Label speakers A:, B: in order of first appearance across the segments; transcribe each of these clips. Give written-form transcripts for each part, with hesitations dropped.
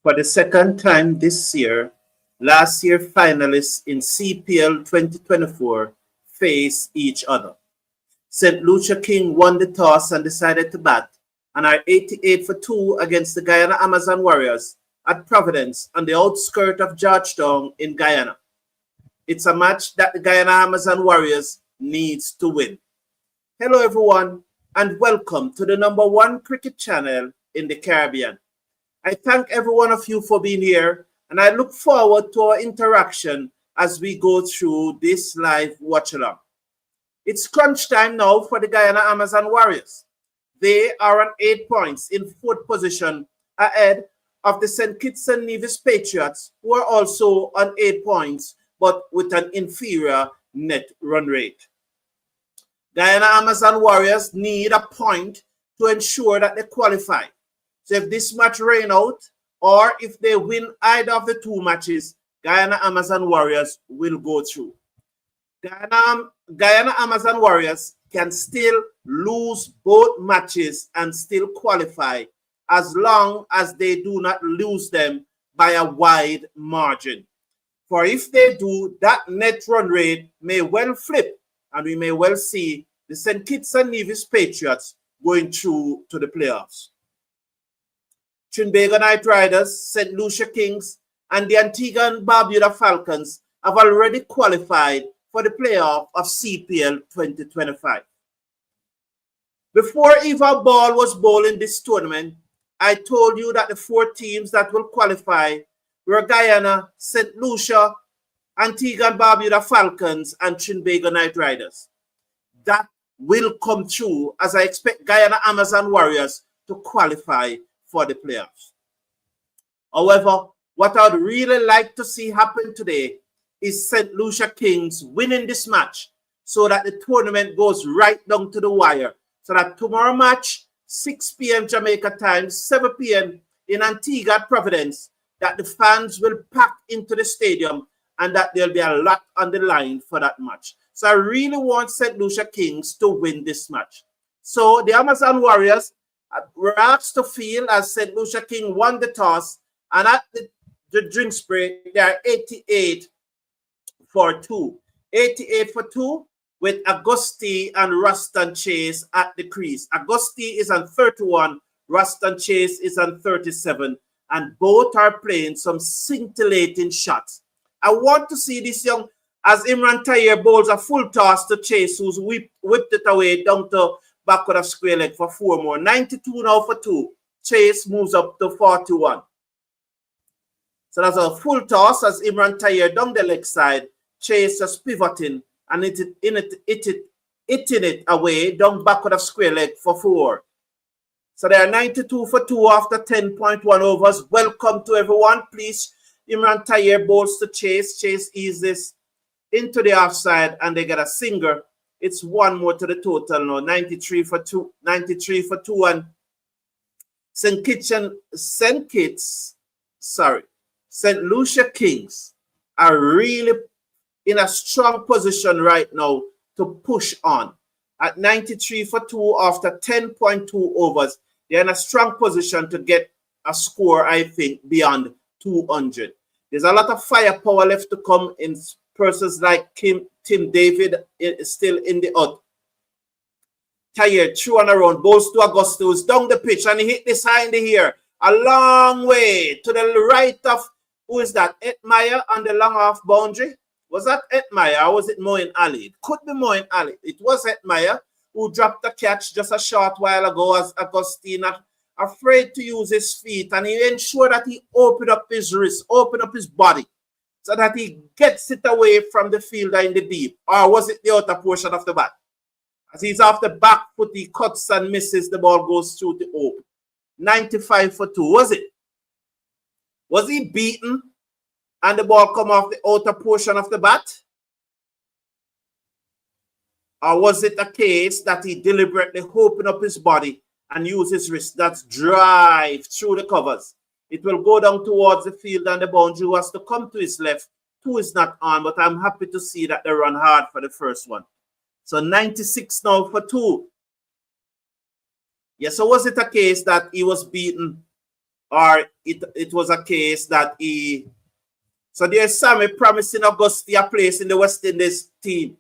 A: For the second time this year, last year finalists in CPL 2024 face each other. St. Lucia King won the toss and decided to bat and are 88 for 2 against the Guyana Amazon Warriors at Providence on the outskirts of Georgetown in Guyana. It's a match that the Guyana Amazon Warriors needs to win. Hello everyone and welcome to the #1 cricket channel in the Caribbean. I thank every one of you for being here and I look forward to our interaction as we go through this live watch along. It's crunch time now for the Guyana Amazon Warriors. They are on 8 points in 4th position ahead of the St. Kitts and Nevis Patriots, who are also on 8 points but with an inferior net run rate. Guyana Amazon Warriors need a point to ensure that they qualify. So if this match rain out or if they win either of the 2 matches, Guyana Amazon Warriors will go through. Guyana Amazon Warriors can still lose both matches and still qualify as long as they do not lose them by a wide margin. For if they do, that net run rate may well flip and we may well see the St. Kitts and Nevis Patriots going through to the playoffs. Trinbago Knight Riders, St. Lucia Kings, and the Antigua and Barbuda Falcons have already qualified for the playoff of CPL 2025. Before Eva Ball was bowling this tournament, I told you that the 4 teams that will qualify were Guyana, St. Lucia, Antigua and Barbuda Falcons, and Trinbago Knight Riders. That will come true as I expect Guyana Amazon Warriors to qualify for the playoffs. However, what I would really like to see happen today is St. Lucia Kings winning this match so that the tournament goes right down to the wire. So that tomorrow match, 6 p.m. Jamaica time, 7 p.m. in Antigua at Providence, that the fans will pack into the stadium and that there'll be a lot on the line for that match. So I really want St. Lucia Kings to win this match. So the Amazon Warriors were asked to field as St. Lucia King won the toss, and at the drinks break, they are 88 for 2. 88 for 2 with Augusti and Ruston Chase at the crease. Augusti is on 31, Ruston Chase is on 37, and both are playing some scintillating shots. I want to see this young, as Imran Tayer bowls a full toss to Chase, who's whipped it away down to backward of square leg for 4 more. 92 now for 2. Chase moves up to 41. So that's a full toss as Imran Tayer down the leg side. Chase just pivoting and hitting it away down backward of square leg for 4. So they are 92 for 2 after 10.1 overs. Welcome to everyone. Please, Imran Tayer bowls to Chase. Chase eases into the offside and they get a singer. It's 1 more to the total now. 93 for 2. 93 for 2 and St. Lucia Kings are really in a strong position right now to push on. At 93 for 2 after 10.2 overs, they're in a strong position to get a score, I think, beyond 200. There's a lot of firepower left to come in persons like Tim David is still in the out. Tired, through and around, bowls to Augusto, who's down the pitch, and he hit this high in the air, a long way to the right of, who is that? Ed Meyer on the long off boundary. Was that Ed Meyer or was it Moeen Ali? It could be Moeen Ali. It was Ed Meyer who dropped the catch just a short while ago as Agustina, afraid to use his feet, and he ensured that he opened up his wrist, opened up his body, so that he gets it away from the fielder in the deep. Or was it the outer portion of the bat? As he's off the back foot, he cuts and misses, the ball goes through the open. 95 for 2, was it? Was he beaten and the ball come off the outer portion of the bat? Or was it a case that he deliberately opened up his body and used his wrist? That's drive through the covers. It will go down towards the field and the boundary who has to come to his left. 2 is not on, but I'm happy to see that they run hard for the first one. So 96 now for 2. Yes, so was it a case that he was beaten or it was a case that he. So there's Sammy promising Auguste a place in the West Indies team.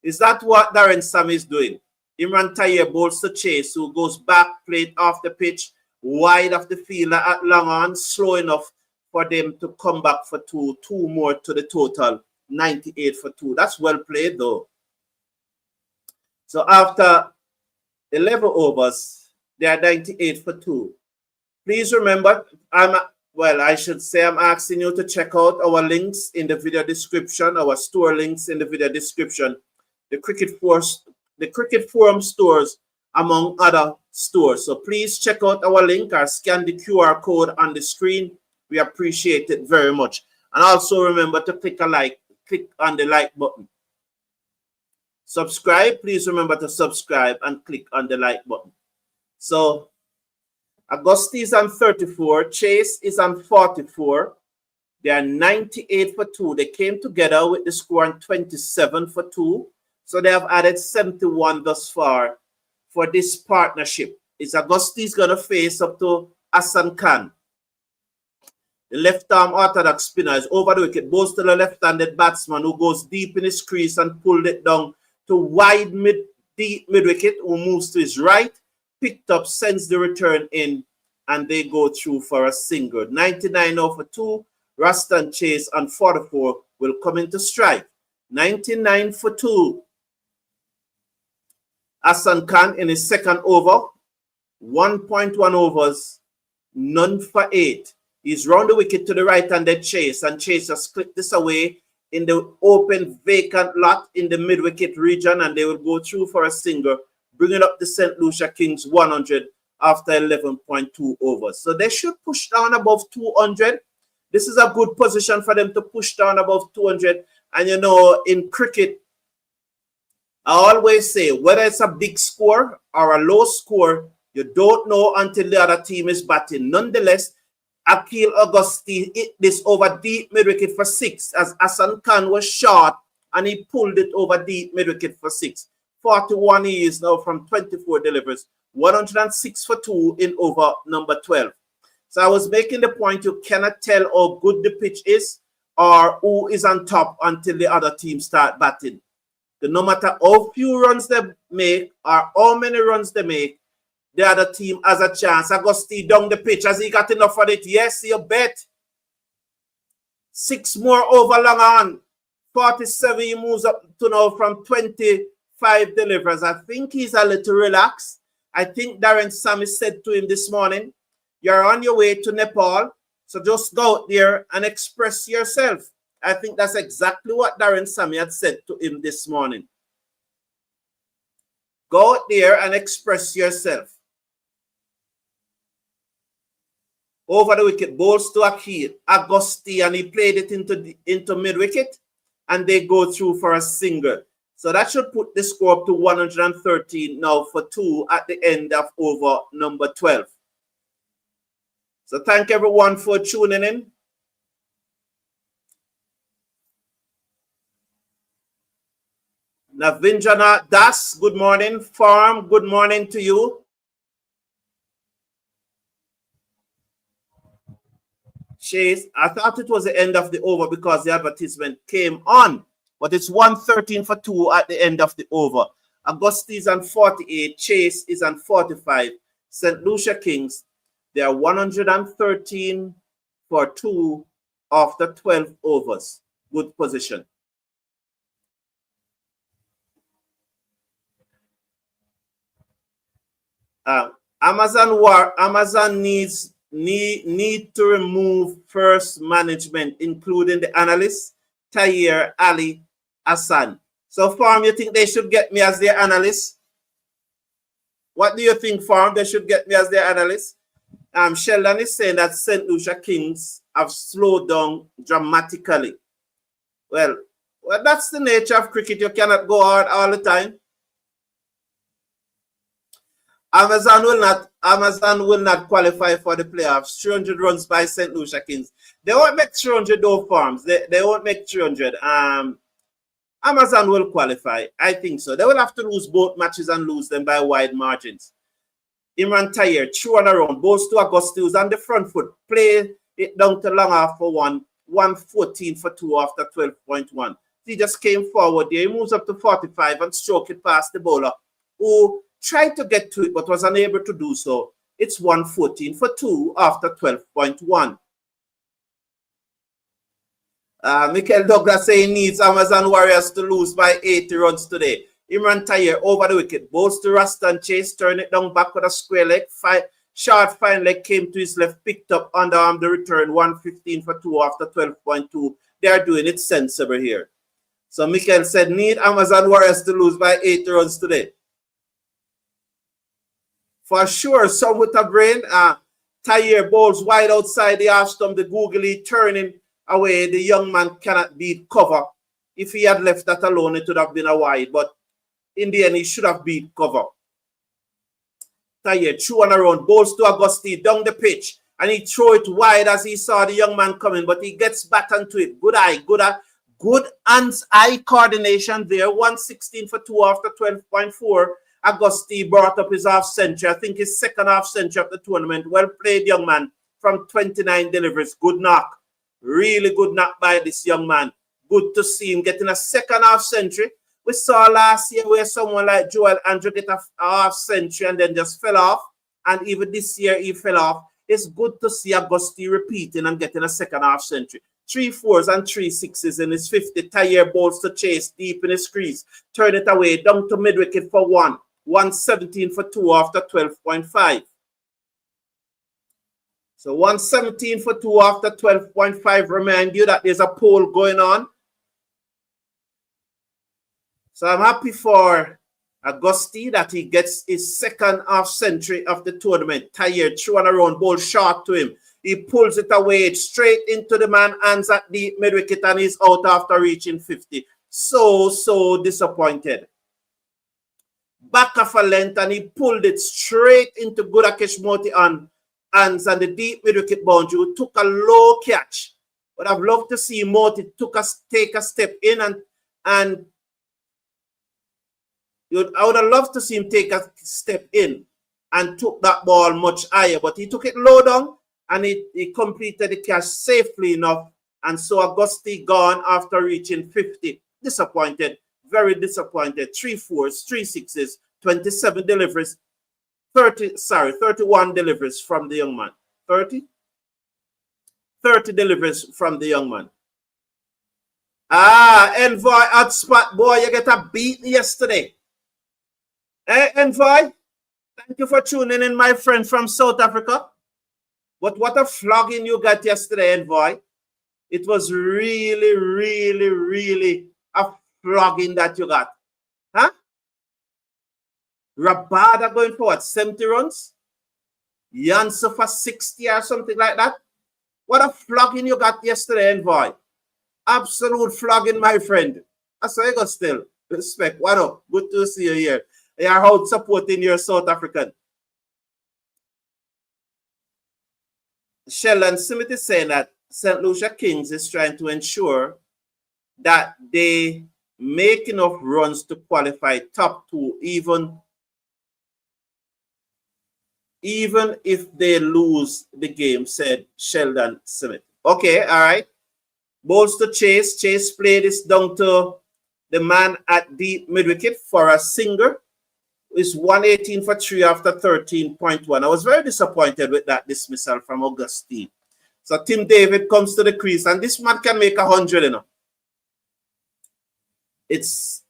A: Is that what Darren Sammy is doing? Imran Taye bowls to Chase, who goes back, played off the pitch, wide of the field at long on, slow enough for them to come back for two more to the total, 98 for 2. That's well played though. So after 11 overs, they are 98 for 2. Please remember, I should say I'm asking you to check out our links in the video description, our store links in the video description, the Cricket Forum stores, among other stores. So please check out our link or scan the QR code on the screen. We appreciate it very much. And also remember to click on the like button. Subscribe, please remember to subscribe and click on the like button. So Auguste is on 34, Chase is on 44. They are 98 for 2. They came together with the score on 27 for 2. So they have added 71 thus far for this partnership. Is Auguste going to face up to Hassan Khan? The left-arm orthodox spinner is over the wicket, bowls to the left-handed batsman who goes deep in his crease and pulled it down to wide deep mid-wicket, who moves to his right, picked up, sends the return in, and they go through for a single. 99 over 2, Rastan Chase on 44 will come into strike. 99 for 2. Hassan Khan in his second over, 1.1 overs, none for 8. He's round the wicket to the right-handed Chase, and Chase has clipped this away in the open vacant lot in the mid-wicket region, and they will go through for a single, bringing up the St. Lucia Kings 100 after 11.2 overs. So they should push down above 200. This is a good position for them to push down above 200. And you know, in cricket, I always say, whether it's a big score or a low score, you don't know until the other team is batting. Nonetheless, Akil Auguste hit this over deep mid-wicket for 6 as Hassan Khan was short and he pulled it over deep mid-wicket for 6. 41 he is now from 24 deliveries. 106 for 2 in over number 12. So I was making the point, you cannot tell how good the pitch is or who is on top until the other team start batting. No matter how few runs they make or how many runs they make, the other team has a chance. Auguste down the pitch. Has he got enough for it? Yes, you bet. 6 more over long on. 47 he moves up to now from 25 deliveries. I think he's a little relaxed. I think Darren Sammy said to him this morning, you're on your way to Nepal, so just go out there and express yourself. I think that's exactly what Darren Sammy had said to him this morning. Go out there and express yourself. Over the wicket, bowls to Akil Auguste, and he played it into mid-wicket, and they go through for a single. So that should put the score up to 113 now for 2 at the end of over number 12. So thank everyone for tuning in. Navinjana Das, good morning. Farm, good morning to you. Chase, I thought it was the end of the over because the advertisement came on. But it's 113 for 2 at the end of the over. Auguste is on 48. Chase is on 45. St. Lucia Kings, they are 113 for 2 after 12 overs. Good position. Amazon need to remove first management, including the analysts, Tahir, Ali, Hassan. So, Farm, you think they should get me as their analyst? What do you think, Farm? They should get me as their analyst? Sheldon is saying that St. Lucia Kings have slowed down dramatically. Well, that's the nature of cricket. You cannot go hard all the time. Amazon will not qualify for the playoffs. 300 runs by St. Lucia Kings. They won't make 300 though, Farms. They won't make 300. Amazon will qualify. I think so. They will have to lose both matches and lose them by wide margins. Imran Tayer, through and around, balls to Augusti, who's on the front foot, play it down to long off for 114 for 2 after 12.1. He just came forward there. He moves up to 45 and stroke it past the bowler, who tried to get to it but was unable to do so. It's 114 for 2 after 12.1. Michael Douglas saying he needs Amazon Warriors to lose by 80 runs today. Imran Tayer over the wicket. Bowls to Rastan Chase, turn it down back with a square leg. Short fine leg came to his left, picked up underarm the return. 115 for 2 after 12.2. They are doing it sensible here. So Michael said, need Amazon Warriors to lose by 80 runs today. For sure, some with a brain. Tayer bowls wide outside the half stump, the googly turning away. The young man cannot beat cover. If he had left that alone, it would have been a wide. But in the end, he should have beat cover. Tayer threw and around, bowls to Augusti down the pitch, and he threw it wide as he saw the young man coming, but he gets back onto it. Good eye, good hands-eye coordination there. 116 for 2 after 12.4. Augusti brought up his half century. I think his second half century of the tournament. Well played, young man, from 29 deliveries. Good knock. Really good knock by this young man. Good to see him getting a second half century. We saw last year where someone like Joel Andrew get a half century and then just fell off. And even this year he fell off. It's good to see Augusti repeating and getting a second half century. 3 4s and 3 6s in his 50. Tayer balls to Chase deep in his crease. Turn it away down to mid wicket for 1. 117 for 2 after 12.5. So 117 for 2 after 12.5. Remind you that there's a poll going on. So I'm happy for Augusti that he gets his second half century of the tournament. Tayer through and around, ball short to him. He pulls it away straight into the man, hands at the mid wicket, and he's out after reaching 50. So disappointed. Back of a length, and he pulled it straight into Gudakesh Moti on hands and the deep mid wicket boundary, who took a low catch. But I've loved to see Moti take a step in and I would have loved to see him take a step in and took that ball much higher, but he took it low down and he completed the catch safely enough. And so Augusti gone after reaching 50. Disappointed, very disappointed. 3 4s, 3 6s, 27 deliveries, 31 deliveries from the young man. 30 deliveries from the young man. Envoy at spot, boy, you get a beat yesterday. Envoy, thank you for tuning in, my friend from South Africa. But what a flogging you got yesterday, Envoy. It was really, really, really a flogging that you got. Huh? Rabada going for what, 70 runs? Janssen for 60 or something like that. What a flogging you got yesterday, Envoy. Absolute flogging, my friend. I saw you got still. Respect. What up? Good to see you here. They are out supporting your South African. Sheldon Smith is saying that St. Lucia Kings is trying to ensure that they make enough runs to qualify top 2, even if they lose the game, said Sheldon Smith. Okay, all right. Balls to Chase. Chase played this down to the man at deep mid-wicket for a single. It's 118 for 3 after 13.1. I was very disappointed with that dismissal from Augusti. So Tim David comes to the crease, and this man can make 100, you know. It's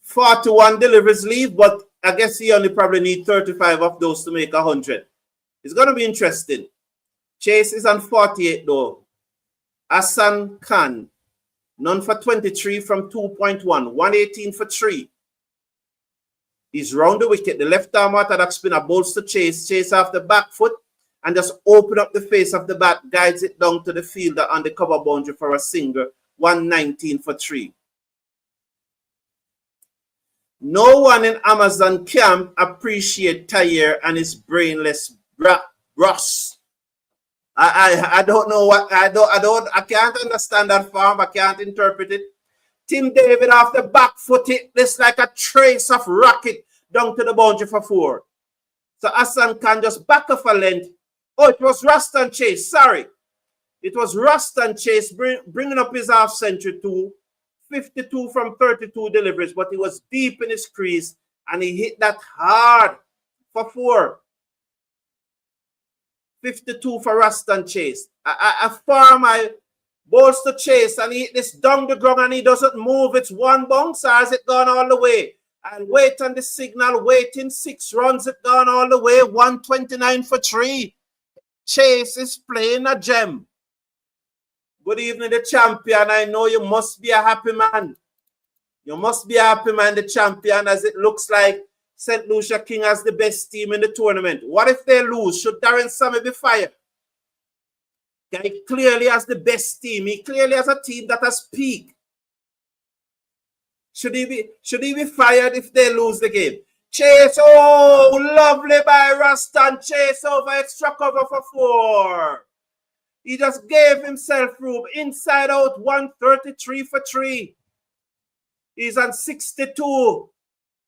A: 41 deliveries leave, but I guess he only probably need 35 of those to make 100. It's going to be interesting. Chase is on 48 though. Hassan Khan, none for 23 from 2.1. 118 for 3. He's round the wicket. The left arm orthodox spinner bowls to Chase. Chase off the back foot and just open up the face of the bat. Guides it down to the fielder on the cover boundary for a single. 119 for 3. No one in Amazon camp appreciate Tayer and his brainless Ross. I don't know what I can't understand that form. I can't interpret it. Tim David off the back foot, it looks like a trace of rocket down to the boundary for 4. So Hassan Khan just back off a length. Oh, it was Ruston Chase. Sorry. It was Ruston Chase bringing up his half century to 52 from 32 deliveries, but he was deep in his crease and he hit that hard for 4. 52 for Ruston Chase. I farm my balls to Chase and he hit this down the ground and he doesn't move. It's one bounce or has it gone all the way? I'll wait on the signal, waiting 6 runs, it gone all the way, 129 for 3. Chase is playing a gem. Good evening, the champion. I know you must be a happy man. You must be a happy man, the champion, as it looks like St. Lucia King has the best team in the tournament. What if they lose? Should Darren Sammy be fired? He clearly has the best team. He clearly has a team that has peaked. Should he be fired if they lose the game? Chase, oh, lovely by Ruston. Chase over extra cover for 4. He just gave himself room. Inside out, 133 for 3. He's on 62.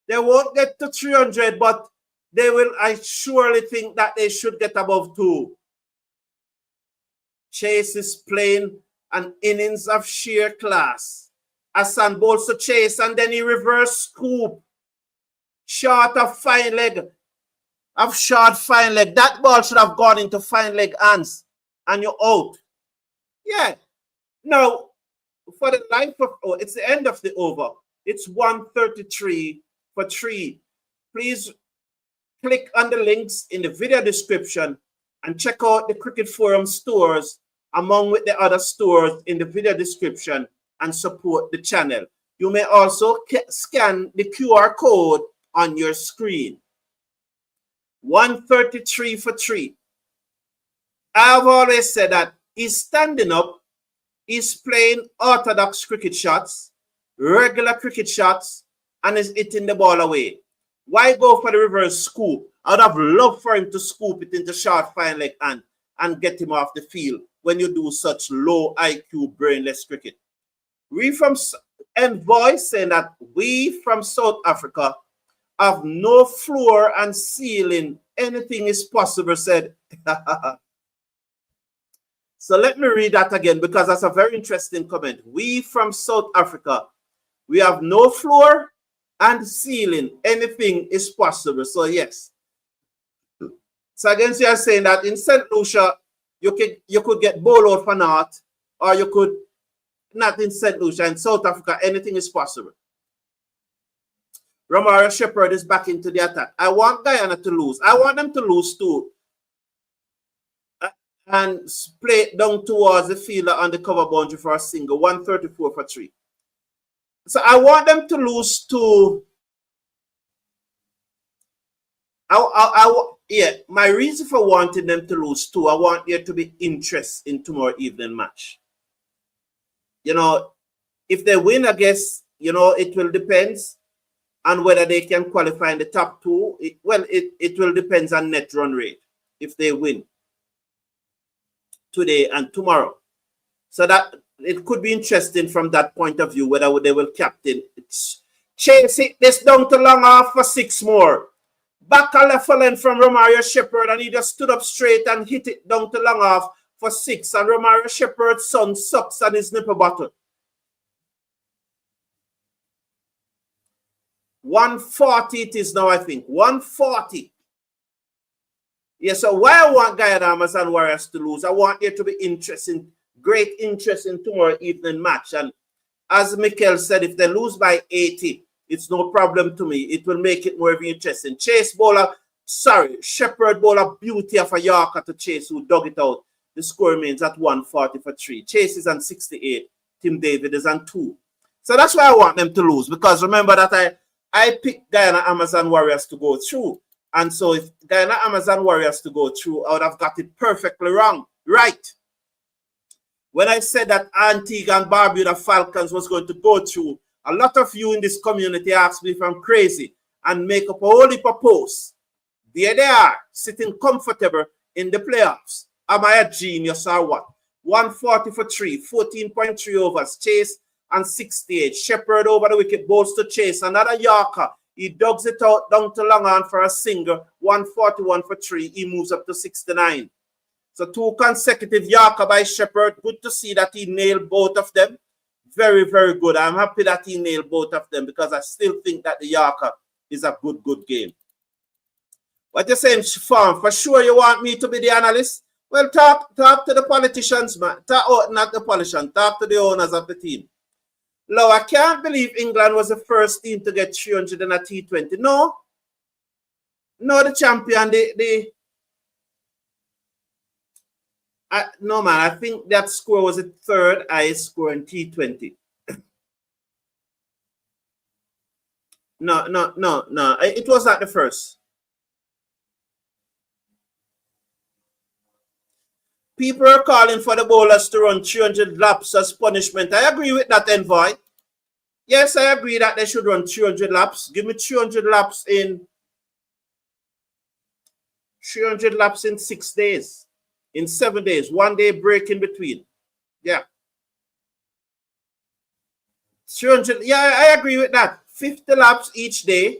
A: They won't get to 300, but they will, I surely think that they should get above 2. Chase is playing an innings of sheer class. Hassan bowls to Chase and then he reverse scoop. Short of fine leg. That ball should have gone into fine leg hands. And you're out. Yeah. Now, for the life of, oh, it's the end of the over. It's 133 for 3. Please click on the links in the video description and check out the Cricket Forum stores among with the other stores in the video description and support the channel. You may also scan the QR code on your screen. 133 for 3. I've always said that he's standing up, he's playing orthodox cricket shots, regular cricket shots, and is hitting the ball away. Why go for the reverse scoop? I would have loved for him to scoop it into short fine leg and get him off the field when you do such low IQ brainless cricket. We from Envoy saying that we from South Africa have no floor and ceiling. Anything is possible, said. So let me read that again because that's a very interesting comment. We from South Africa, we have no floor and ceiling. Anything is possible. So yes. So again, so you're saying that in St. Lucia, you could get bowled out for naught, or you could not in St. Lucia. In South Africa, anything is possible. Romario Shepherd is back into the attack. I want Guyana to lose. I want them to lose too. And play it down towards the fielder on the cover boundary for a single. 134 for 3. So I want them to lose to. Yeah, my reason for wanting them to lose too, I want there to be interest in tomorrow evening match. You know, if they win, I guess, you know, it will depend on whether they can qualify in the top 2. It will depend on net run rate if they win today and tomorrow. So that it could be interesting from that point of view, whether they will captain. Chase it this down to long off for 6 more. Back a left length from Romario Shepherd, and he just stood up straight and hit it down to long off for 6. And Romario Shepherd's son sucks on his nipple bottle. 140 it is now, I think. 140. Yeah, so why I want Guyana Amazon Warriors to lose, I want there to be great interest in tomorrow evening match. And as Mikel said, if they lose by 80, it's no problem to me. It will make it more interesting. Shepherd bowler, beauty of a Yorker to Chase, who dug it out. The score remains at 140 for 3. Chase is on 68. Tim David is on 2. So that's why I want them to lose, because remember that I picked Guyana Amazon Warriors to go through. And so if Guyana Amazon Warriors to go through, I would have got it perfectly wrong. Right. When I said that Antigua and Barbuda Falcons was going to go through, a lot of you in this community asked me if I'm crazy and make up a whole heap of posts. There they are, sitting comfortable in the playoffs. Am I a genius or what? 140 for 3, 14.3 overs. Chase and 68. Shepherd over the wicket, bowls to Chase. Another Yorker. He dogs it out down to long on for a single, 141 for 3. He moves up to 69. So 2 consecutive Yorker by Shepherd. Good to see that he nailed both of them. Very, very good. I'm happy that he nailed both of them because I still think that the Yorker is a good game. What you're saying, Farm? For sure you want me to be the analyst? Well, talk to the politicians, man. Not the politicians. Talk to the owners of the team. Now, I can't believe England was the first team to get 300 in a T20. No. No, the champion, no, man. I think that score was the third highest score in T20. No. It was not the first. People are calling for the bowlers to run 300 laps as punishment. I agree with that, Envoy. Yes, I agree that they should run 300 laps. Give me 300 laps in 6 days. In 7 days. 1 day break in between. Yeah. 300. Yeah, I agree with that. 50 laps each day.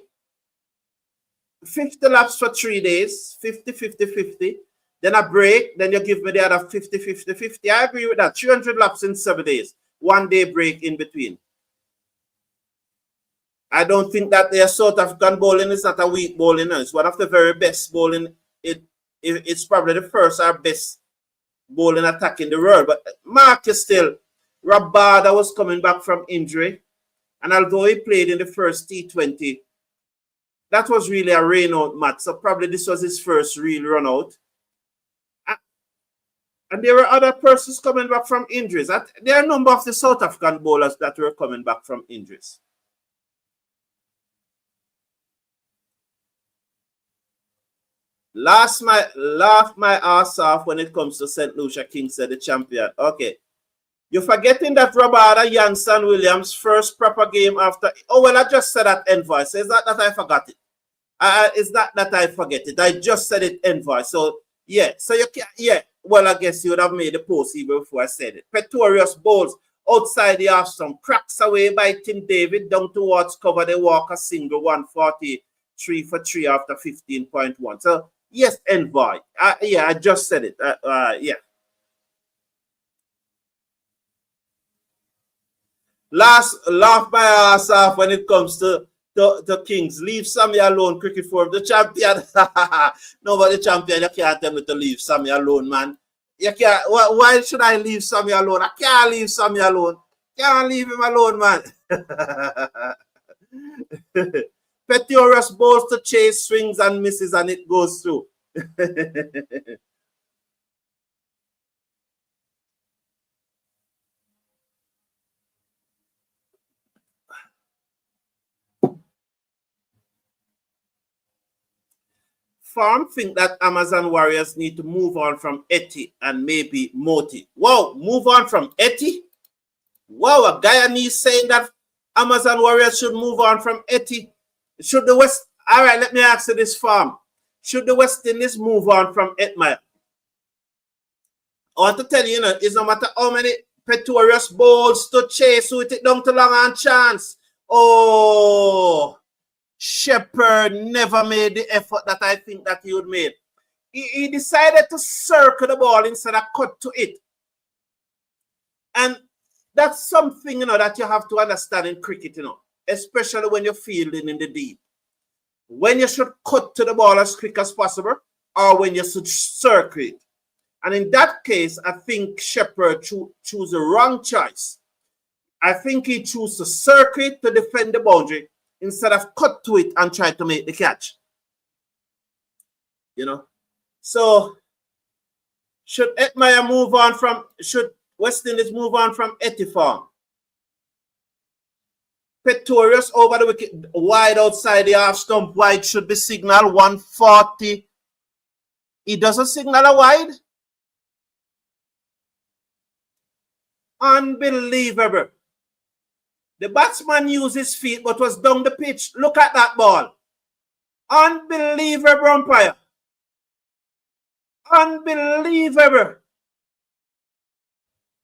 A: 50 laps for 3 days. 50, 50, 50. Then a break. Then you give me the other 50, 50, 50. I agree with that. 300 laps in 7 days. 1 day break in between. I don't think that their South African bowling is not a weak bowling. It's one of the very best bowling. It's probably the first or best bowling attack in the world. But Marcus still, Rabada was coming back from injury. And although he played in the first T20, that was really a rain-out match. So probably this was his first real run-out. And there were other persons coming back from injuries. There are a number of the South African bowlers that were coming back from injuries. Laugh my ass off when it comes to St. Lucia King said the champion. Okay. You're forgetting that Rabada Jansen Williams' first proper game after. Oh, well, I just said that Envoy. So it's not that I forgot it. It's not that I forget it. I just said it Envoy. So, yeah. So, you can, yeah. Well, I guess you would have made the post even before I said it. Pretorius bowls outside the half stump. Cracks away by Tim David down towards cover. They walk a single 143 for 3 after 15.1. So, yes, Envoy. Yeah, I just said it. Yeah. Laugh my ass off when it comes to Kings. Leave Sammy alone, cricket form. The champion. Nobody champion. You can't tell me to leave Sammy alone, man. You can't. Why should I leave Sammy alone? I can't leave Sammy alone. Can't leave him alone, man. Pretorius balls to chase, swings and misses, and it goes through. Farm think that Amazon Warriors need to move on from Eti and maybe Moti. Wow, move on from Eti? Wow, a Guyanese saying that Amazon Warriors should move on from Eti. Should the West... All right, let me ask you this, Farm. Should the West Indies move on from Etmire? I want to tell you, it's no matter how many Pretorius balls to chase with it down to long and chance. Oh... Shepherd never made the effort that I think that he would make. He decided to circle the ball instead of cut to it. And that's something, that you have to understand in cricket, especially when you're fielding in the deep. When you should cut to the ball as quick as possible or when you should circle it. And in that case, I think Shepherd chose the wrong choice. I think he chose to circle it to defend the boundary instead of cut to it and try to make the catch. So should Etmire move on from, should West Indies move on from Etifarm? Pretorius over the wicket, wide outside the half stump, wide should be signal 140. He doesn't signal a wide? Unbelievable. The batsman used his feet but was down the pitch. Look at that ball. Unbelievable umpire. Unbelievable.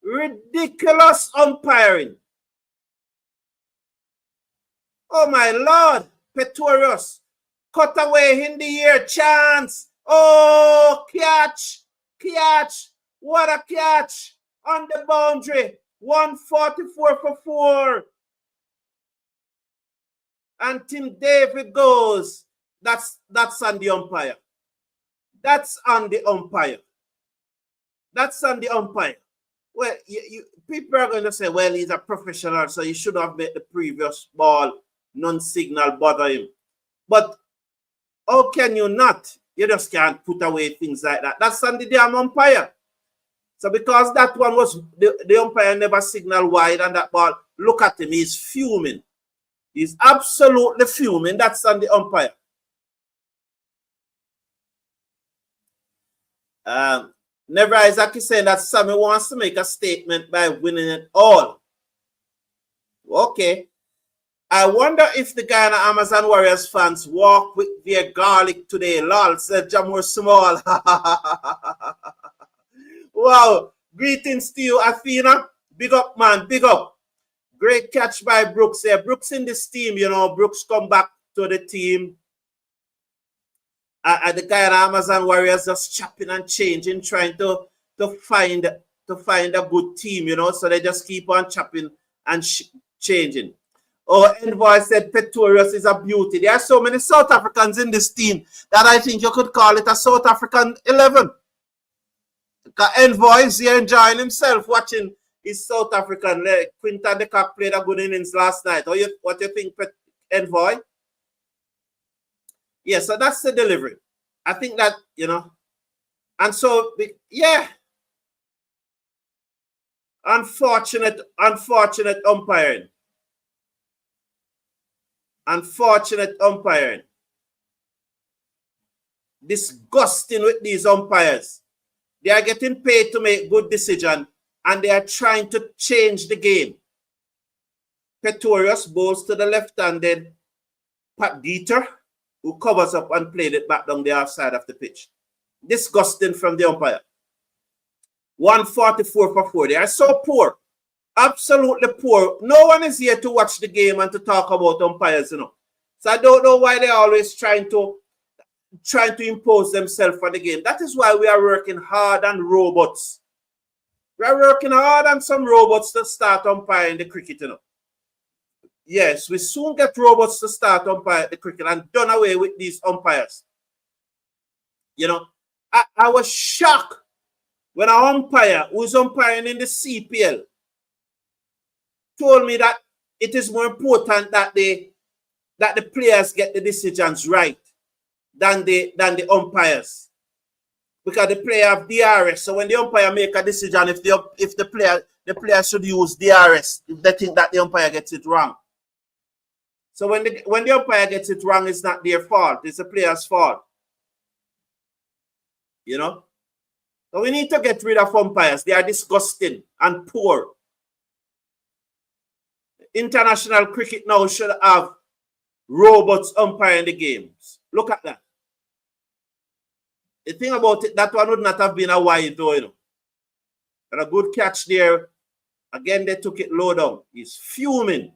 A: Ridiculous umpiring. Oh my Lord. Pretorius. Cut away in the air. Chance. Oh, catch. Catch. What a catch. On the boundary. 144 for 4. And Tim David goes. That's on the umpire. That's on the umpire. That's on the umpire. Well, people are going to say, well, he's a professional, so he should have made the previous ball non-signal bother him. But how can you not? You just can't put away things like that. That's on the damn umpire. So because that one was, the umpire never signaled wide and that ball, look at him, he's fuming. He's absolutely fuming. That's on the umpire. Never Isaac is saying that Sammy wants to make a statement by winning it all. Okay. I wonder if the Guyana Amazon Warriors fans walk with their garlic today. Lol, said Jamur Small. Wow. Greetings to you, Athena. Big up, man. Big up. Great catch by Brooks here. Brooks in this team, you know. Brooks come back to the team. The Guyana Amazon Warriors just chopping and changing, trying to find a good team, you know. So they just keep on chopping and changing. Oh, Envoy said Pretorius is a beauty. There are so many South Africans in this team that I think you could call it a South African 11. Envoy is here enjoying himself watching his South African. Quinton de Kock played a good innings last night. What do you think, Envoy? Yeah, so that's the delivery. I think that, you know, and so, yeah. Unfortunate umpiring. Unfortunate umpiring. Disgusting with these umpires. They are getting paid to make good decisions, and they are trying to change the game. Pretorius bowls to the left-handed Pat Dieter, who covers up and played it back down the outside of the pitch. Disgusting from the umpire. 144 for 4. They are so poor. Absolutely poor. No one is here to watch the game and to talk about umpires, you know. So I don't know why they're always trying to impose themselves for the game. That is why we are working hard on robots. We are working hard on some robots to start umpiring the cricket, you know. Yes, we soon get robots to start umpire the cricket and done away with these umpires. You know, I was shocked when an umpire who's umpiring in the CPL told me that it is more important that the players get the decisions right than the umpires, because the player have DRS. So when the umpire make a decision, if the player should use DRS if they think that the umpire gets it wrong. So when the umpire gets it wrong, it's not their fault. It's the player's fault. You know? So we need to get rid of umpires. They are disgusting and poor. International cricket now should have robots umpiring the games. Look at that. The thing about it, that one would not have been a wide though, you know. And a good catch there. Again, they took it low down. He's fuming.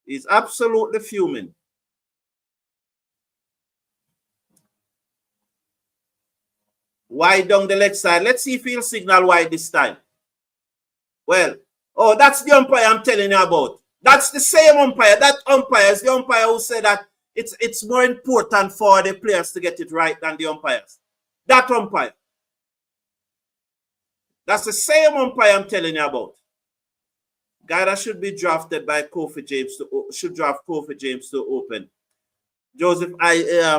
A: He's absolutely fuming. Wide down the leg side. Let's see if he'll signal wide this time. Well, oh, that's the umpire I'm telling you about. That's the same umpire. That umpire is the umpire who said that it's more important for the players to get it right than the umpires. That umpire. That's the same umpire I'm telling you about. Guyana should be drafted by Kofi James should draft Kofi James to open. Joseph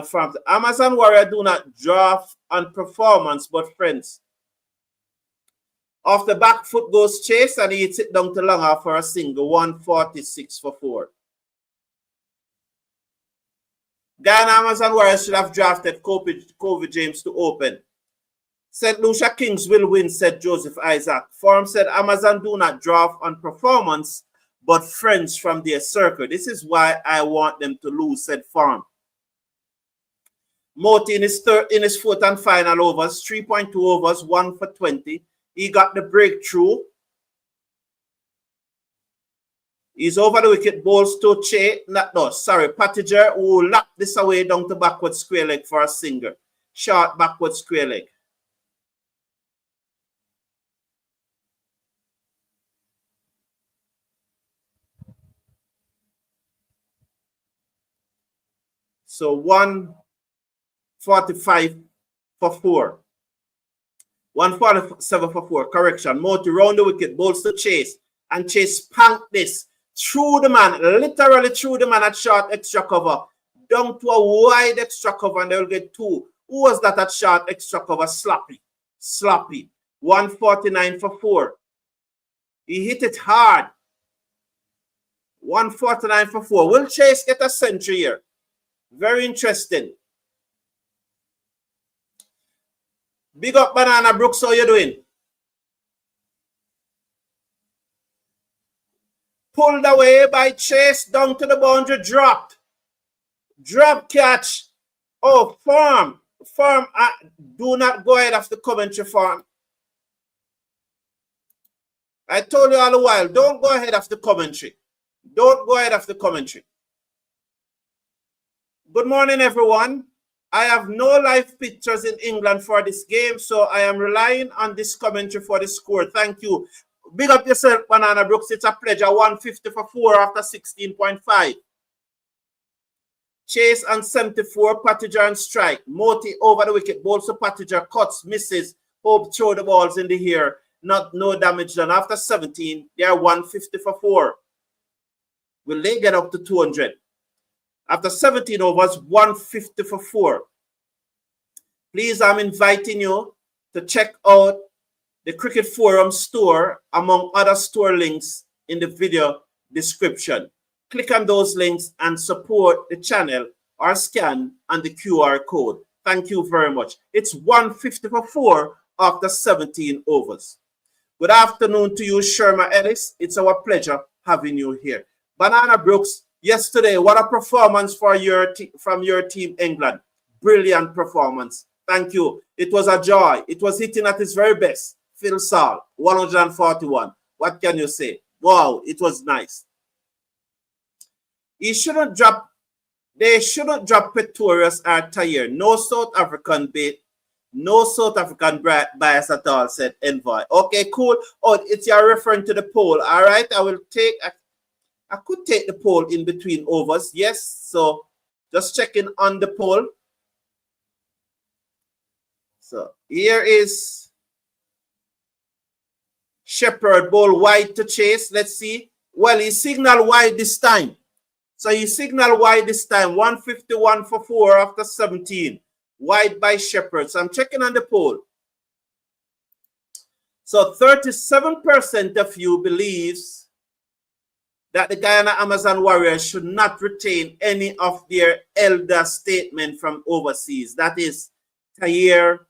A: from the Amazon Warrior do not draft on performance but friends. Off the back foot goes Chase and he hits it down to Longer for a single. 146 for 4. Guyana Amazon Warriors should have drafted Kofi James to open. Said Lucia Kings will win, said Joseph Isaac. Forum said Amazon do not draft on performance, but friends from their circle. This is why I want them to lose, said Forum. Moti in his fourth and final overs, 3.2 overs, 1 for 20. He got the breakthrough. He's over the wicket, balls to Pattiger, who locked this away down to backward square leg for a single. Short backward square leg. So 145 for 4. 147 for 4. Correction. Moti round the wicket, balls to Chase. And Chase panked this through the man, literally through the man at short extra cover, down to a wide extra cover, and they will get 2. Who was that at short extra cover? Sloppy. 149 for 4. He hit it hard. 149 for 4. Will Chase get a century here? Very interesting. Big up Banana Brooks, how you doing? Pulled away by Chase, down to the boundary, dropped. Drop catch. Oh, Farm. Do not go ahead of the commentary, Farm. I told you all the while, don't go ahead of the commentary. Don't go ahead of the commentary. Good morning, everyone. I have no live pictures in England for this game, so I am relying on this commentary for the score. Thank you. Big up yourself, Banana Brooks. It's a pleasure. 150 for 4 after 16.5. Chase on 74, Pattiger on strike. Moti over the wicket, balls to Pattiger, cuts, misses. Hope throw the balls in the air. No damage done. After 17, they are 150 for 4. Will they get up to 200? After 17 overs, 150 for 4. Please, I'm inviting you to check out the Cricket Forum store, among other store links in the video description. Click on those links and support the channel or scan on the QR code. Thank you very much. It's 150 for 4 after 17 overs. Good afternoon to you, Sherma Ellis. It's our pleasure having you here. Banana Brooks, yesterday, what a performance for from your team, England. Brilliant performance. Thank you. It was a joy. It was hitting at its very best. Phil Saul, 141. What can you say? Wow, it was nice. They shouldn't drop Pretorius or Tayer. No South African bias at all, said Envoy. Okay, cool. Oh, you're referring to the poll. All right, I could take the poll in between overs. Yes, so just checking on the poll. So here is Shepherd, ball wide to Chase. Let's see. Well, he signaled wide this time. So he signaled wide this time. 151 for 4 after 17. Wide by Shepherd. So I'm checking on the poll. So 37% of you believes that the Guyana Amazon Warriors should not retain any of their elder statement from overseas. That is Tayer,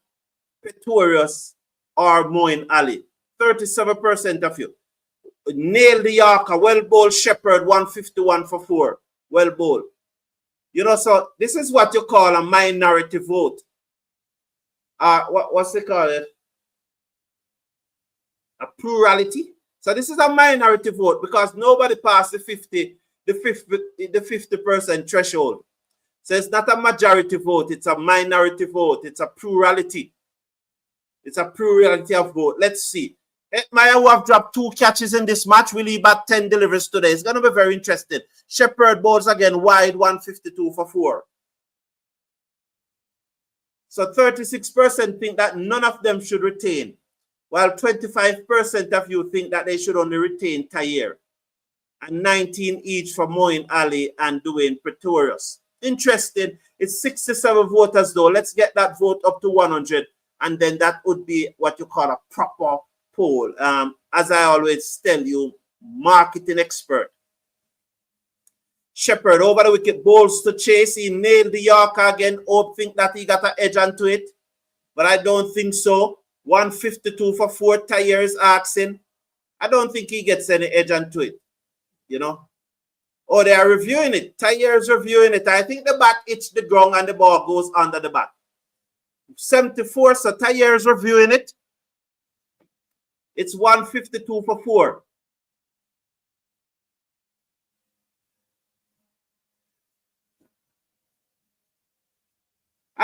A: Pretorius, or Moeen Ali. 37% of you. Nail the Yorker, well bowled Shepherd, 151 for 4. Well bowled. You know, so this is what you call a minority vote. What's they call it? A plurality. So this is a minority vote because nobody passed the 50% threshold. So it's not a majority vote, it's a minority vote, it's a plurality. It's a plurality of vote. Let's see. Maya, who have dropped 2 catches in this match, will he bat 10 deliveries today? It's going to be very interesting. Shepherd bowls again wide, 152 for 4. So 36% think that none of them should retain, while 25% of you think that they should only retain Tayer, and 19 each for Moeen Ali and Dwayne Pretorius. Interesting. It's 67 voters though. Let's get that vote up to 100, and then that would be what you call a proper poll. As I always tell you, marketing expert. Shepherd over the wicket, bowls to Chase. He nailed the Yorker again. Hope think that he got an edge onto it, but I don't think so. 152 for 4. Tayer is asking. I don't think he gets any edge onto it, you know. Oh, they are reviewing it. Tayer is reviewing it. I think the bat hits the ground and the ball goes under the bat. 74, so Tayer is reviewing it. It's 152 for 4.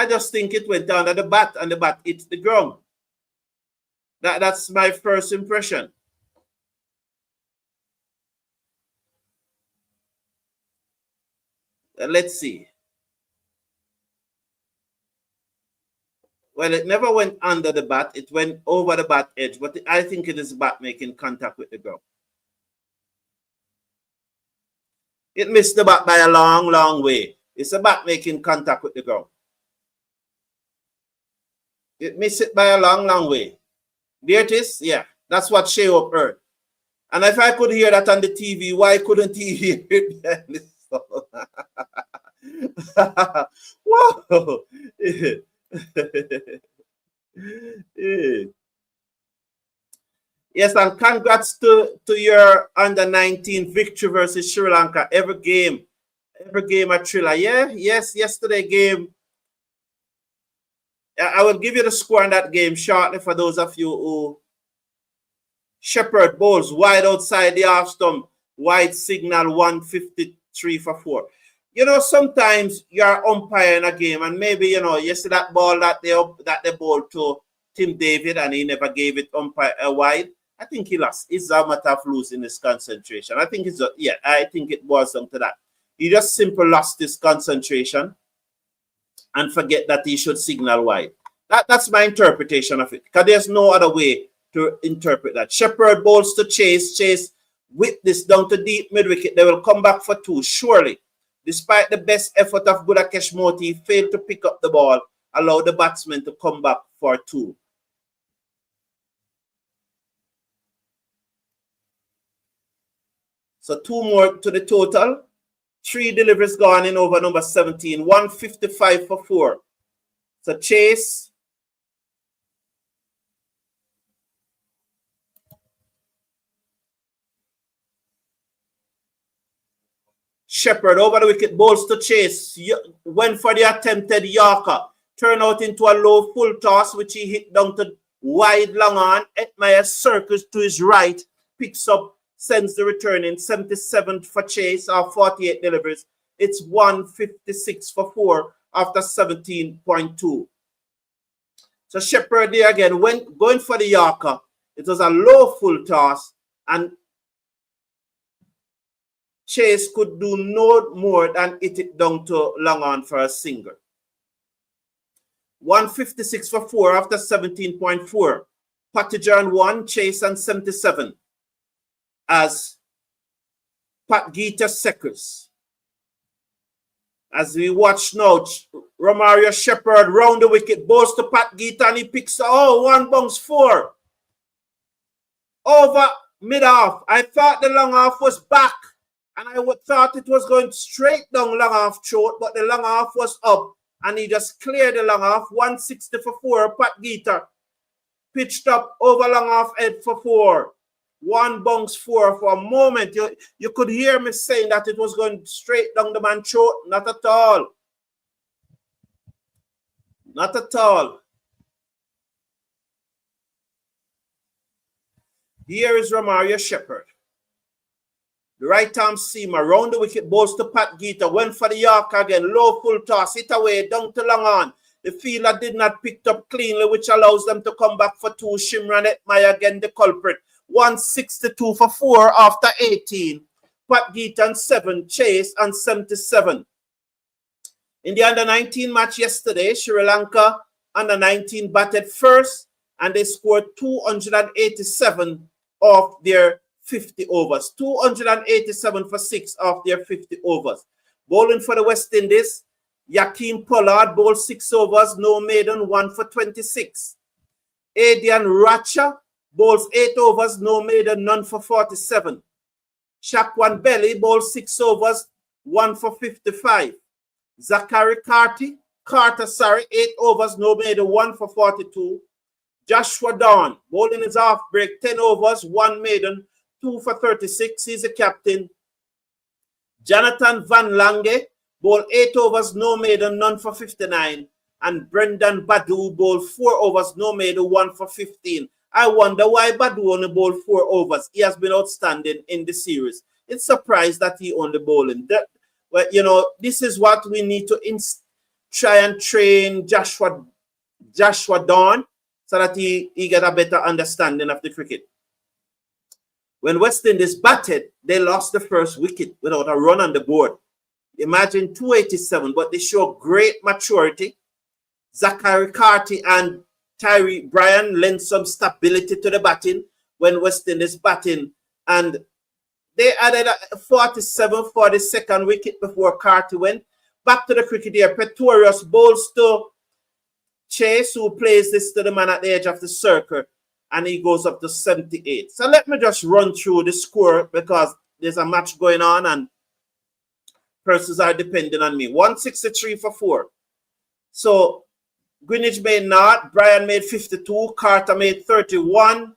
A: I just think it went down at the bat and the bat hit the ground. That's my first impression. Let's see. Well, it never went under the bat. It went over the bat edge, but I think it is bat making contact with the ground. It missed the bat by a long, long way. It's a bat making contact with the ground. It missed it by a long, long way. There it is. Yeah, that's what Shea Hope heard. And if I could hear that on the TV, why couldn't he hear it? Whoa. Yes, and congrats to your under-19 victory versus Sri Lanka. Every game a thriller. Yeah, yes, yesterday game. I will give you the score on that game shortly for those of you who Shepherd bowls wide outside the half stump, wide signal 153 for 4. You know, sometimes you're umpiring a game and maybe, you know, you see that ball that they bowled to Tim David and he never gave it umpire wide. I think he lost. It's a matter of losing his concentration. I think I think it boils down to that. He just simply lost his concentration and forget that he should signal wide. That's my interpretation of it. Because there's no other way to interpret that. Shepherd bowls to Chase. Chase with this down to deep mid-wicket. They will come back for 2, surely. Despite the best effort of Gudakesh Moti, he failed to pick up the ball, allow the batsman to come back for 2. So 2 more to the total. 3 deliveries gone in over number 17. 155 for 4. So Chase. Shepherd over the wicket, bowls to Chase. Went for the attempted Yorker. Turned out into a low full toss, which he hit down to wide long on. Edmire circles to his right. Picks up, sends the return in. 77 for Chase, or 48 deliveries. It's 156 for 4 after 17.2. So Shepherd there again, going for the Yorker. It was a low full toss, and Chase could do no more than hit it down to long on for a single. 156 for 4 after 17.4. Patijan 1, Chase and 77. As Pat Gita seconds. As we watch now, Romario Shepherd round the wicket, bowls to Pat Gita and he picks, 1 bounce 4. Over mid-off. I thought the long off was back. And I thought it was going straight down long off throat, but the long off was up. And he just cleared the long off. 160 for 4. Pat Gita pitched up over long off head for 4. 1 bounce 4 for a moment. You could hear me saying that it was going straight down the man's throat. Not at all. Not at all. Here is Romario Shepherd. The right arm seam around the wicket, bowls to Pat Gita. Went for the Yorker again. Low full toss. Hit away down to long on. The fielder did not pick up cleanly, which allows them to come back for 2. Shimran Edmire again, the culprit. 162 for 4 after 18. Pat Gita and 7. Chase and 77. In the under-19 match yesterday, Sri Lanka under-19 batted first and they scored 287 of their 50 overs. 287 for 6 of their 50 overs. Bowling for the West Indies, Yakeem Pollard bowled 6 overs, no maiden, 1 for 26. Adian Racha bowls 8 overs, no maiden, none for 47. Shakwan Belly bowled 6 overs, 1 for 55. Zachary Carter, 8 overs, no maiden, 1 for 42. Joshua Dawn bowling his half break, 10 overs, 1 maiden, 2 for 36. He's the captain. Jonathan Van Lange bowled 8 overs, no maiden, none for 59. And Brendan Badu bowled 4 overs, no maiden, 1 for 15. I wonder why Badu only bowled 4 overs. He has been outstanding in the series. It's surprised that he only bowling. Well, you know, this is what we need to try and train Joshua Dawn so that he get a better understanding of the cricket. When West Indies batted, they lost the first wicket without a run on the board. Imagine 287, but they show great maturity. Zachary Carty and Tyree Bryan lent some stability to the batting when West Indies batting, and they added a 47 for the second wicket before Carty went. Back to the cricket here. Pretorius bowls to Chase, who plays this to the man at the edge of the circle, and he goes up to 78. So let me just run through the score because there's a match going on and persons are depending on me. 163 for 4. So Greenwich made naught, Bryan made 52, Carter made 31,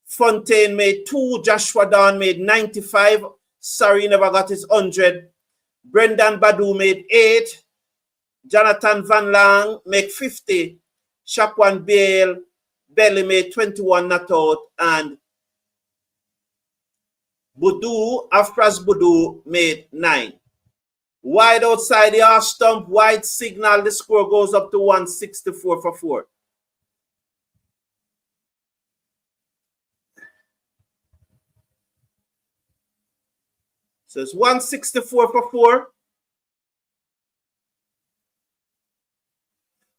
A: Fontaine made 2, Joshua Dawn made 95. Sorry, he never got his 100. Brendan Badu made 8. Jonathan Van Lang made 50. Shapwan Bailey made 21 not out. And Afras Budu made 9. Wide outside the half stump, wide signal. The score goes up to 164 for 4. So it's 164 for 4.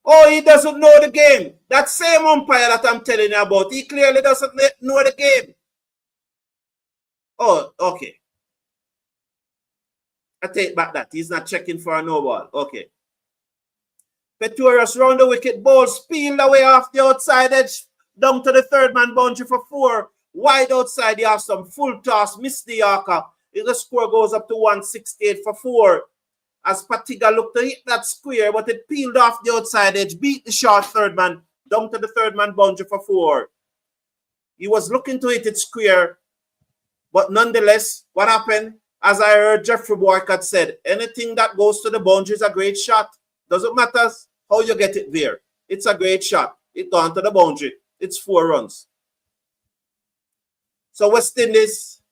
A: Oh, he doesn't know the game. That same umpire that I'm telling you about, he clearly doesn't know the game. Oh, okay. I take back that. He's not checking for a no ball. Okay. Pretorius round the wicket, ball peeled away off the outside edge, down to the third man boundary for 4. Wide outside the half stump, full toss, missed the Yorker. The score goes up to 168 for 4. As Patiga looked to hit that square, but it peeled off the outside edge, beat the short third man, down to the third man boundary for 4. He was looking to hit it square, but nonetheless, what happened? As I heard Jeffrey Boycott said, anything that goes to the boundary is a great shot. Doesn't matter how you get it there. It's a great shot. It gone to the boundary. It's 4 runs. So West Indies,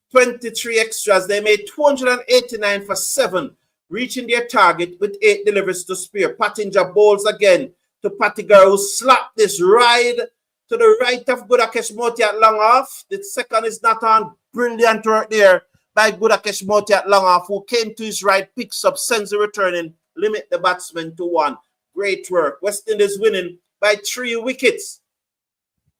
A: 23 extras. They made 289 for 7, reaching their target with 8 deliveries to spare. Pattinger bowls again to Patigar, who slapped this ride to the right of Gudakesh Moti at long off. The second is not on. Brilliant work there by Gudakesh Moti at long off, who came to his right, picks up, sends the returning, limit the batsman to 1. Great work. West Indies winning by 3 wickets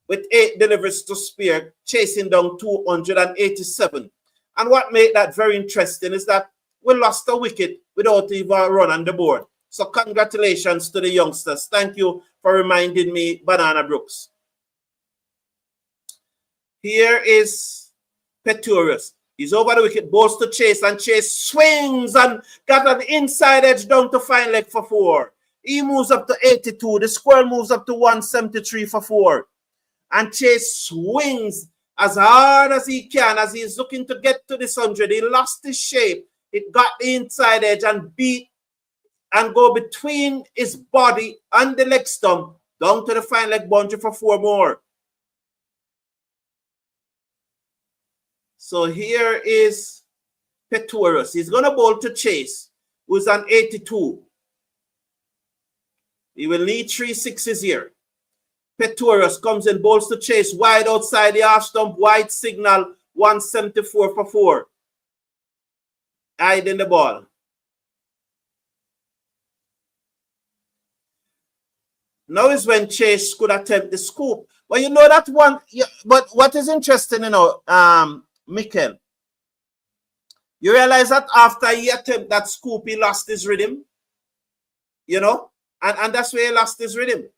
A: with 8 deliveries to spare, chasing down 287. And what made that very interesting is that we lost a wicket without even a run on the board. So congratulations to the youngsters. Thank you for reminding me, Banana Brooks. Here is Pretorius. He's over the wicket, bowls to Chase, and Chase swings and got an inside edge down to fine leg for 4. He moves up to 82. The squirrel moves up to 173 for 4. And Chase swings as hard as he can as he's looking to get to this 100. He lost his shape. It got the inside edge and beat and go between his body and the leg stump down to the fine leg boundary for 4 more. So here is Pretorius. He's going to bowl to Chase, who's on 82. He will need 3 sixes here. Pretorius comes in, bowls to Chase, wide outside the half stump, wide signal, 174 for 4. Hiding the ball. Now is when Chase could attempt the scoop. But you know that one, but what is interesting, Mikel, you realize that after he attempted that scoop, he lost his rhythm, and that's where he lost his rhythm.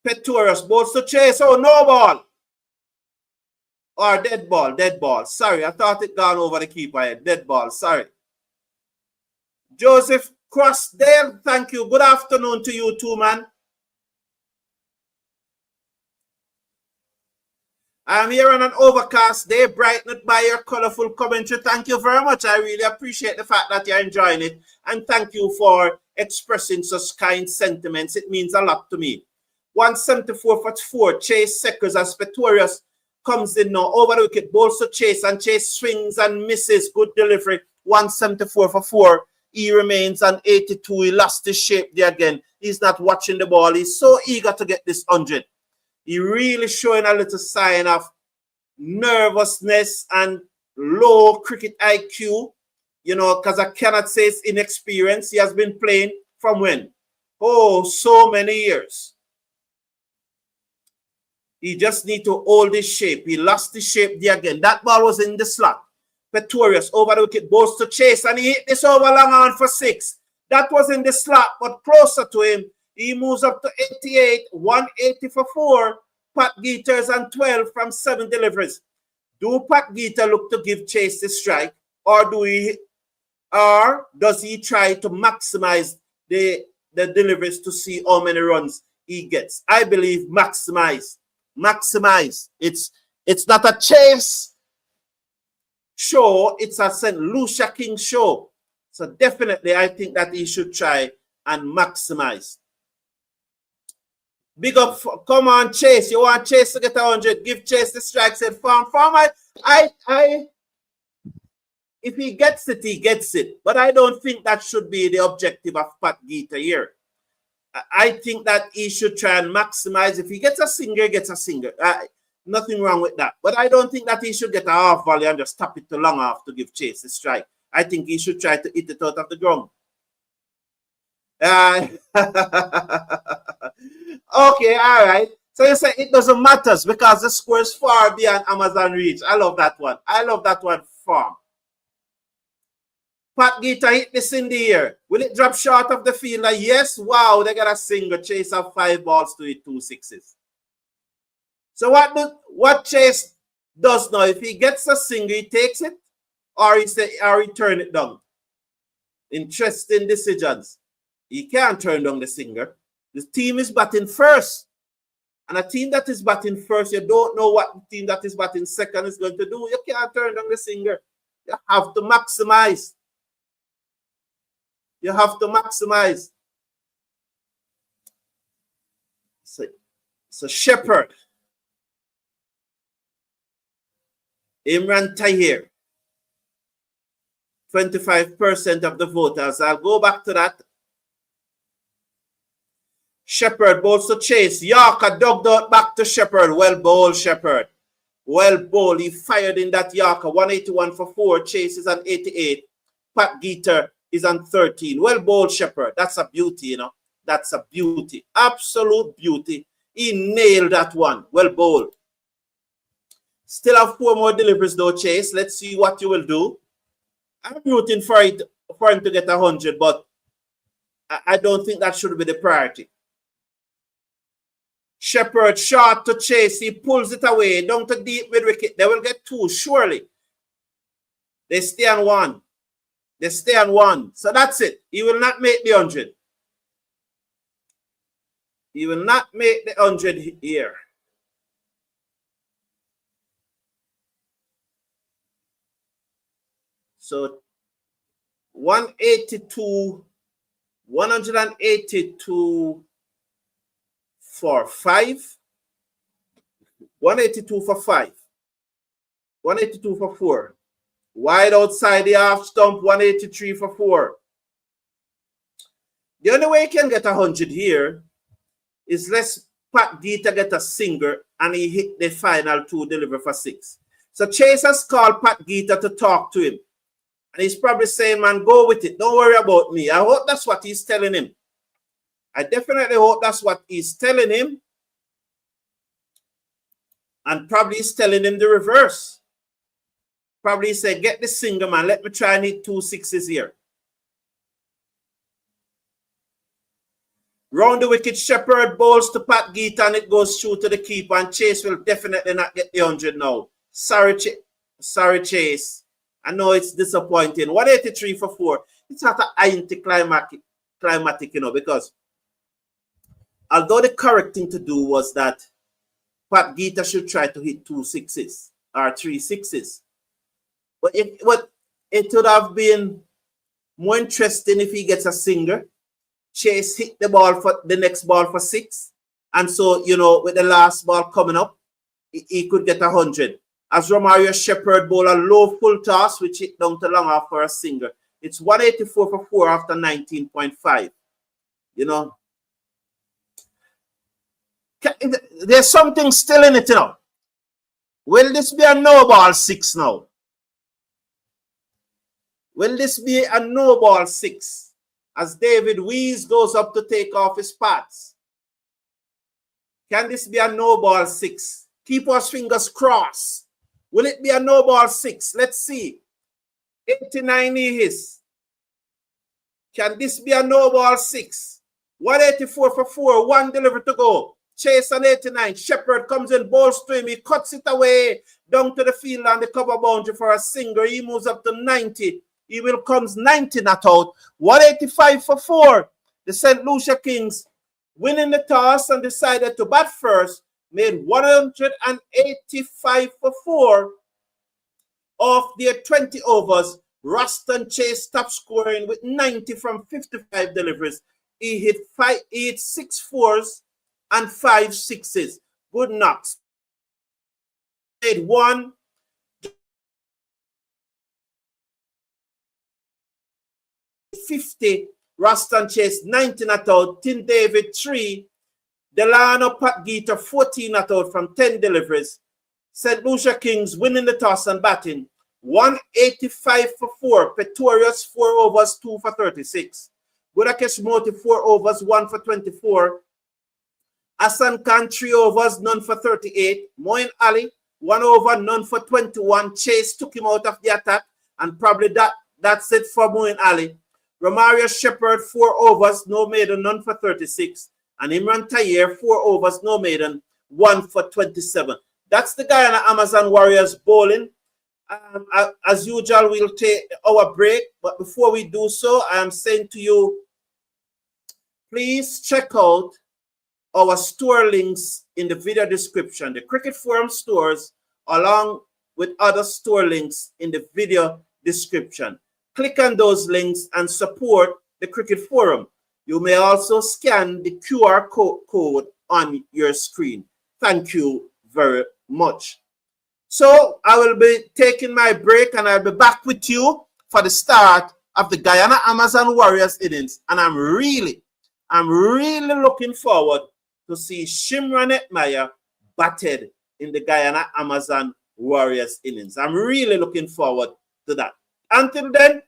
A: Pretorius bowls to Chase. Oh, no ball. Or dead ball. Sorry, I thought it gone over the keeper head. Dead ball, sorry. Joseph Crossdale, thank you. Good afternoon to you too, man. I'm here on an overcast day, brightened by your colorful commentary. Thank you very much. I really appreciate the fact that you're enjoying it. And thank you for expressing such kind sentiments. It means a lot to me. 174 for 4. Chase seconds as Pretorius comes in now. Over the wicket, bowls to Chase, and Chase swings and misses. Good delivery. 174 for 4. he remains on 82. He lost his shape there again. He's not watching the ball. He's so eager to get this 100. He really showing a little sign of nervousness and low cricket IQ, you know, because I cannot say it's inexperience. He has been playing from when? Oh, so many years. He just need to hold his shape. He lost his shape there again. That ball was in the slot. Pretorius over the wicket, goes to chase, and he hit this over long on for 6. That was in the slot, but closer to him. He moves up to 88, 180 for 4. Pat Geeters and 12 from 7 deliveries. Do Pat Geeter look to give Chase the strike, or does he try to maximize the deliveries to see how many runs he gets? I believe maximize. It's not a Chase show, it's a St. Lucia King show. So definitely I think that he should try and maximize. Big up, come on, Chase. You want Chase to get 100? Give Chase the strike. Said farm. If he gets it, he gets it. But I don't think that should be the objective of Pat Geeter here. I think that he should try and maximize. If he gets a singer, he gets a singer. Nothing wrong with that. But I don't think that he should get a half volley and just tap it to long off to give Chase the strike. I think he should try to hit it out of the ground. Okay, all right. So you say it doesn't matter because the score is far beyond Amazon reach. I love that one. I love that one, farm. Pat Geeter hit this in the air. Will it drop short of the fielder? Yes. Wow, they got a single. Chase of 5 balls to hit 2 sixes. So what Chase does now, if he gets a single, he takes it, or he turn it down. Interesting decisions. He can't turn down the single. The team is batting first. And a team that is batting first, you don't know what the team that is batting second is going to do. You can't turn down the single. You have to maximize. You have to maximize. So Shepherd. Imran Tahir. 25% of the voters. I'll go back to that. Shepherd bowls to Chase. Yorker dug out back to Shepherd. Well bowled, Shepherd. Well bowled. He fired in that Yorker. 181 for 4. Chase is on 88. Pat Geeter is on 13. Well bowled, Shepherd. That's a beauty, you know. That's a beauty. Absolute beauty. He nailed that one. Well bowled. Still have 4 more deliveries though, Chase. Let's see what you will do. I'm rooting for him to get 100, but I don't think that should be the priority. Shepherd short to Chase. He pulls it away. Down to deep mid wicket. They will get 2, surely. They stay on 1. They stay on 1. So that's it. He will not make the 100. He will not make the 100 here. So 182 for 5. 182 for 5. 182 for 4. Wide outside the half stump, 183 for 4. The only way he can get 100 here is let's Pat Geeter get a singer and he hit the final 2 deliver for 6. So Chase has called Pat Geeter to talk to him. And he's probably saying, man, go with it. Don't worry about me. I hope that's what he's telling him. I definitely hope that's what he's telling him. And probably he's telling him the reverse. Probably he said, get the single, man. Let me try and hit 2 sixes here. Round the wicket, Shepherd bowls to Pat Geeter and it goes through to the keeper. And Chase will definitely not get the 100 now. Sorry, Chase. I know it's disappointing. 183 for 4. It's not an anticlimactic, you know, because although the correct thing to do was that Pat Geeter should try to hit 2 sixes or 3 sixes. But it would have been more interesting if he gets a single. Chase hit the ball for the next ball for 6. And so, you know, with the last ball coming up, he could get 100. As Romario Shepherd bowl a low full toss, which hit down to long off for a single. It's 184 for 4 after 19.5. You know, there's something still in it, you know. Will this be a no ball 6 now? Will this be a no ball 6 as David Wees goes up to take off his pads? Can this be a no ball 6? Keep our fingers crossed. Will it be a no ball 6? Let's see. 89 he is. Can this be a no ball 6? 184 for 4, 1 delivery to go. Chase on 89. Shepherd comes in, balls to him. He cuts it away down to the field on the cover boundary for a single. He moves up to 90. He will comes 90 not out. 185 for 4. The St. Lucia Kings winning the toss and decided to bat first. Made 185 for 4 of their 20 overs. Ruston Chase stopped scoring with 90 from 55 deliveries. He hit 6 fours and 5 sixes. Good knocks. Made 150. Ruston Chase 90 not out. Tim David 3. Delano Pat Geeta 14 not out from 10 deliveries. St. Lucia Kings winning the toss and batting. 185 for 4. Pretorius 4 overs, 2 for 36. Budakesh Moti 4 overs, 1 for 24. Hassan Khan 3 overs, none for 38. Moin Ali 1 over, none for 21. Chase took him out of the attack, and probably that's it for Moin Ali. Romario Shepherd 4 overs, no maiden, none for 36. And Imran Tayer 4 overs, no maiden, 1 for 27. That's the Guyana Amazon Warriors bowling. As usual, we'll take our break. But before we do so, I am saying to you, please check out our store links in the video description. The Cricket Forum stores, along with other store links in the video description. Click on those links and support the Cricket Forum. You may also scan the QR code on your screen. Thank you very much. So I will be taking my break and I'll be back with you for the start of the Guyana Amazon Warriors innings. And I'm really looking forward to see Shimron Etmaya batted in the Guyana Amazon Warriors innings. I'm really looking forward to that. Until then,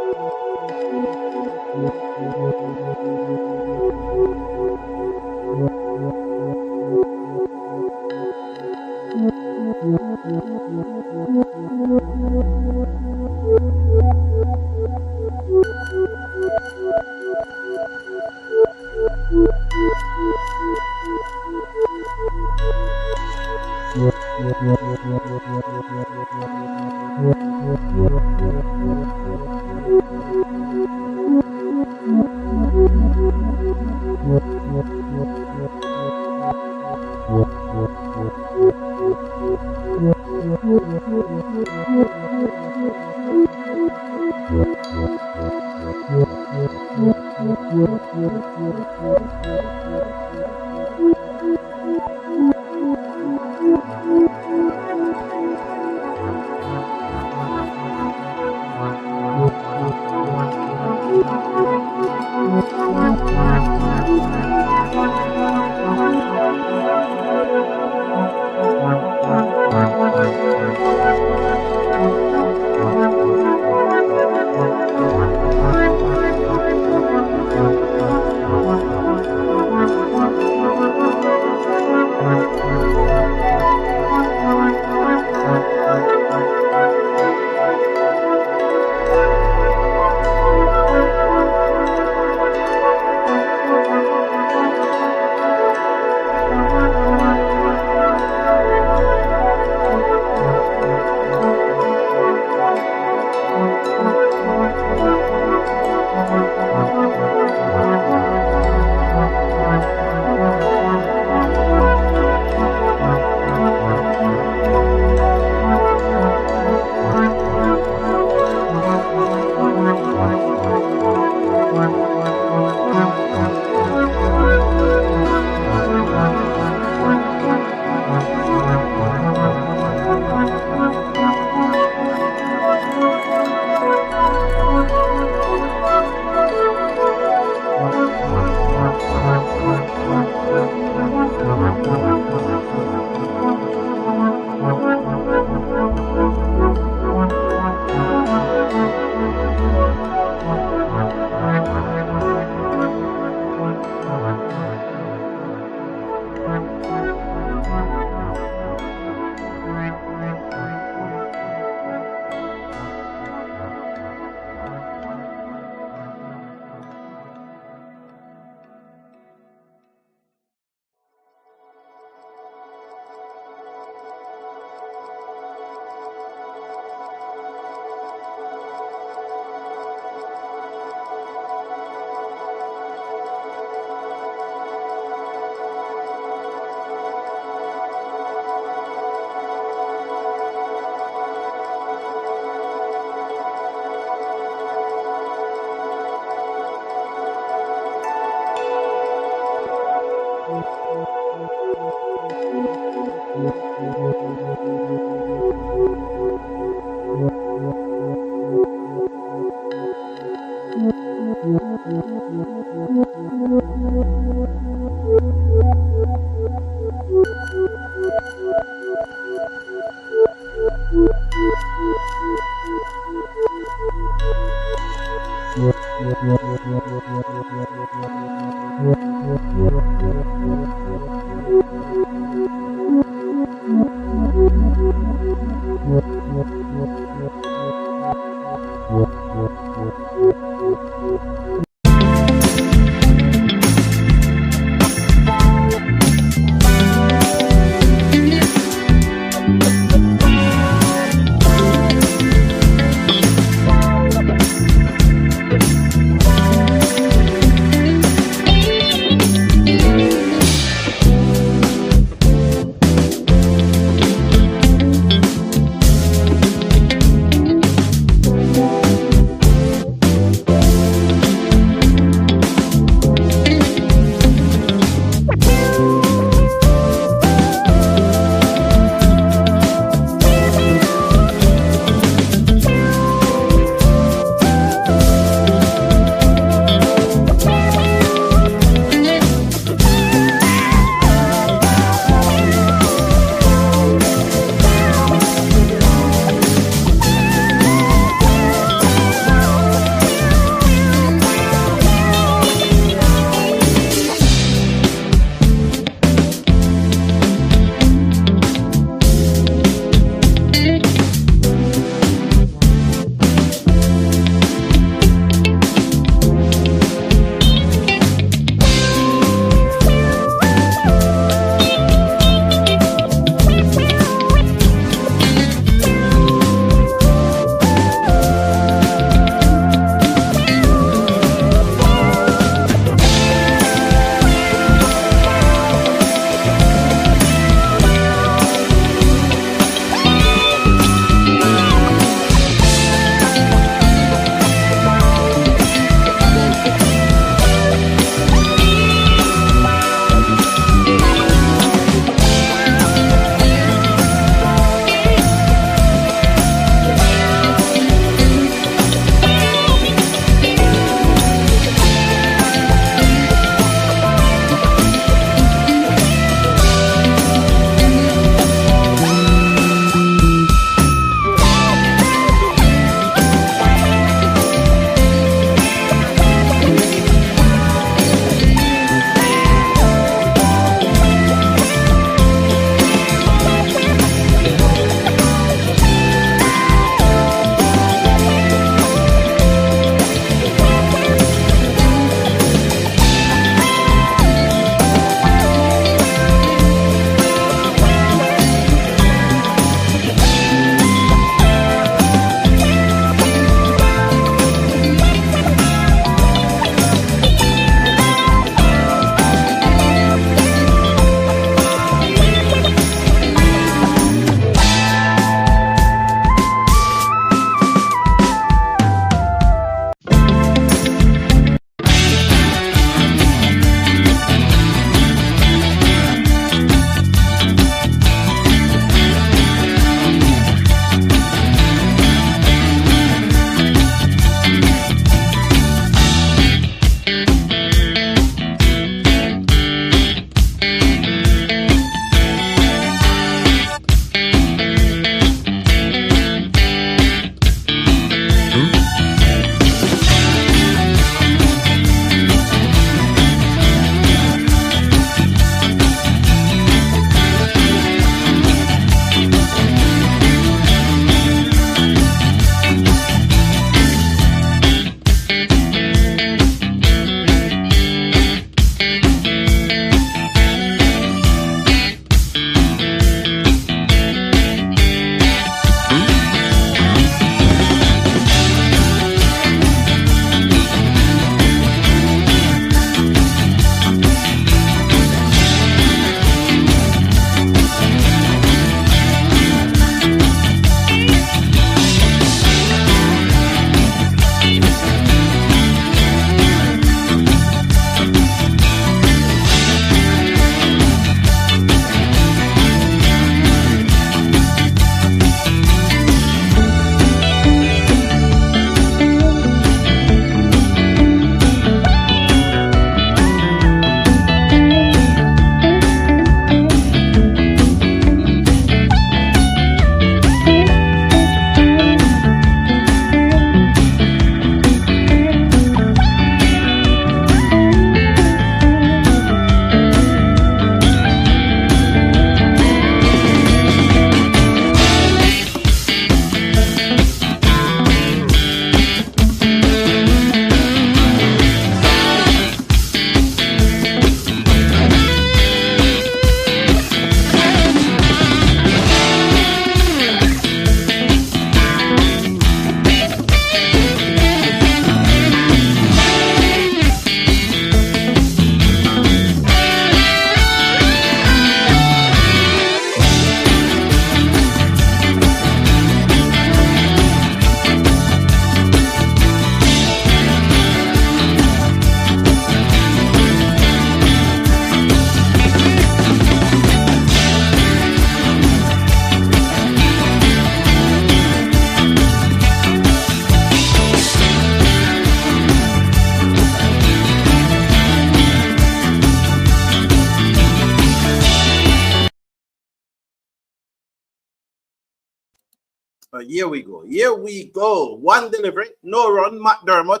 A: Here we go. Here we go. One delivery, no run. McDermott,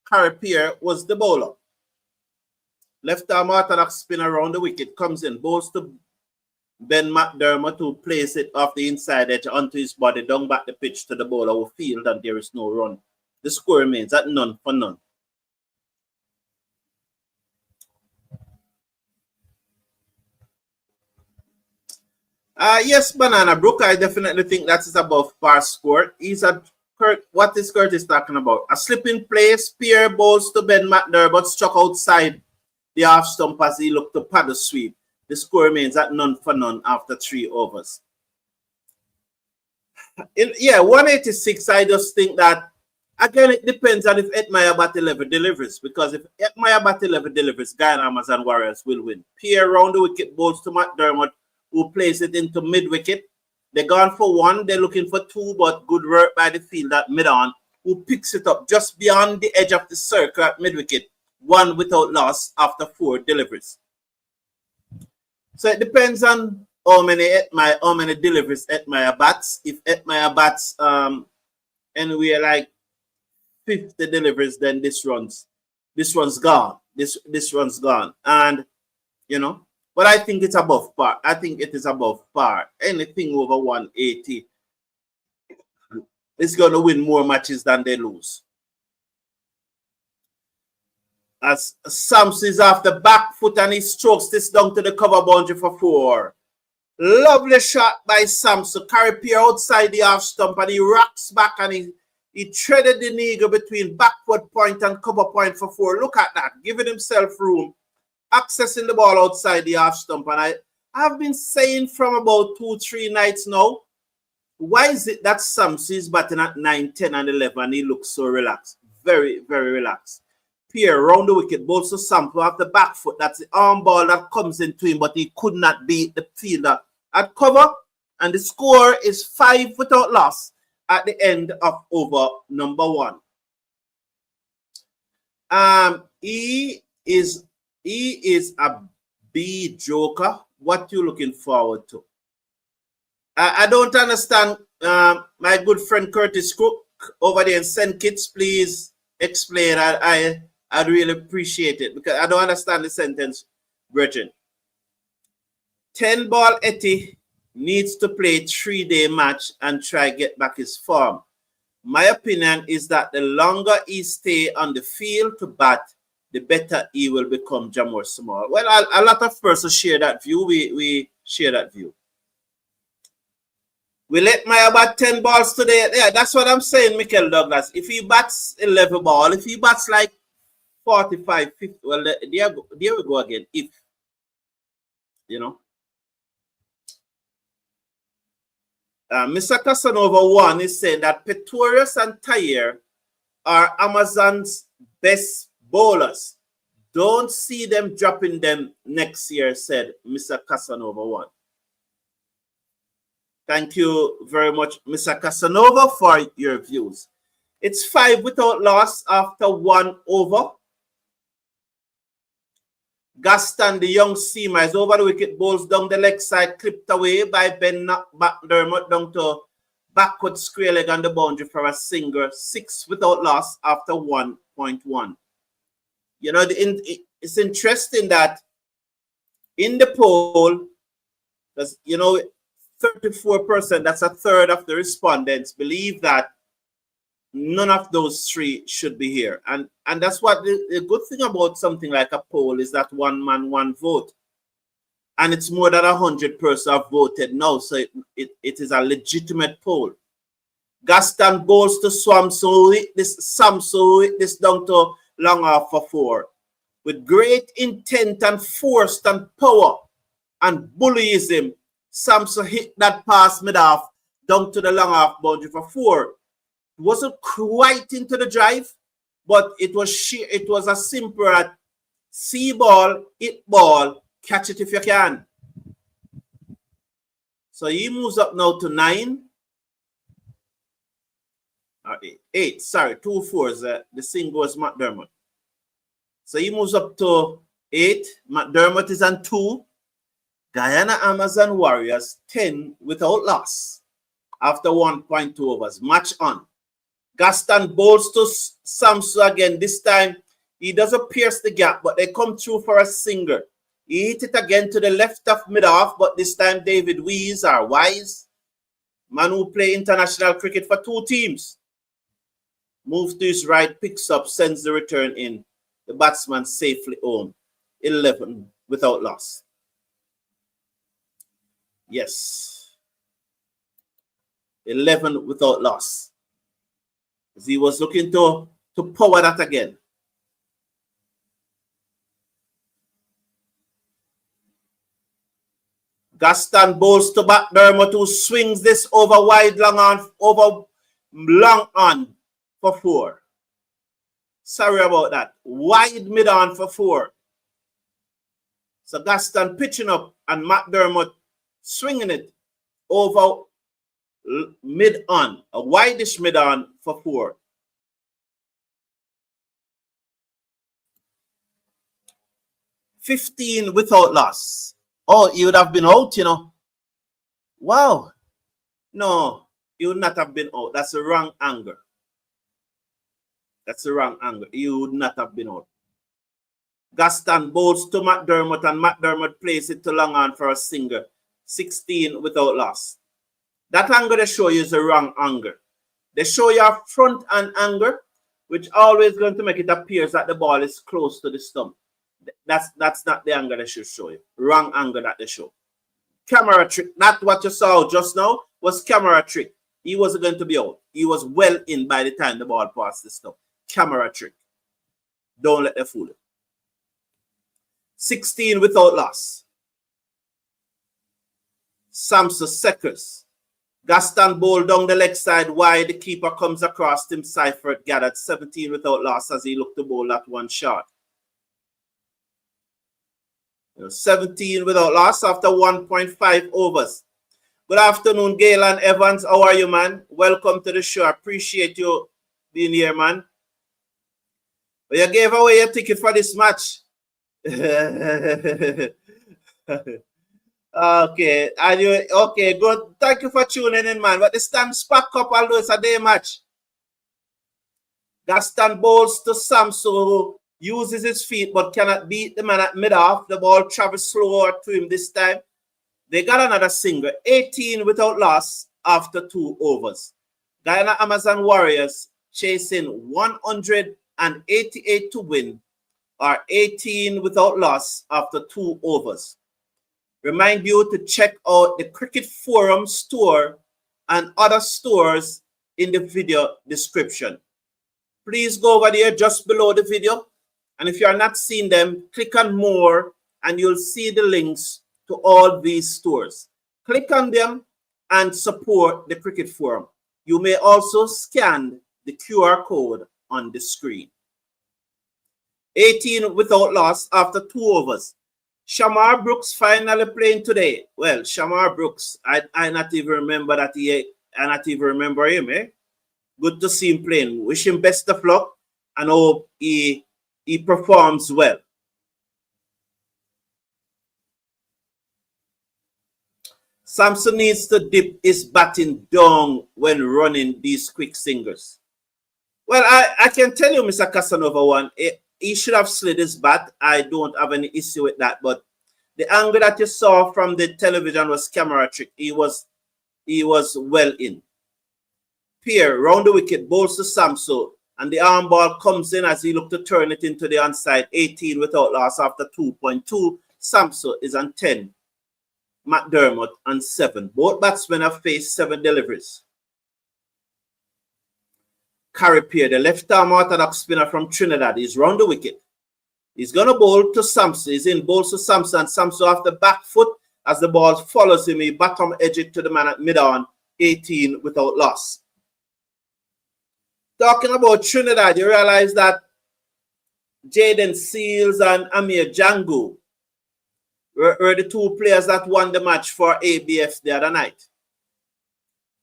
A: Carrier was the bowler. Left arm orthodox spin around the wicket, comes in, bowls to Ben McDermott, who plays it off the inside edge onto his body, down back the pitch to the bowler who feels that there is no run. The score remains at none for none. Yes, Banana Brook, I definitely think that is above par score. What is Curtis talking about? A slip in play, spear balls to Ben McDermott, struck outside the half stump as he looked to paddle sweep. The score remains at none for none after 3 overs. 186, I just think that, again, it depends on if Etmaya Bat11 delivers. Because if Etmaya Bat11 delivers, Guyana Amazon Warriors will win. Pierre round the wicket, balls to McDermott, who plays it into mid-wicket. They're gone for 1. They're looking for 2, but good work by the field at mid-on, who picks it up just beyond the edge of the circle at mid-wicket. 1 without loss after 4 deliveries. So it depends on how many deliveries Etmaya bats. If Etmaya bats anywhere like 50 deliveries, then this run's gone. This run's gone. And but I think it's above par. I think it is above par. Anything over 180 is going to win more matches than they lose. As Sams is off the back foot and he strokes this down to the cover boundary for 4. Lovely shot by Sams to carry Pierre outside the half stump, and he rocks back and he threaded the nigger between backward point and cover point for 4. Look at that, giving himself room, accessing the ball outside the half stump. And I've been saying from about 2-3 nights now, why is it that Sams is batting at 9, 10, and 11 and he looks so relaxed? Very, very relaxed. Pierre round the wicket, balls to Sample off the back foot. That's the arm ball that comes into him, but he could not beat the fielder at cover. And the score is 5 without loss at the end of over number 1. He is a B joker. What you looking forward to? I don't understand. My good friend Curtis Cook over there in St. Kitts, please explain. I'd really appreciate it because I don't understand the sentence, Bridget. 10 ball Etty needs to play 3-day match and try get back his form. My opinion is that the longer he stay on the field to bat, the better he will become Jamor Small. Well, a lot of persons share that view. We share that view. We let my bat 10 balls today. Yeah, that's what I'm saying, Michael Douglas. If he bats 11 ball, if he bats like 45, 50, well, there we go again. If, Mr. Casanova 1 is saying that Pretorius and Tayer are Amazon's best bowlers. Don't see them dropping them next year, said Mr. Casanova 1. Thank you very much, Mr. Casanova, for your views. It's 5 without loss after 1 over. Gaston, the young seamer, is over the wicket, bowls down the leg side, clipped away by Ben McDermott down to backward square leg on the boundary for a single. 6 without loss after 1.1. It's interesting that in the poll, because 34%, that's a third of the respondents, believe that none of those 3 should be here. And that's what the good thing about something like a poll is that one man, one vote. And it's more than 100 persons have voted now, so it is a legitimate poll. Gaston bowls to Samson this down to long off for 4. With great intent and force and power and bullyism, Samson hit that pass mid-off down to the long off boundary for 4. It wasn't quite into the drive, but it was a simple see ball, hit ball, catch it if you can. So he moves up now to 9. Or 8, sorry, 2 4s. The single was McDermott. So he moves up to 8. McDermott is on 2. Guyana Amazon Warriors 10 without loss after 1.2 overs. Match on. Gaston bowls to Samsu again. This time, he doesn't pierce the gap, but they come through for a single. He hit it again to the left of mid-off, but this time David Wise man who play international cricket for 2 teams, moves to his right, picks up, sends the return in. The batsman safely home. 11 without loss. Yes. 11 without loss. As he was looking to power that again. Gaston bowls to McDermott, who swings this over wide long on for 4. Sorry about that. Wide mid on for 4. So Gaston pitching up and McDermott swinging it over mid on, a wideish mid on for 4. $15 without loss. Oh, he would have been out, you know. Wow. No, he would not have been out. That's the wrong angle. That's the wrong angle. He would not have been out. Gaston bowls to McDermott, and McDermott plays it to long on for a single. 16 without loss. That angle they show you is the wrong angle. They show you a front and angle, which always going to make it appear that the ball is close to the stump. That's not the angle they should show you. Wrong angle that they show. Camera trick. Not what you saw just now was camera trick. He wasn't going to be out. He was well in by the time the ball passed the stump. Camera trick. Don't let them fool you. 16 without loss. Samson Seckers. Gaston bowled down the leg side wide. The keeper comes across. Tim Seifert gathered 17 without loss as he looked to bowl that one shot. 17 without loss after 1.5 overs. Good afternoon, Galen Evans. How are you, man? Welcome to the show. I appreciate you being here, man. But you gave away your ticket for this match. Okay. Okay, good. Thank you for tuning in, man. But the stands back up, although it's a day match. Gaston bowls to Samsu, who uses his feet but cannot beat the man at mid-off. The ball travels slower to him this time. They got another single. 18 without loss after 2 overs. Guyana Amazon Warriors chasing 188 to win, are 18 without loss after 2 overs. Remind you to check out the Cricket Forum store and other stores in the video description. Please go over there just below the video. And if you are not seeing them, click on more and you'll see the links to all these stores. Click on them and support the Cricket Forum. You may also scan the QR code on the screen. 18 without loss after 2 overs. Shamar Brooks finally playing today. Well, Shamar Brooks, I not even remember that I not even remember him, eh? Good to see him playing. Wish him best of luck and hope he performs well. Samson needs to dip his batting down when running these quick singles. Well, I can tell you, Mr. Casanova, one, he should have slid his bat. I don't have any issue with that. But the angle that you saw from the television was camera trick. He was well in. Pierre, round the wicket, bowls to Samson. And the arm ball comes in as he looked to turn it into the onside. 18 without loss after 2.2. Samson is on 10. McDermott on 7. Both batsmen have faced 7 deliveries. Carripier, the left-arm orthodox spinner from Trinidad, is round the wicket. He's going to bowl to Samson. He's in, bowls to Samson, and Samson off the back foot as the ball follows him. He bottom edge it to the man at mid-on. 18 without loss. Talking about Trinidad, you realize that Jaden Seals and Amir Django were the 2 players that won the match for ABF the other night.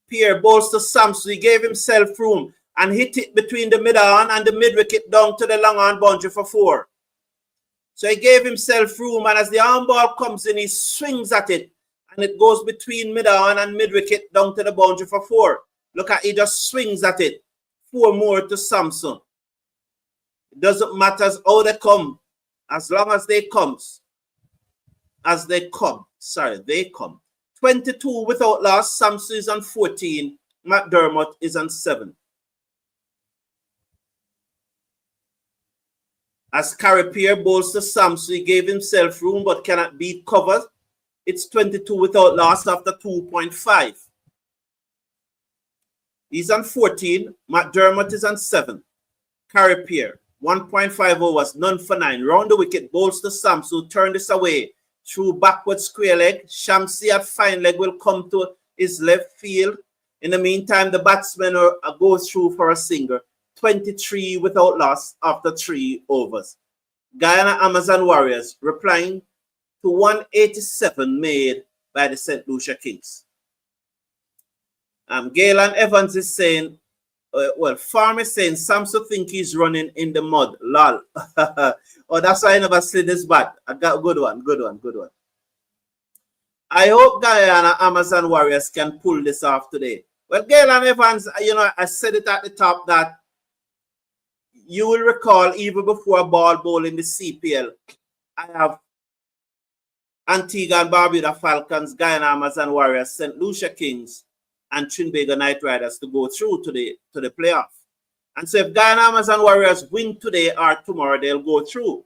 A: Pierre bowls to Samson. He gave himself room and hit it between the mid-on and the mid-wicket down to the long-on boundary for 4. So he gave himself room, and as the arm ball comes in, he swings at it and it goes between mid-on and mid-wicket down to the boundary for 4. Look at, he just swings at it. 4 more to Samson. It doesn't matter how they come, as long as they come. They come. 22 without loss. Samson is on 14. McDermott is on 7. As Carripier bowls to Samson, he gave himself room but cannot beat cover. It's 22 without loss after 2.5. He's on 14. McDermott is on 7. Carripier, 1.5 overs, none for 9. Round the wicket, bowls to Samson, turn this away. Through backward square leg. Shamsi at fine leg will come to his left field. In the meantime, the batsmen goes through for a single. 23 without loss after 3 overs. Guyana Amazon Warriors replying to 187 made by the St. Lucia Kings. Galen Evans is saying, Farm is saying, Samson think he's running in the mud. Lol. Oh, that's why I never slid this bat. I got a good one. I hope Guyana Amazon Warriors can pull this off today. Well, Galen Evans, I said it at the top that you will recall even before ball bowl in the CPL, I have Antigua and Barbuda Falcons, Guyana Amazon Warriors, St. Lucia Kings, and Trinbago Knight Riders to go through to the playoff. And so if Guyana Amazon Warriors win today or tomorrow, they'll go through.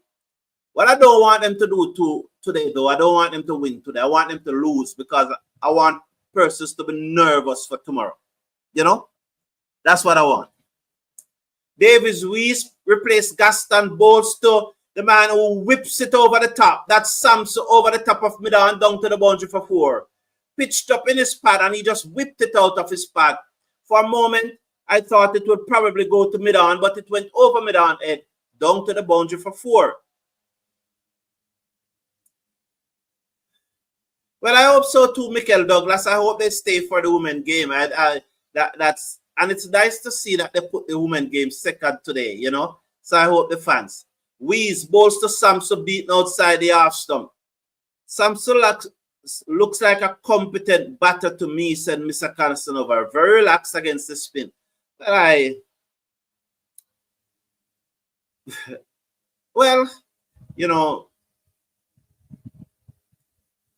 A: What I don't want them to do today, though, I don't want them to win today. I want them to lose because I want persons to be nervous for tomorrow. That's what I want. Davis Weiss replaced Gaston Bowles to the man who whips it over the top. That's Samson over the top of mid-on down to the boundary for 4. Pitched up in his pad and he just whipped it out of his pad. For a moment, I thought it would probably go to mid-on, but it went over mid-on head down to the boundary for 4. Well, I hope so too, Michael Douglas. I hope they stay for the women game. And it's nice to see that they put the women game second today, So I hope the fans. Weiss bowls to Samson beaten outside the half stump. Samson looks like a competent batter to me, said Mr. Castanova. Very relaxed against the spin. But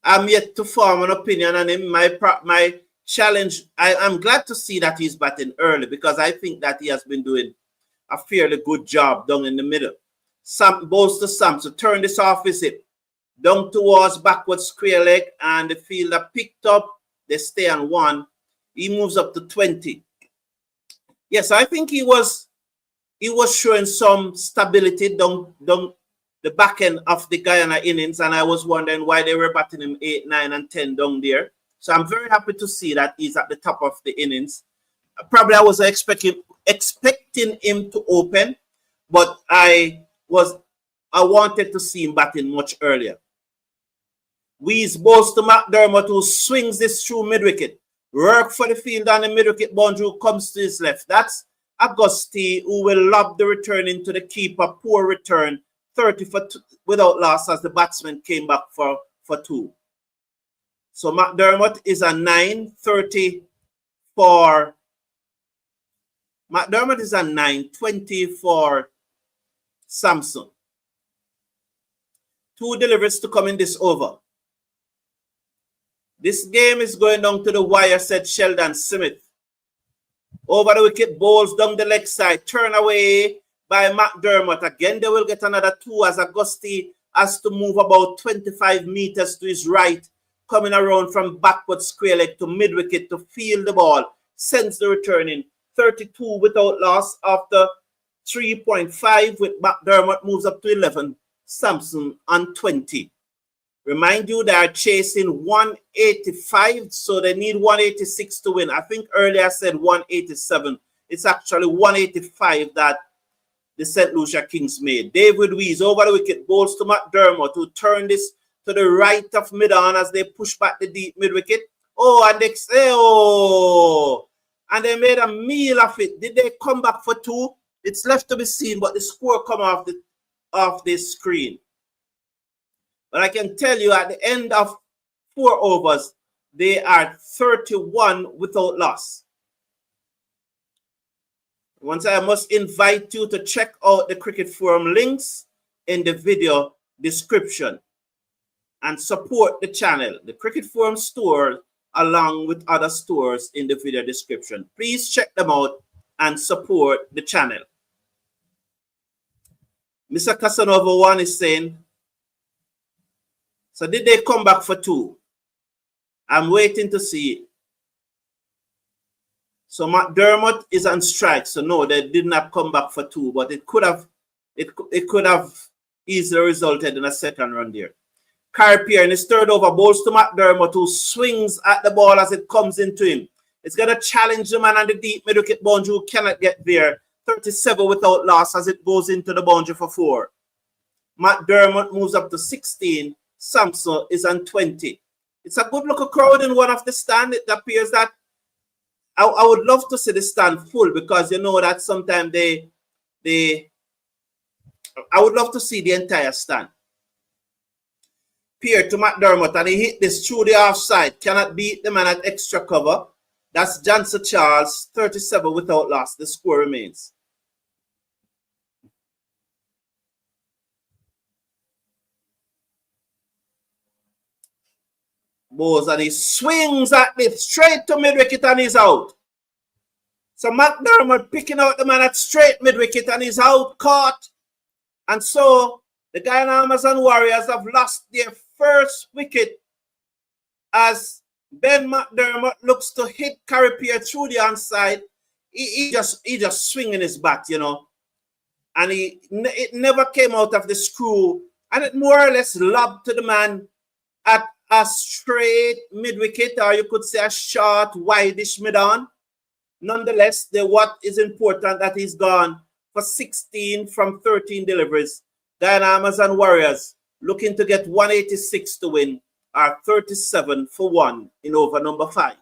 A: I'm yet to form an opinion on him. My challenge, I'm glad to see that he's batting early because I think that he has been doing a fairly good job down in the middle. Bowls to Samson, turn this off his hip. Down towards backward square leg and the fielder picked up. They stay on 1. He moves up to 20. Yes, I think he was showing some stability down the back end of the Guyana innings, and I was wondering why they were batting him 8, 9, and 10 down there. So I'm very happy to see that he's at the top of the innings. Probably I was expecting him to open, but I wanted to see him batting much earlier. Weiss bowls to McDermott, who swings this through mid-wicket. Work for the field on the mid-wicket boundary, who comes to his left. That's Augusti, who will lob the return into the keeper. Poor return, 30 for without loss as the batsman came back for 2. So McDermott is a 9, 30 for... McDermott is a 9, 20 for Samson. 2 deliveries to come in this over. This game is going down to the wire, said Sheldon Smith. Over the wicket, bowls down the leg side. Turn away by McDermott. Again, they will get another 2 as Augusti has to move about 25 meters to his right, coming around from backward square leg to mid-wicket to field the ball. Sends the return in. 32 without loss after 3.5 with McDermott moves up to 11. Samson on 20. Remind you they are chasing 185, so they need 186 to win. I think earlier I said 187. It's actually 185 that the St. Lucia Kings made. David Weiss over the wicket, bowls to McDermott, who turned this to the right of mid-on as they push back the deep mid-wicket. And they made a meal of it. Did they come back for 2? It's left to be seen, but the score come off the screen. But I can tell you at the end of 4 overs, they are 31 without loss. Once I must invite you to check out the Cricket Forum links in the video description and support the channel, the Cricket Forum store, along with other stores in the video description. Please check them out and support the channel. Mr. Casanova 1 is saying, so did they come back for 2? I'm waiting to see. So McDermott is on strike, so no, they did not come back for 2, but it could have easily resulted in a second run there. Carey Pierre in his third over bowls to McDermott, who swings at the ball as it comes into him. It's going to challenge the man on the deep mid-wicket boundary who cannot get there. 37 without loss as it goes into the boundary for 4. McDermott moves up to 16. Samson is on 20. It's a good looking crowd in one of the stand. It appears that I would love to see the stand full, because you know that sometimes I would love to see the entire stand. Pierre to McDermott, and he hit this through the offside. Cannot beat the man at extra cover. That's Johnson Charles, 37 without loss. The score remains. Bowls, and he swings at it straight to mid-wicket and he's out. So McDermott picking out the man at straight mid-wicket and he's out, caught. And so the Guyana Amazon Warriors have lost their first wicket as Ben McDermott looks to hit Carey Pierre through the onside. He just swinging his bat, you know. And it never came out of the screw. And it more or less lobbed to the man at a straight mid-wicket, or you could say a short, wide-ish mid-on. Nonetheless, what is important that he's gone for 16 from 13 deliveries. Guyana Amazon Warriors looking to get 186 to win, are 37 for 1 in over number 5.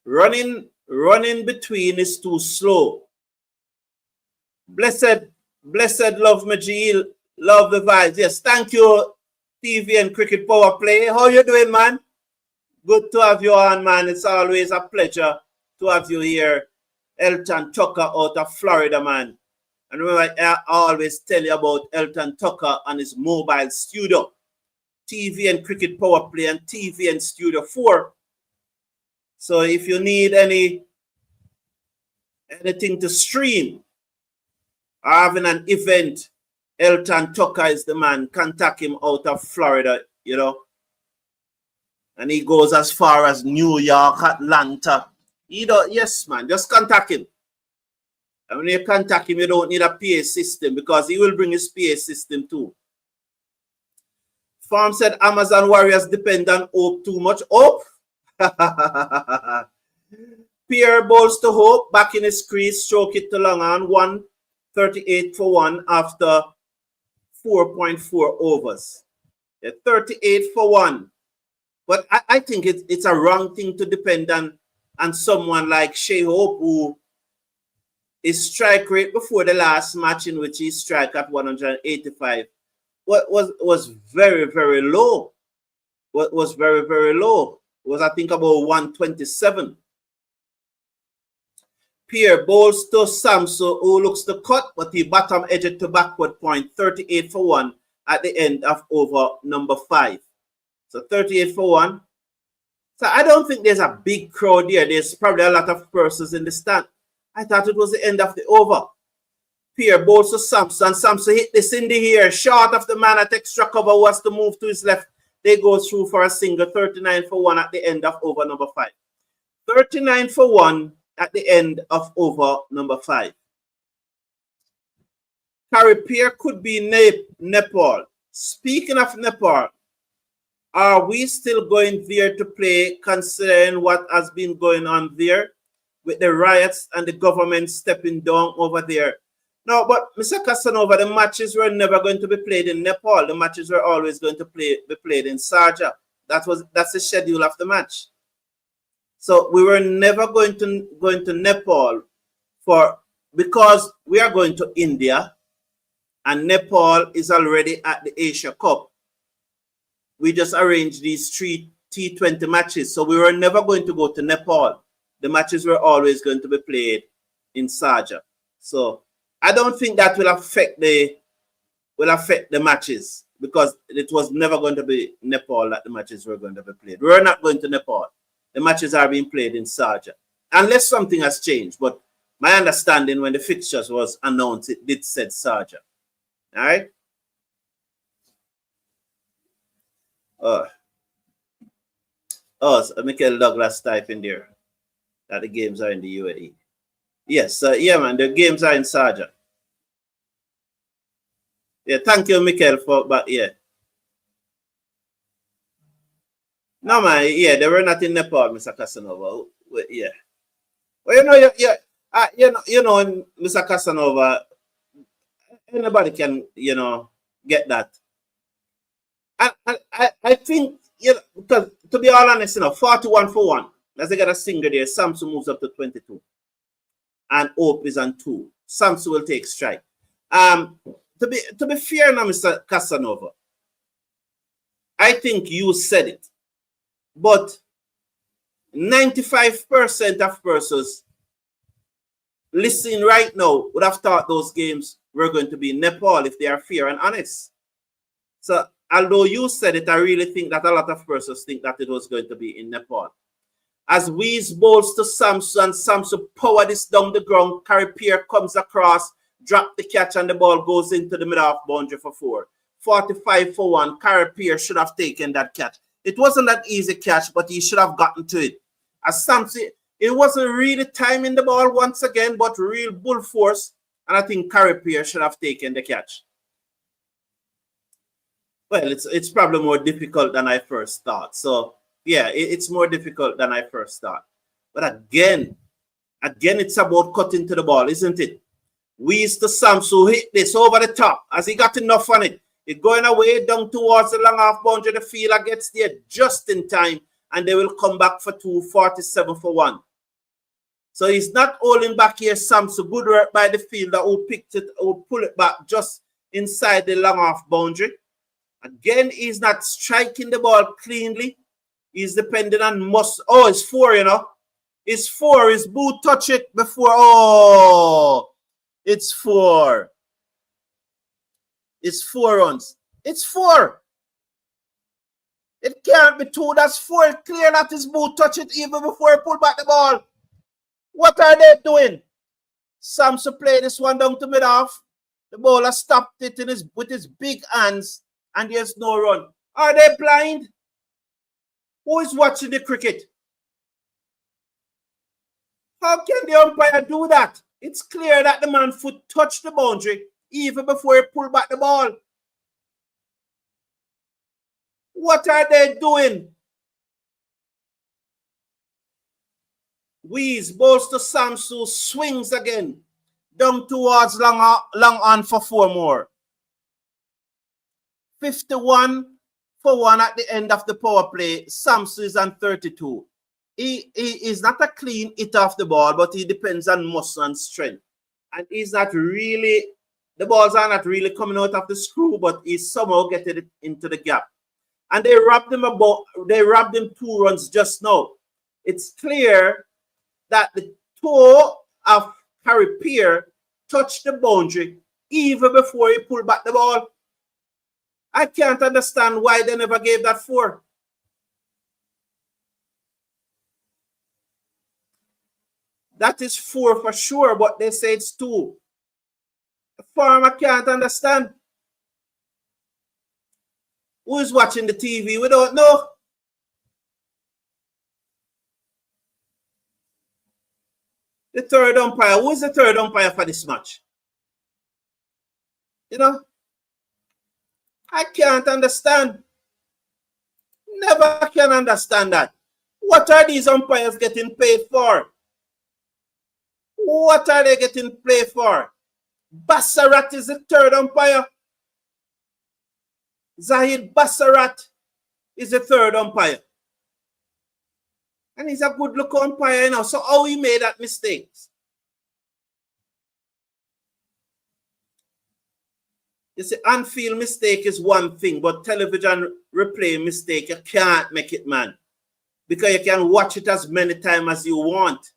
A: Running between is too slow. Blessed love Majil, love the vibes. Yes, thank you, TV and Cricket Power Play. How you doing, man? Good to have you on, man. It's always a pleasure to have you here. Elton Tucker out of Florida, man. And remember, I always tell you about Elton Tucker and his mobile studio. TV and Cricket Power Play and TV and Studio 4. So if you need anything to stream or having an event, Elton Tucker is the man. Contact him out of Florida, you know. And he goes as far as New York, Atlanta. Yes, man, just contact him. And when you contact him, you don't need a PA system, because he will bring his PA system too. Farm said Amazon Warriors depend on Hope too much. Hope? Pierre bowls to Hope, back in his crease, stroke it to long on, 138 for 1 after 4.4 overs. Yeah, 38 for 1. But I think it's a wrong thing to depend on someone like Shea Hope, who his strike rate before the last match, in which he struck at 185, was very, very low. Was very, very low. It was, I think, about 127. Pierre bowls to Samson, who looks to cut, but he bottom edged to backward point, 38 for 1 at the end of over number 5. So 38 for 1. So I don't think there's a big crowd here. There's probably a lot of persons in the stand. I thought it was the end of the over. Pierre bowls to Samson. Samson hit this in the air, short of the man at extra cover who has to move to his left. They go through for a single, 39 for 1 at the end of over number 5. 39 for 1 at the end of over number 5. Carey Pierre could be Nepal. Speaking of Nepal, are we still going there to play, considering what has been going on there with the riots and the government stepping down over there? No, but Mr. Casanova, the matches were never going to be played in Nepal. The matches were always going to be played in Sharjah. That's the schedule of the match. So we were never going to Nepal because we are going to India. And Nepal is already at the Asia Cup. We just arranged these 3 T20 matches. So we were never going to go to Nepal. The matches were always going to be played in Sharjah. So I don't think that will affect the matches, because it was never going to be Nepal that the matches were going to be played. We're not going to Nepal. The matches are being played in Sharjah. Unless something has changed. But my understanding when the fixtures was announced, it did said Sharjah. All right? So Michael Douglas type in there that the games are in the UAE. Yes, yeah, man, the games are in Sharjah. Yeah, thank you, Michael, but yeah. No, man, yeah, they were not in Nepal, Mr. Casanova. Yeah. Well, you know, Mr. Casanova, anybody can, get that. I think, because to be all honest, 41-1. As they get a single there, Samsung moves up to 22. And Hope is on 2. Samsung will take strike. To be fair now, Mr. Casanova, I think you said it. But 95% of persons listening right now would have thought those games were going to be in Nepal if they are fair and honest. So although you said it, I really think that a lot of persons think that it was going to be in Nepal. As Wees bowls to Samsung, and Samsung power this down the ground, Carripier comes across, drop the catch, and the ball goes into the middle of boundary for 4. 45-1, Carripier should have taken that catch. It wasn't that easy catch, but he should have gotten to it. As Samsung, it wasn't really timing the ball once again, but real bull force, and I think Carripier should have taken the catch. Well, it's probably more difficult than I first thought. So, yeah, it's more difficult than I first thought. But again, it's about cutting to the ball, isn't it? We used to Samsung hit this over the top as he got enough on it. It's going away down towards the long half boundary. The fielder gets there just in time, and they will come back for 2, 47-1. So he's not holding back here, Samsung. Good work by the fielder who picked it, who pull it back just inside the long half boundary. Again, he's not striking the ball cleanly. He's depending on muscle. Oh, it's 4, It's 4. His boot touch it before. Oh, it's 4. It's 4 runs. It's 4. It can't be 2. That's 4. It's clear that his boot touch it even before he pull back the ball. What are they doing? Samsung play this one down to mid-off. The bowler stopped it with his big hands, and there's no run. Are they blind? Who is watching the cricket? How can the umpire do that? It's clear that the man's foot touched the boundary even before he pulled back the ball. What are they doing? Wees bowls to Samsung, swings again. Down towards long on for 4 more. 51-1 at the end of the power play. Samsung is on 32. He is not a clean hit off the ball, but he depends on muscle and strength. And he's not really, the balls are not really coming out of the screw, but he's somehow getting it into the gap. And they robbed him 2 runs just now. It's clear that the toe of Carripier touched the boundary even before he pulled back the ball. I can't understand why they never gave that 4. That is 4 for sure, but they say it's 2. The farmer can't understand. Who is watching the TV? We don't know. The third umpire. Who is the third umpire for this match? I can't understand. Never can understand that. What are these umpires getting paid for? What are they getting paid for? Bassarat is the third umpire. Zahid Bassarat is the third umpire. And he's a good look umpire, So how he made that mistake? You see, on-field mistake is one thing, but television replay mistake, you can't make it, man. Because you can watch it as many times as you want.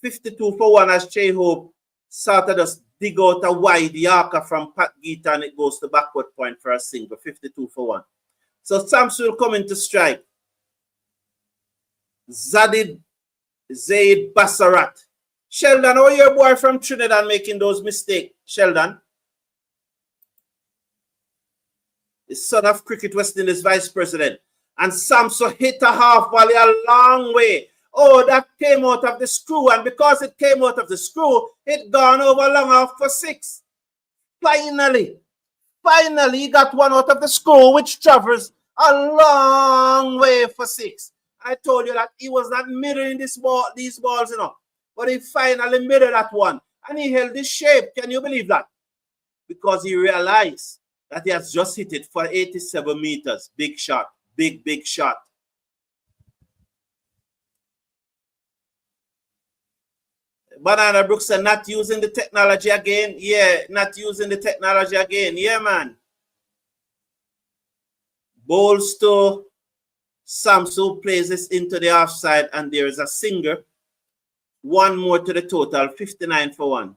A: 52 for 1 as Che Hope started us dig out a wide Yorker from Pat Gita and it goes to backward point for a single. 52 for 1. So Samson will come into strike. Zaid Bassarat. Sheldon, how are your boy from Trinidad making those mistakes? Sheldon? The son of Cricket West Indies vice president. And Samson hit a half volley a long way. Oh, that came out of the screw. And because it came out of the screw, it gone over long off for 6. Finally, he got one out of the screw, which travels a long way for 6. I told you that he was not mirroring these balls, you know. But he finally mirrored that one. And he held his shape. Can you believe that? Because he realized that he has just hit it for 87 meters. Big shot. Big shot. Banana Brooks are not using the technology again. Yeah, not using the technology again. Yeah, man. Bowls to Samsu plays this into the offside, and there is a singer. One more to the total, 59 for 1.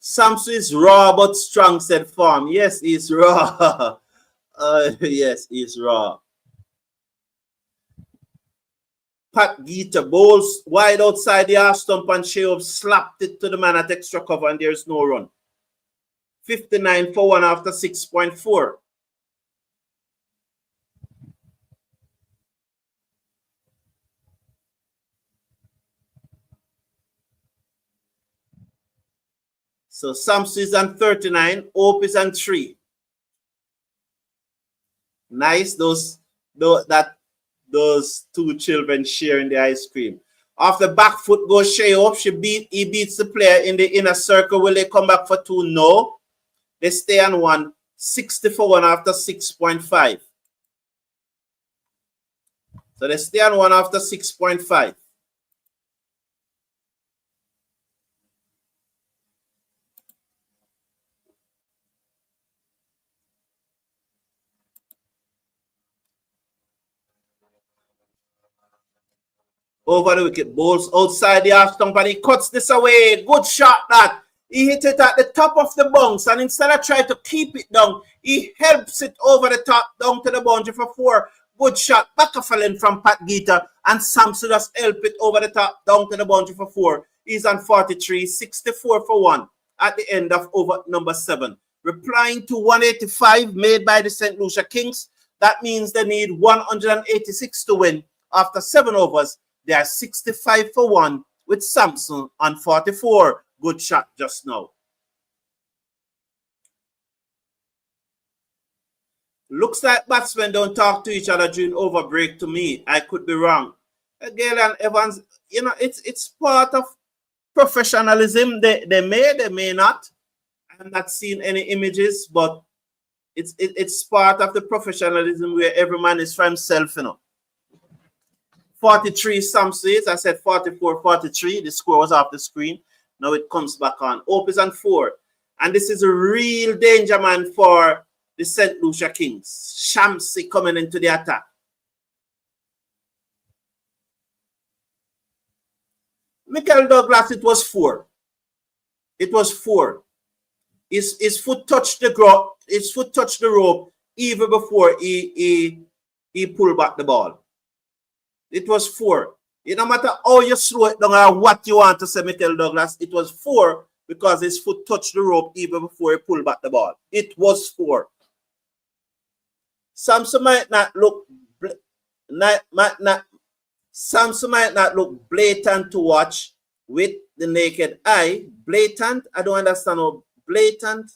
A: Samsu is raw but strong, said Farm. Yes, he's raw. Yes, he's raw. Pat Gita bowls wide outside the half stump and Sheob slapped it to the man at extra cover and there's no run. 59 for 1 after 6.4. So Samsu is on 39, Hope is on 3. Nice, those two children sharing the ice cream. Off the back foot goes Shea Hope. He beats the player in the inner circle. Will they come back for 2? No. They stay on 1. 60 for 1 after 6.5. So they stay on 1 after 6.5. Over the wicket, bowls outside the half stump and he cuts this away. Good shot that. He hit it at the top of the bounce and instead of trying to keep it down, he helps it over the top down to the boundary for 4. Good shot. Back a falling from Pat Gita and Samson just help it over the top down to the boundary for 4. He's on 43, 64 for 1 at the end of over number 7. Replying to 185 made by the St. Lucia Kings. That means they need 186 to win after 7 overs. They are 65 for 1 with Samson on 44. Good shot just now. Looks like batsmen don't talk to each other during over break to me. I could be wrong. Gale and Evans, you know, it's part of professionalism. They may not. I'm not seeing any images, but it's part of the professionalism where every man is for himself, you know. 43 Samson is. I said 44, 43. The score was off the screen. Now it comes back on. Hope is on 4. And this is a real danger man for the St. Lucia Kings. Shamsi coming into the attack. Michael Douglas, it was 4. It was 4. His foot touched the rope even before he pulled back the ball. It was 4. It no matter how you slow it down or what you want to say, Michael Douglas, it was 4 because his foot touched the rope even before he pulled back the ball. It was 4. Samson might not look blatant to watch with the naked eye. Blatant, I don't understand how blatant,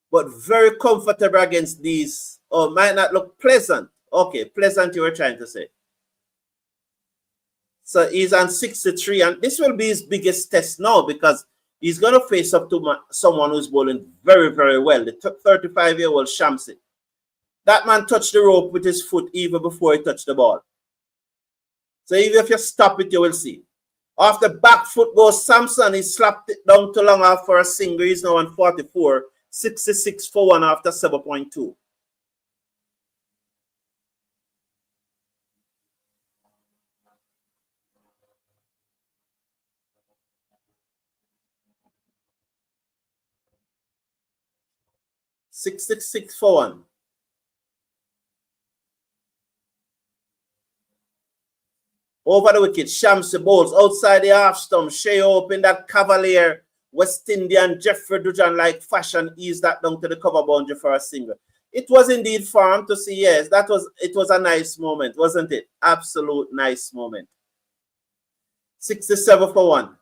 A: but very comfortable against these, or might not look pleasant. Okay, pleasant you were trying to say. So he's on 63, and this will be his biggest test now because he's going to face up to someone who's bowling very, very well, the 35-year-old Shamsi. that man touched the rope with his foot even before he touched the ball. So even if you stop it, you will see. After back foot goes Samson, he slapped it down to long off for a single. He's now on 44, 66 for 1 after 7.2. $66 for 1. Over the wicket, Shamsi bowls outside the half stump. Shea Hope in that Cavalier West Indian Jeffrey Dujan like fashion ease that down to the cover boundary for a single. It was indeed fun to see. Yes, it was a nice moment, wasn't it? Absolute nice moment. 67 for 1.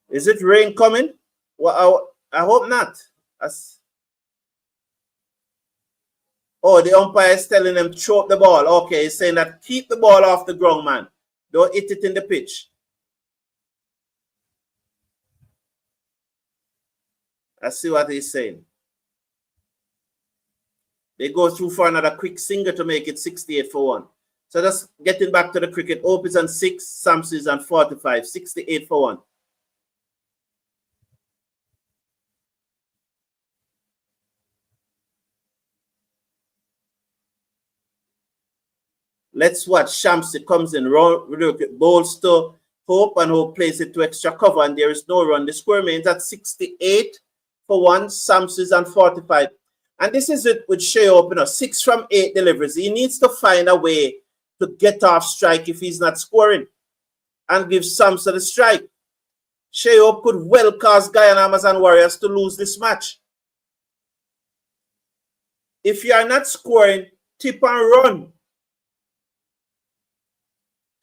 A: Is it rain coming? Well, I hope not. Oh, the umpire is telling them throw up the ball. Okay, he's saying that keep the ball off the ground, man. Don't hit it in the pitch. I see what he's saying. They go through for another quick single to make it 68 for 1. So just getting back to the cricket. Hope is on 6, Samson is on 45, 68 for 1. Let's watch. Shamsi comes in, bowls to Hope, and Hope plays it to extra cover, and there is no run. The score remains at 68 for 1. Samson is on 45. And this is it with Shea Hope, 6 from 8 deliveries. He needs to find a way to get off strike if he's not scoring and give Samson the strike. Shea Hope could well cause Guyana Amazon Warriors to lose this match. If you are not scoring, tip and run.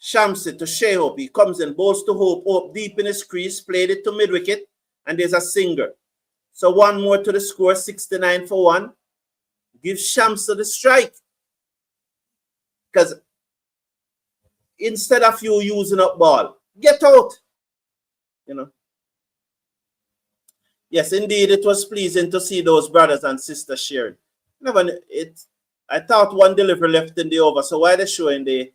A: Shamsi to Shea Hope. He comes in, bowls to Hope. Hope deep in his crease, played it to mid-wicket, and there's a single. So 1 more to the score, 69 for 1. Give Shamsi the strike. Because instead of you using up ball, get out. Yes, indeed, it was pleasing to see those brothers and sisters sharing. I thought one delivery left in the over, so why are they showing the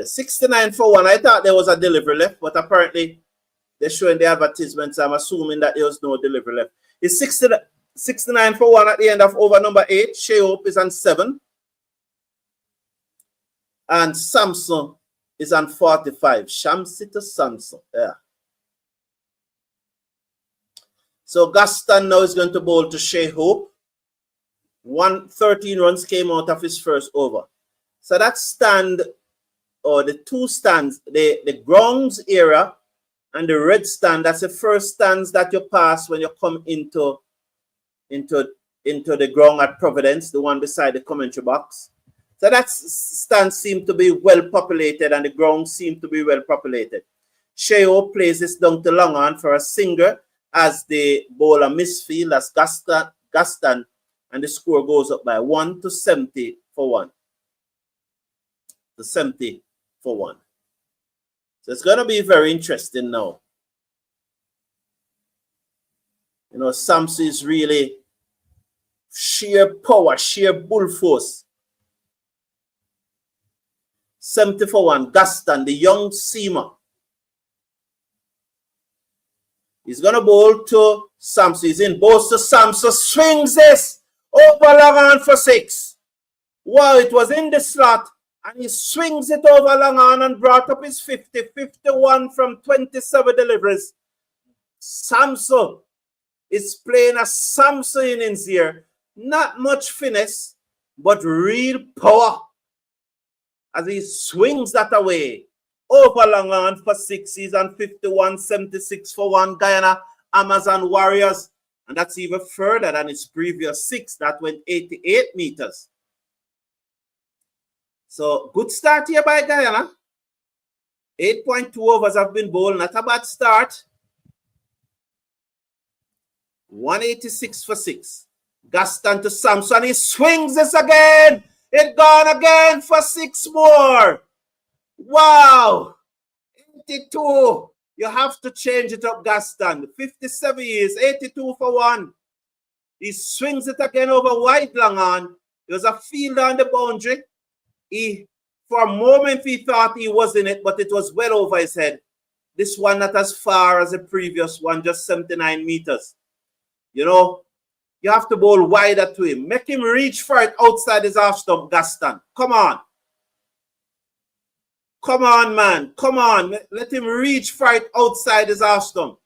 A: 69 for 1. I thought there was a delivery left, but apparently they're showing the advertisements. I'm assuming that there was no delivery left. It's 69 for 1 at the end of over number 8. Shea Hope is on 7. And Samson is on 45. Shamsi to Samson. Yeah. So Gaston now is going to bowl to Shea Hope. 13 runs came out of his first over. So that stand, or the 2 stands, the grounds area and the red stand, that's the first stands that you pass when you come into the ground at Providence, the one beside the commentary box. So that stand seemed to be well populated and the ground seemed to be well populated. Shea Hope plays this down to long on for a single as the bowler misfield as Gaston, and the score goes up by 1 to 70 for 1. To 70 for 1. So it's going to be very interesting now. Samson is really sheer power, sheer bull force. 70 for 1. Gaston, the young seamer. He's going to bowl to Samson. He's in. Bowls to Samson. Swings this. Over long on for 6. Wow, it was in the slot. And he swings it over long on and brought up his 50. 51 from 27 deliveries. Samson is playing a Samson innings here. Not much finesse, but real power. As he swings that away. Over long on for 6. He's on 51, 76 for 1. Guyana Amazon Warriors. And that's even further than his previous 6. That went 88 meters. So good start here by Guyana. 8.2 overs have been bowled. Not a bad start. 186 for 6. Gaston to Samson. He swings this again. It gone again for 6 more. Wow. 82. You have to change it up, Gaston. 57 years, 82 for 1. He swings it again over wide long on. There's a field on the boundary. For a moment, he thought he was in it, but it was well over his head. This one not as far as the previous one, just 79 meters. You know, you have to bowl wider to him. Make him reach for it outside his half stump, Gaston. Come on. Come on, man. Come on. Let him reach for it outside his half stump.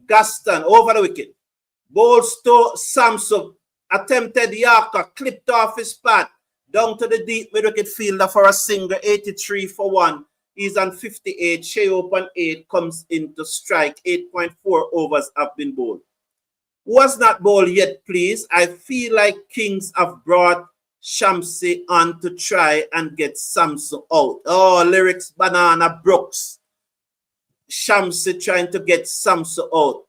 A: Gaston over the wicket. Bowls to Samson. Attempted Yorker. Clipped off his pad. Down to the deep mid-wicket fielder for a single. 83 for 1. He's on 58. Shea Open 8 comes into strike. 8.4 overs have been bowled. Was not bowled yet, please. I feel like Kings have brought Shamsi on to try and get Samson out. Oh, lyrics, Banana Brooks. Shamsi trying to get Samson out.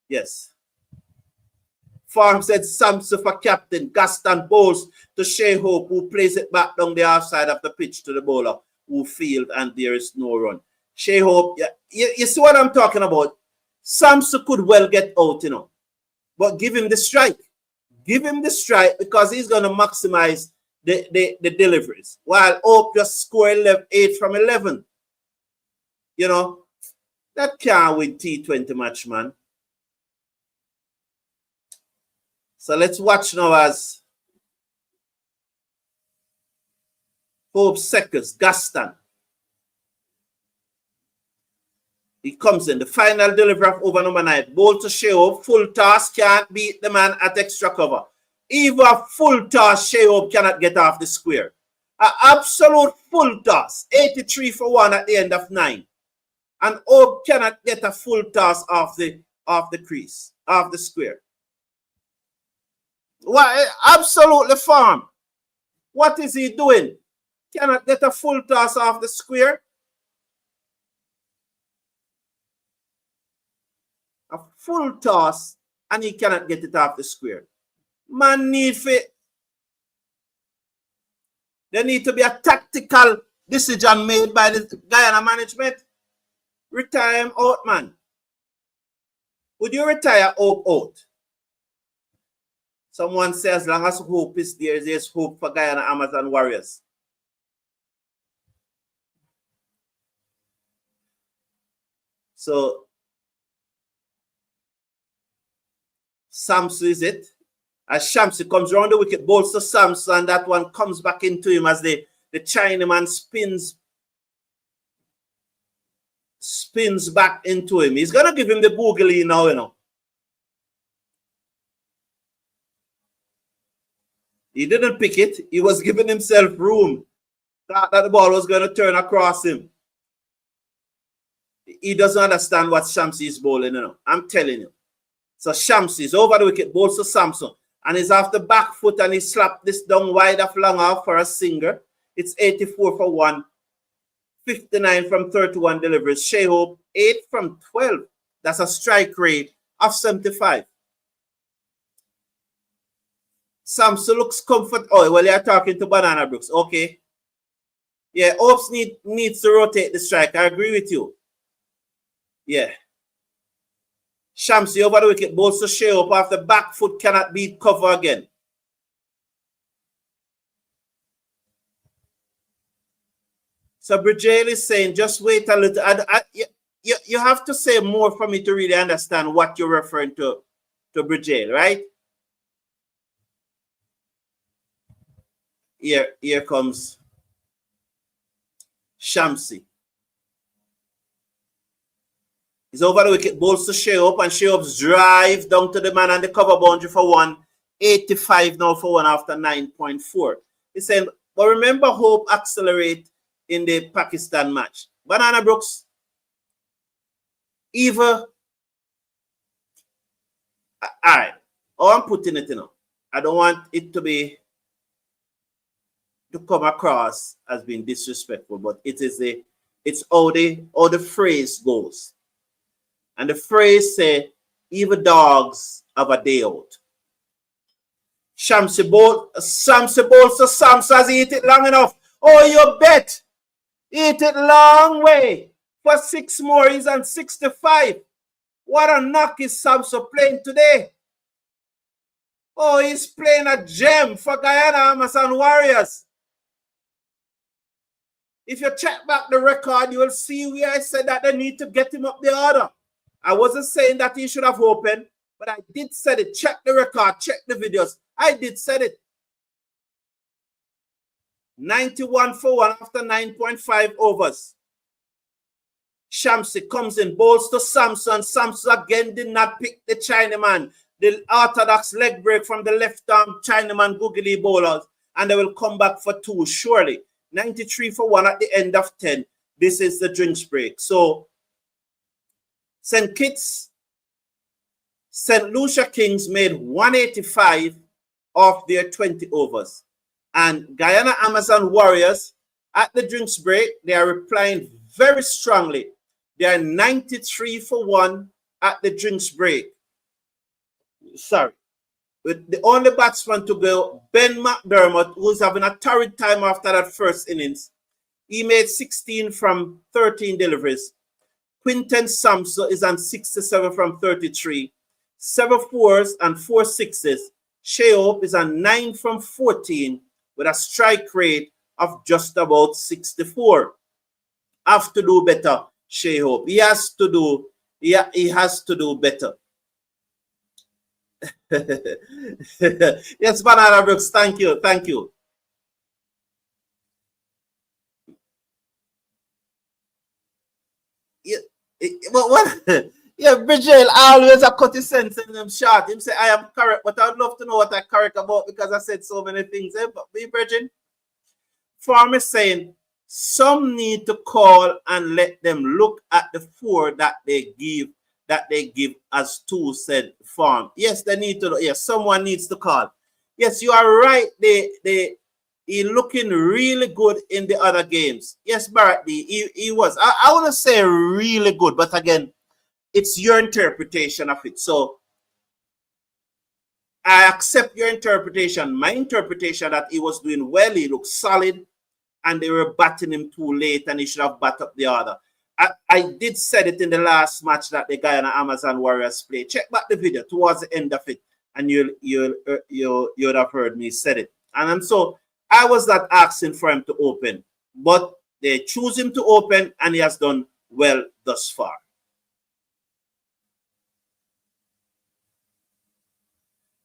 A: Yes. Farm said Samson for captain. Gaston bowls to Shea Hope, who plays it back down the half side of the pitch to the bowler, who field, and there is no run. Shea Hope, yeah, you see what I'm talking about? Samson could well get out, you know. But give him the strike. Give him the strike because he's going to maximize the deliveries. While Hope just score 8 from 11. You know, that can't win T20 match, man. So let's watch now as Hope seconds, Gaston. He comes in. The final delivery of over number 9. Bowl to Shea Hope. Full toss. Can't beat the man at extra cover. Even a full toss, Shea Hope cannot get off the square. An absolute full toss. 83 for 1 at the end of 9. And Hope cannot get a full toss off the crease, off the square. What? Absolutely farm. What is he doing? Cannot get a full toss off the square. A full toss, and he cannot get it off the square. Man need fit. There need to be a tactical decision made by the Guyana management. Retire him out, man. Would you retire Hope out? Someone says, as long as Hope is there, there's hope for Guyana Amazon Warriors. So, Samson is it. As Shamsi comes around the wicket, bowls to Samson, and that one comes back into him as the Chinaman spins back into him. He's going to give him the boogly now, you know. He didn't pick it. He was giving himself room. Thought that the ball was going to turn across him. He doesn't understand what Shamsi is bowling, you know. I'm telling you. So Shamsi is over the wicket, bowls to Samson. And he's off the back foot and he slapped this down wide of long off for a singer. It's 84 for 1. 59 from 31 deliveries. Shea Hope, 8 from 12. That's a strike rate of 75. Samson looks comfort. Oh, well, you're talking to Banana Brooks. Okay. Yeah, Hopes needs to rotate the strike. I agree with you. Yeah. Shamsi over the wicket, bowls to Shea Hope off the back foot, cannot beat cover again. So Bridgel is saying, just wait a little. You have to say more for me to really understand what you're referring to Bridgel, right? Here comes Shamsi. He's over the wicket, bowls to Shea Hope, and Shea Hope's drive down to the man on the cover boundary for 1. 85 now for 1 after 9.4. He's saying, but remember Hope accelerate in the Pakistan match. Banana Brooks, all right. Oh, I'm putting it, you know. I don't want it to come across as being disrespectful, but it's how the phrase goes. And the phrase say, even dogs have a day out. Shamsi bowls to Samson as he hit it long enough. Oh, you bet. Hit it long way. For 6 more, he's on 65. What a knock is Samson playing today. Oh, he's playing a gem for Guyana Amazon Warriors. If you check back the record, you will see where I said that they need to get him up the order. I wasn't saying that he should have opened, but I did say it. Check the record, check the videos. I did say it. 91 for 1 after 9.5 overs. Shamsi comes in, bowls to Samson. Samson again did not pick the Chinaman. The orthodox leg break from the left arm Chinaman googly bowlers. And they will come back for 2, surely. 93 for 1 at the end of 10. This is the drinks break. So, St. Kitts, St. Lucia Kings made 185 of their 20 overs. And Guyana Amazon Warriors, at the drinks break, they are replying very strongly. They are 93 for 1 at the drinks break. Sorry. With the only batsman to go, Ben McDermott, who's having a torrid time after that first innings. He made 16 from 13 deliveries. Quinton Samson is on 67 from 33. 7 fours and 4 sixes. Shea Hope is on 9 from 14 with a strike rate of just about 64. Have to do better, Shea Hope. He has to do better. Yes, Banana Brooks, thank you. Yeah, what? Yeah, Bridget always a cut his sense in them short. Him say, I am correct, but I'd love to know what I correct about because I said so many things. But me, Bridget, Farmer saying, some need to call and let them look at the 4 that they give as 2, said Farm. Yes, they need to. Yes, someone needs to call. Yes, you are right. He looking really good in the other games. Yes, Barrett, he was. I want to say really good, but again, it's your interpretation of it. So I accept your interpretation. My interpretation that he was doing well, he looked solid, and they were batting him too late, and he should have bat up the order. I did said it in the last match that the Guyana Amazon Warriors played. Check back the video towards the end of it, and you'd have heard me said it. And so I was not asking for him to open, but they choose him to open, and he has done well thus far.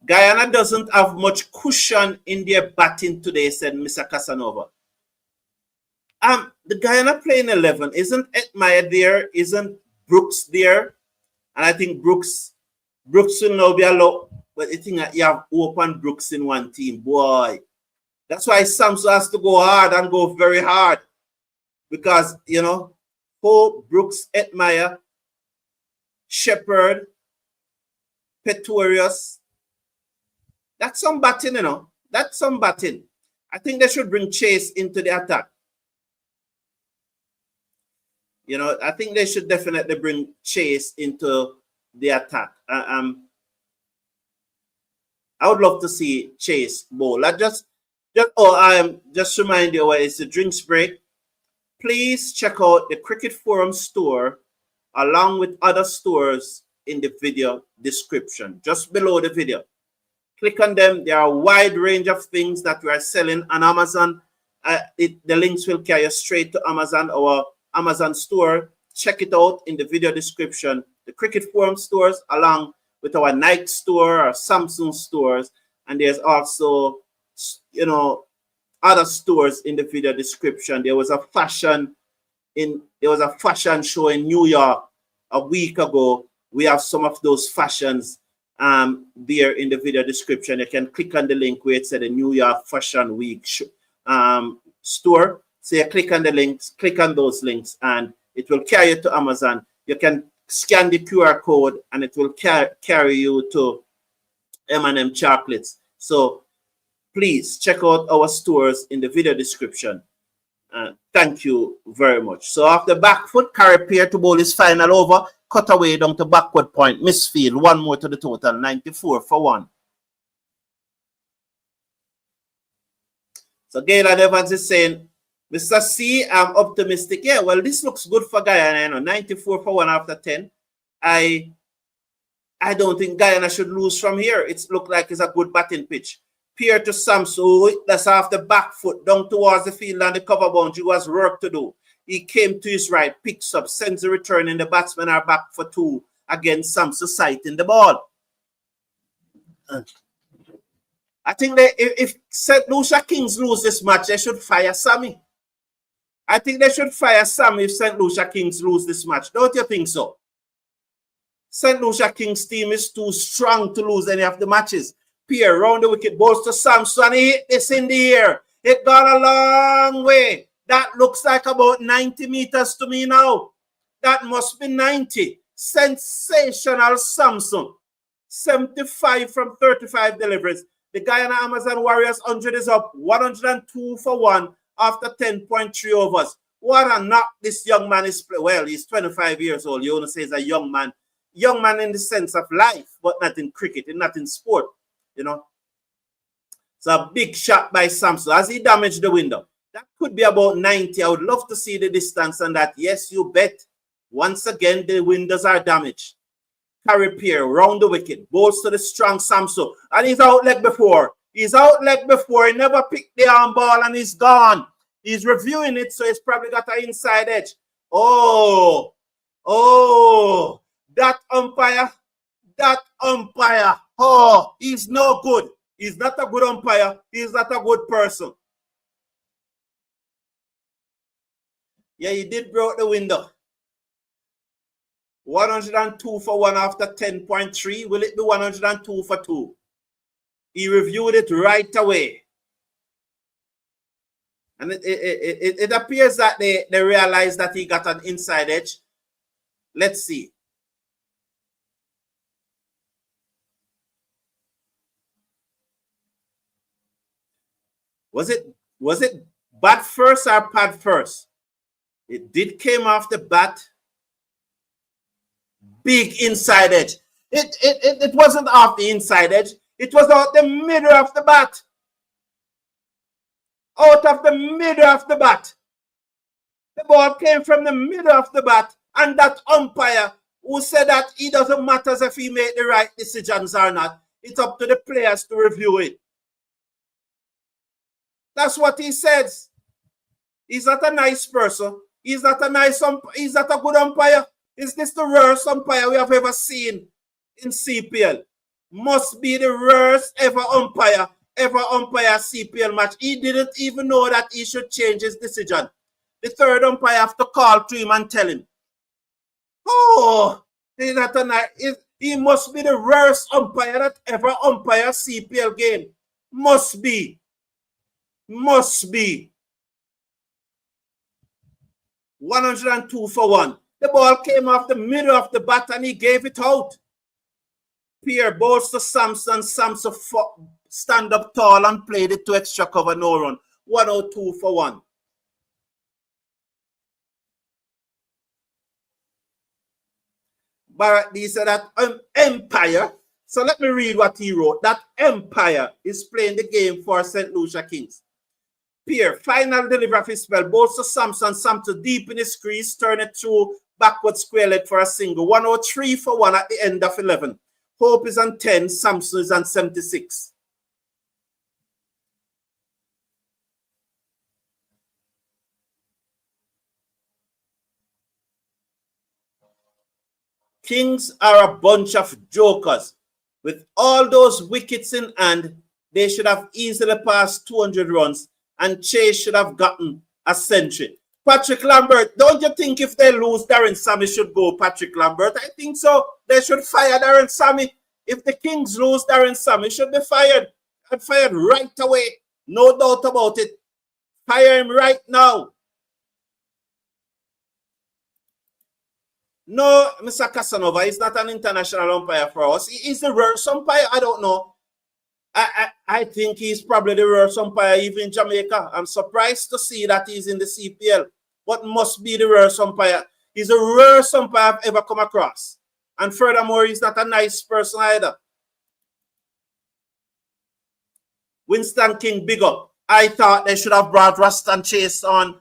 A: Guyana doesn't have much cushion in their batting today, said Mr. Casanova. The Guyana playing 11, isn't Etmaya there? Isn't Brooks there? And I think Brooks will now be allowed. But I think that you have open Brooks in one team. Boy, that's why Samson has to go hard and go very hard. Because, you know, Hope, Brooks, Etmaya, Shepherd, Pretorius. That's some batting, you know. That's some batting. I think they should bring Chase into the attack. You know, I think they should definitely bring Chase into the attack. I would love to see Chase bowl. Just remind you where it's a drinks break. Please check out the Cricket Forum store along with other stores in the video description, just below the video. Click on them. There are a wide range of things that we are selling on Amazon. The links will carry you straight to Amazon or Amazon store. Check it out in the video description. The Cricket Forum stores along with our Nike store or Samsung stores. And there's also, you know, other stores in the video description. There was a fashion show in New York a week ago. We have some of those fashions there in the video description. You can click on the link where it said the New York Fashion Week store. So you click on the links, click on those links, and it will carry you to Amazon. You can scan the QR code, and it will carry you to M&M chocolates. So please check out our stores in the video description. Thank you very much. So after back foot, carry pair to bowl his final over, cut away down to backward point, misfield, 1 more to the total, 94 for 1. So Galen Evans is saying, Mr. C, I'm optimistic. Yeah, well, this looks good for Guyana. You know, 94 for 1 after 10. I don't think Guyana should lose from here. It's looked like it's a good batting pitch. Pierre to Samsu, that's off the back foot, down towards the field and the cover boundary. Was work to do. He came to his right, picks up, sends a return, and the batsmen are back for 2 against Samsu sighting the ball. I think that if St. Lucia Kings lose this match, they should fire Sammy. I think they should fire Sammy if St. Lucia Kings lose this match. Don't you think so? St. Lucia Kings team is too strong to lose any of the matches. Pierre round the wicket, balls to Samson. He hit this in the air. It got a long way. That looks like about 90 meters to me now. That must be 90. Sensational Samson. 75 from 35 deliveries. The Guyana Amazon Warriors 100 is up. 102 for 1 after 10.3 overs. What a knock this young man is playing. Well, he's 25 years old. You want to say he's a young man. Young man in the sense of life, but not in cricket and not in sport. You know. It's a big shot by Samson as he damaged the window. That could be about 90. I would love to see the distance on that. Yes, you bet. Once again, the windows are damaged. Carry Pierre round the wicket. Balls to the strong Samson. And he's out leg before. He's out leg before. He never picked the arm ball and he's gone. He's reviewing it, so he's probably got an inside edge. Oh. That umpire. Oh, he's no good. He's not a good umpire. He's not a good person. Yeah, he did break the window. 102 for 1 after 10.3. Will it be 102 for 2? He reviewed it right away. And it appears that they realized that he got an inside edge. Let's see. Was it bat first or pad first? It did came off the bat. Big inside edge. It wasn't off the inside edge. It was out the middle of the bat. Out of the middle of the bat. The ball came from the middle of the bat. And that umpire who said that it doesn't matter if he made the right decisions or not. It's up to the players to review it. That's what he says. He's not a nice person. He's not he's not a good umpire. Is this the worst umpire we have ever seen in CPL? Must be the worst ever umpire CPL match. He didn't even know that he should change his decision. The third umpire have to call to him and tell him. Oh, he's not a nice. He must be the worst umpire that ever umpire CPL game. Must be. 102 for 1. The ball came off the middle of the bat and he gave it out. Pierre balls to Samson. Samson stand up tall and played it to extra cover, no run. 102 for 1. Barrett D said that Empire. So let me read what he wrote. That Empire is playing the game for St. Lucia Kings. Pierre, final delivery of his spell. Balls to Samson. Samson deep in his crease. Turn it through backward square leg for a single. 103 for 1 at the end of 11. Hope is on 10. Samson is on 76. Kings are a bunch of jokers. With all those wickets in hand, they should have easily passed 200 runs and Chase should have gotten a century. Patrick Lambert, don't you think if they lose, Darren Sammy should go, Patrick Lambert? I think so. They should fire Darren Sammy. If the Kings lose, Darren Sammy should be fired. And fired right away. No doubt about it. Fire him right now. No, Mr. Casanova is not an international umpire for us. He's the worst umpire. I don't know. I think he's probably the worst umpire even in Jamaica. I'm surprised to see that he's in the CPL. What must be the worst umpire? He's the worst umpire I've ever come across. And furthermore, he's not a nice person either. Winston King, big up. I thought they should have brought Ruston Chase on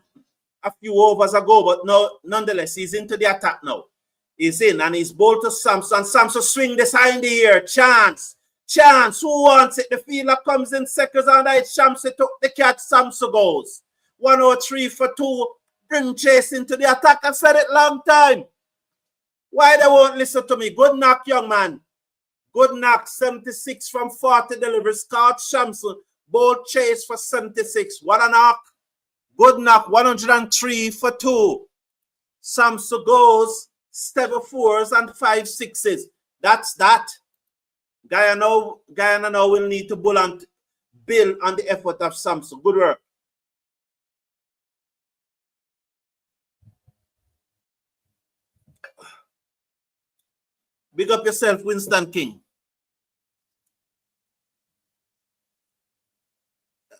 A: a few overs ago, but no, nonetheless, he's into the attack now. He's in and he's bowled to Samson. Samson swing this high in the air. Chance. Chance. Who wants it? The fielder comes in seconds and I Shamsi took the catch. Samson goes. 103 for 2. Bring Chase into the attack. I've said it long time. Why they won't listen to me? Good knock, young man. Good knock. 76 from 40 deliveries. Caught Shamsi. Bowled Chase for 76. What a knock. Good knock. 103 for 2. Samson goes. 7 4s and 5 6s. That's that. Guyana now will need to build on the effort of Samson. Good work. Big up yourself, Winston King.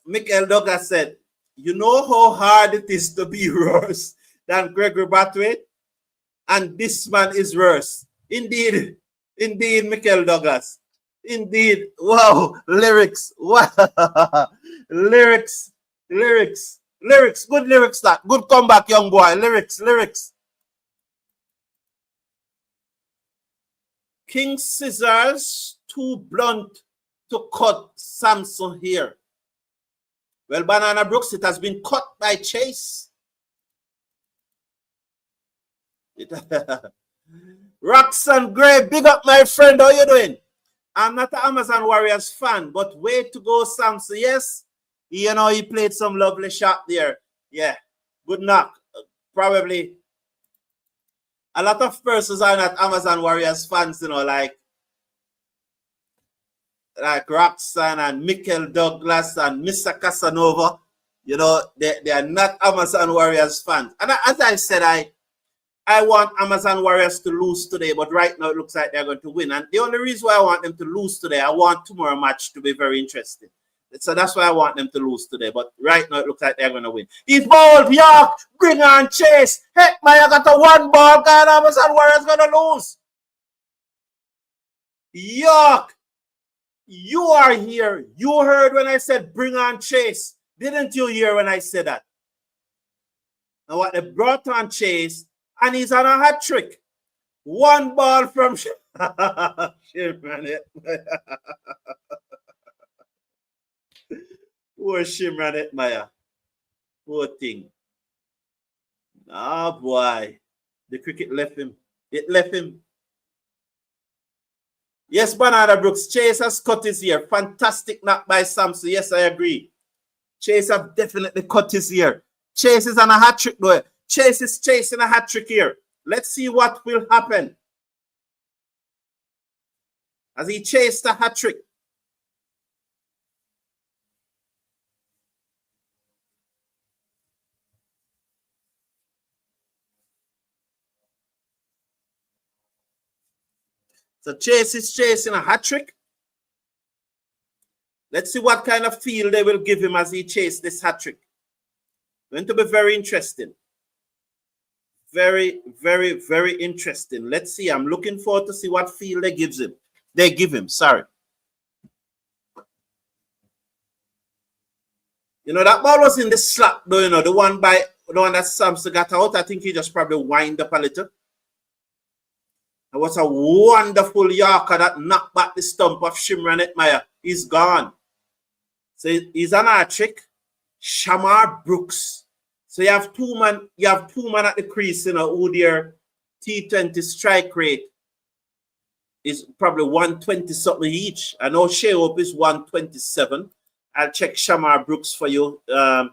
A: Michael Douglas said, you know how hard it is to be worse than Gregory Batway? And this man is worse. Indeed. Indeed, Michael Douglas. Indeed. Wow. Lyrics. Wow. Lyrics. Lyrics. Lyrics. Good lyrics, that. Good comeback, young boy. Lyrics. Lyrics. King Scissors, too blunt to cut Samson here. Well, Banana Brooks, it has been cut by Chase. Roxanne Gray, big up my friend. How you doing? I'm not an Amazon Warriors fan, but way to go, Samson. Yes, you know, he played some lovely shot there. Yeah, good knock. Probably a lot of persons are not Amazon Warriors fans, you know, like Roxanne and Michael Douglas and Mr. Casanova. You know, they are not Amazon Warriors fans. And as I said, I want Amazon Warriors to lose today, but right now it looks like they're going to win. And the only reason why I want them to lose today, I want tomorrow match to be very interesting. So that's why I want them to lose today. But right now it looks like they're going to win. He's bowled, York, bring on Chase. Heck, I got a one ball, and Amazon Warriors going to lose. York, you are here. You heard when I said bring on Chase. Didn't you hear when I said that? And what they brought on Chase, and he's on a hat trick. One ball from Shimran. Poor Shimran Maya. Poor thing. Ah, boy. The cricket left him. It left him. Yes, Banana Brooks. Chase has cut his ear. Fantastic knock by Samson. Yes, I agree. Chase have definitely cut his ear. Chase is on a hat trick, though. Chase is chasing a hat trick here. Let's see what will happen as he chased a hat trick. So Chase is chasing a hat trick. Let's see what kind of feel they will give him as he chases this hat trick. Going to be very interesting. Very, very, very interesting. Let's see. I'm looking forward to see what feel they give him. Sorry. You know, that ball was in the slap, though, you know, the one that Samson got out. I think he just probably wind up a little. It was a wonderful Yorker that knocked back the stump of Shimran Etmaya. He's gone. So he's on our trick. Shamar Brooks. So you have two man at the crease, you know, who their T20 strike rate is probably 120 something each. I know Shea Hope is 127. I'll check Shamar Brooks for you. I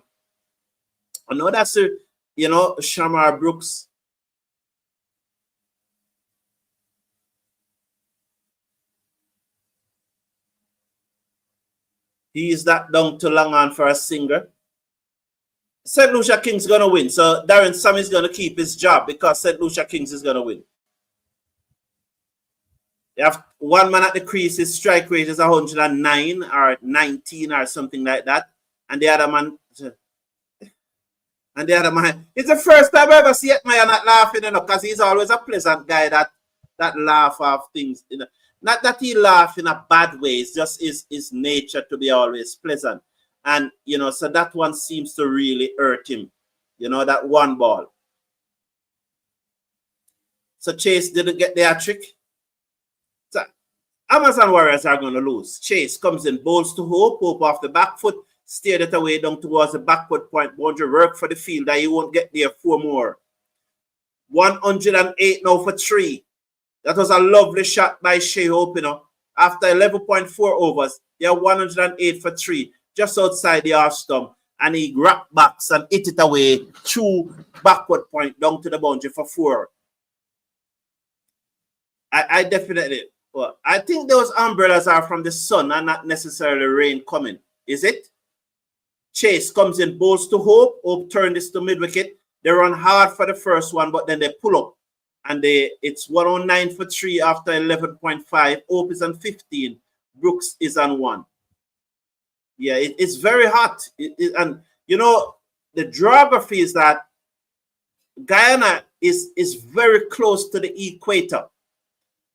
A: know that's Shamar Brooks. He is that down to long on for a singer. St. Lucia Kings going to win. So Darren Sam is going to keep his job because St. Lucia Kings is going to win. You have one man at the crease, his strike rate is 109 or 19 or something like that. And the other man, it's the first time I ever see Etmaya not laughing, you know, because he's always a pleasant guy that laugh off things, you know. Not that he laugh in a bad way, it's just his nature to be always pleasant. And, you know, so that one seems to really hurt him. You know, that one ball. So Chase didn't get the hat trick. So Amazon Warriors are going to lose. Chase comes in, bowls to Hope. Hope off the back foot, steered it away down towards the backward point boundary. Work for the field that he won't get there. 4 more. 108 now for 3. That was a lovely shot by Shea Hope, you know. After 11.4 overs, they are 108 for 3, just outside the half stump. And he grabbed backs and hit it away through backward point down to the boundary for 4. I definitely, well, I think those umbrellas are from the sun and not necessarily rain coming. Is it? Chase comes in, bowls to Hope. Hope turned this to mid-wicket. They run hard for the first one, but then they pull up. And it's 109 for 3 after 11.5. Hope is on 15. Brooks is on 1. Yeah, it's very hot. And, you know, the geography is that Guyana is very close to the equator.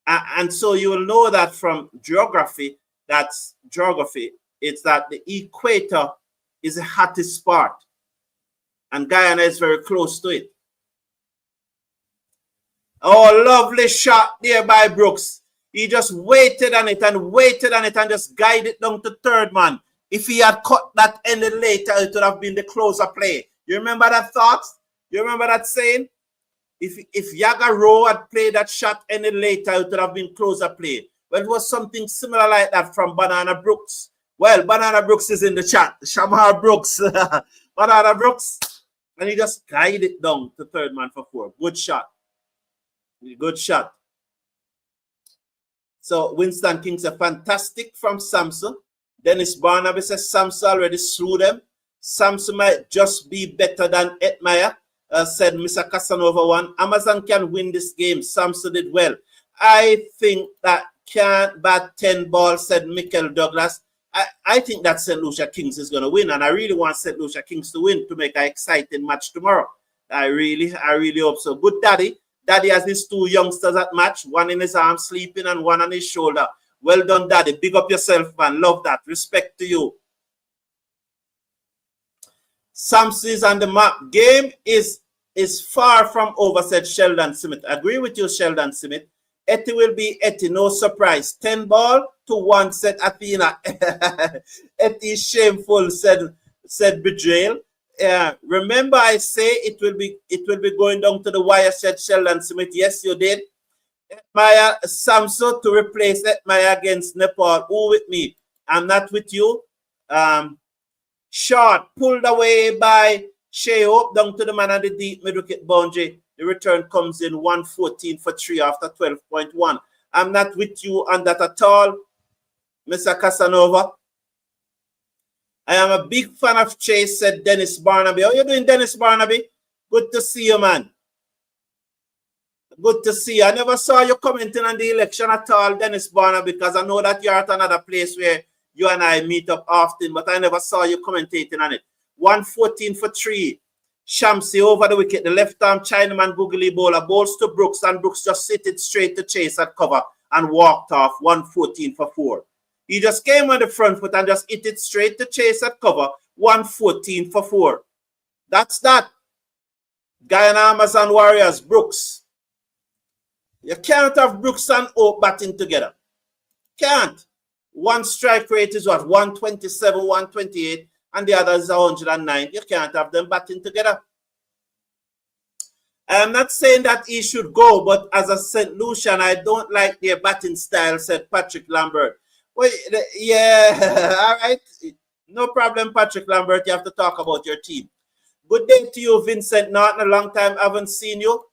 A: And so you will know that from geography, it's that the equator is the hottest spot. And Guyana is very close to it. Oh, lovely shot there by Brooks. He just waited on it and just guided it down to third man. If he had cut that any later, it would have been the closer play. You remember that thought? You remember that saying? If Yaga Rowe had played that shot any later, it would have been closer play. Well, it was something similar like that from Banana Brooks. Well, Banana Brooks is in the chat. Shamar Brooks. Banana Brooks. And he just guided it down to third man for 4. Good shot. Good shot. So Winston King said, fantastic from Samson. Dennis Barnaby says Samson already slew them. Samson might just be better than Etmire, said Mr. Casanova 1. Amazon can win this game. Samson did well. I think that can't bat 10 balls, said Michael Douglas. I think that St. Lucia Kings is going to win, and I really want St. Lucia Kings to win to make an exciting match tomorrow. I really hope so. Good daddy. Daddy has his 2 youngsters at match, one in his arm sleeping and one on his shoulder. Well done, Daddy. Big up yourself, man. Love that. Respect to you. Samson's on the map. Game is far from over, said Sheldon Smith. Agree with you, Sheldon Smith. Etty will be Etty. No surprise. 10 ball to 1, said Athena. Etty is shameful, said Betrayal. Remember I say it will be going down to the wire, said Sheldon Smith. Yes, you did. Maya Samson to replace Maya against Nepal. Who with me? I'm not with you. Short pulled away by Shea Hope down to the man at the deep mid-wicket boundary. The return comes in 114 for 3 after 12.1. I'm not with you on that at all, Mr. Casanova. I am a big fan of Chase, said Dennis Barnaby. How are you doing, Dennis Barnaby? Good to see you, man. Good to see you. I never saw you commenting on the election at all, Dennis Barnaby, because I know that you're at another place where you and I meet up often, but I never saw you commentating on it. 114 for 3. Shamsi over the wicket. The left-arm Chinaman googly bowler bowls to Brooks, and Brooks just sit it straight to Chase at cover and walked off. 114 for 4. He just came on the front foot and just hit it straight to Chase at cover. 114 for 4. That's that. Guyana Amazon Warriors, Brooks. You can't have Brooks and Hope batting together. Can't. One strike rate is what? 127, 128, and the other is 109. You can't have them batting together. I'm not saying that he should go, but as a St. Lucian, I don't like their batting style, said Patrick Lambert. Well, yeah, all right. No problem, Patrick Lambert. You have to talk about your team. Good day to you, Vincent Norton. A long time I haven't seen you.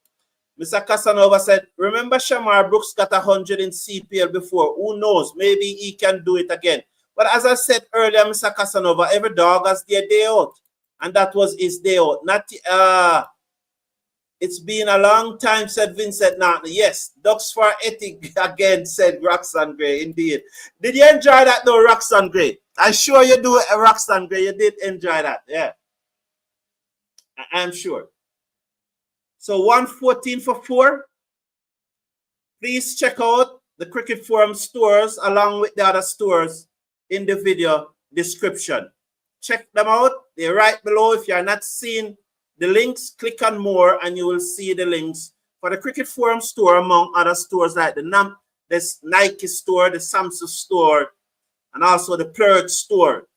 A: Mr. Casanova said, remember Shamar Brooks got 100 in CPL before. Who knows? Maybe he can do it again. But as I said earlier, Mr. Casanova, every dog has their day out. And that was his day out. It's been a long time, said Vincent Norton. Yes, ducks for ethic again, said Roxanne Gray. Indeed. Did you enjoy that though, Roxanne Gray? I'm sure you do, Roxanne Gray. You did enjoy that. Yeah. I'm sure. So 114 for 4. Please check out the Cricket Forum stores along with the other stores in the video description. Check them out. They're right below. If you're not seeing the links, click on more and you will see the links for the Cricket Forum store, among other stores like this Nike store, the Samsung store, and also the Plurge store.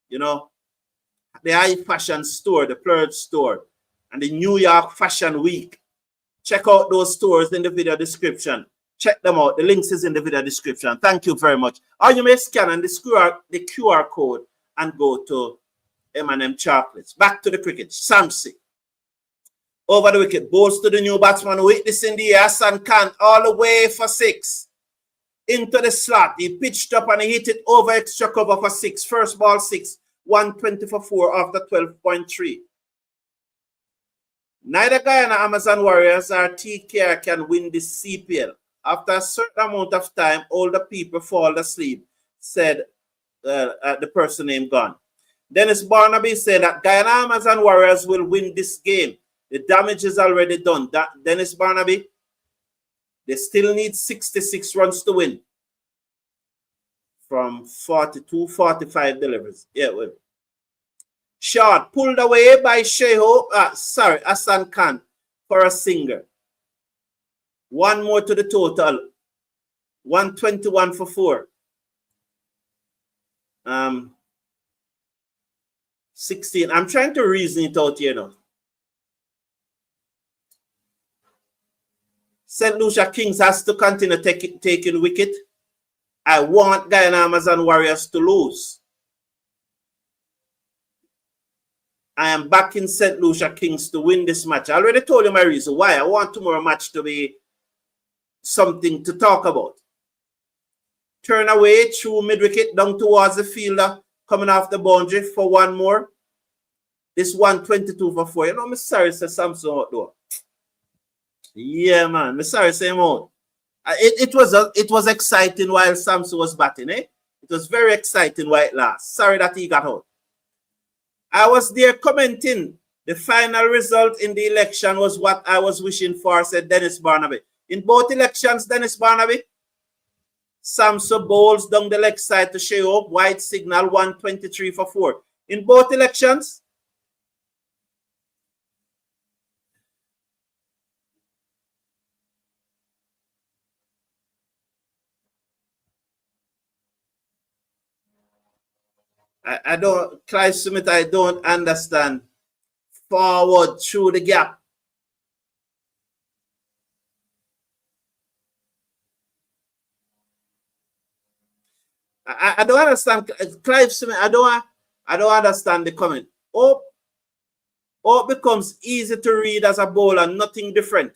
A: You know, the high fashion store, the Plurge store, and the New York Fashion Week. Check out those stores in the video description. Check them out. The links is in the video description. Thank you very much. Or you may scan the QR code and go to M&M Chocolates. Back to the cricket. Samsi. Over the wicket. Balls to the new batsman. Witnessing the Hassan Khan all the way for 6. Into the slot. He pitched up and he hit it over extra cover for 6. First ball 6. 120 for 4 after 12.3. Neither Guyana Amazon Warriors or TKR can win this CPL. After a certain amount of time, older people fall asleep, said the person named Gone. Dennis Barnaby said that Guyana Amazon Warriors will win this game. The damage is already done. Dennis Barnaby, they still need 66 runs to win from 42, 45 deliveries. Yeah, well. Shot pulled away by Hassan Khan for a singer. One more to the total. 121 for 4. 16. I'm trying to reason it out here now. St. Lucia Kings has to continue taking wicket. I want Guyana Amazon Warriors to lose. I am backing St. Lucia Kings to win this match. I already told you my reason why. I want tomorrow match to be something to talk about. Turn away through mid-wicket down towards the fielder coming off the boundary for one more. This 122 for 4. You know, I'm sorry to say Samson out though. Yeah, man. I'm sorry to say him out. It was exciting while Samson was batting, eh? It was very exciting while it last. Sorry that he got out. I was there commenting. The final result in the election was what I was wishing for, said Dennis Barnaby. In both elections, Dennis Barnaby, Samson bowls down the leg side to show up. White signal 123 for 4. In both elections, I don't, Clive Smith, I don't understand. Forward through the gap. I don't understand. Clive Smith, I don't understand the comment. Oh, it becomes easy to read as a bowler, nothing different.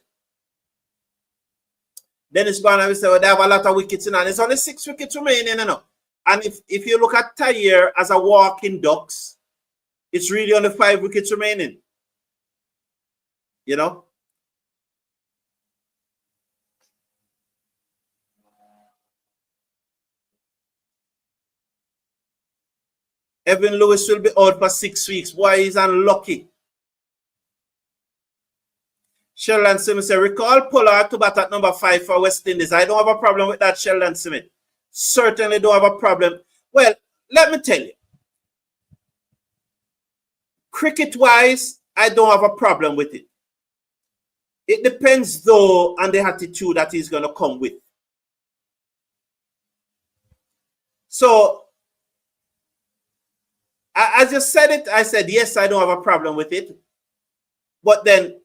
A: Dennis Barnaby said, well, they have a lot of wickets in, and there's only 6 wickets remaining, you know. And if you look at Tyre as a walking ducks, it's really only 5 wickets remaining. You know? Evan Lewis will be out for 6 weeks. Boy, he's unlucky. Sheldon Smith said, recall Pollard to bat at number 5 for West Indies. I don't have a problem with that, Sheldon Smith. Certainly don't have a problem. Well, let me tell you. Cricket-wise, I don't have a problem with it. It depends, though, on the attitude that he's going to come with. So, as you said it, I said, yes, I don't have a problem with it. But then,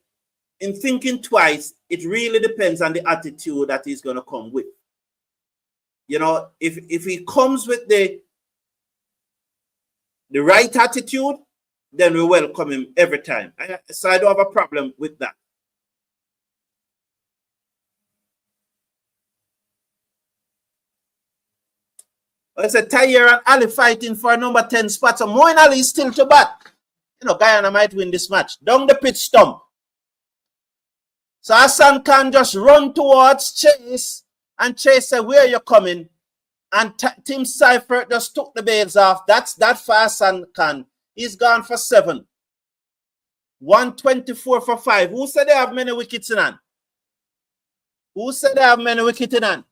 A: in thinking twice, it really depends on the attitude that he's going to come with. You know, if he comes with the right attitude, then we welcome him every time. So I don't have a problem with that. I said Tyre and Ali fighting for number 10 spot. So Moeen Ali is still to bat. You know, Guyana might win this match. Down the pitch stump. So Hassan Khan just run towards Chase. And Chase said, where are you coming? And Tim Seifert just took the bails off. That's that for Hassan Khan. He's gone for 7. 124 for 5. Who said they have many wickets in hand? Who said they have many wickets in hand?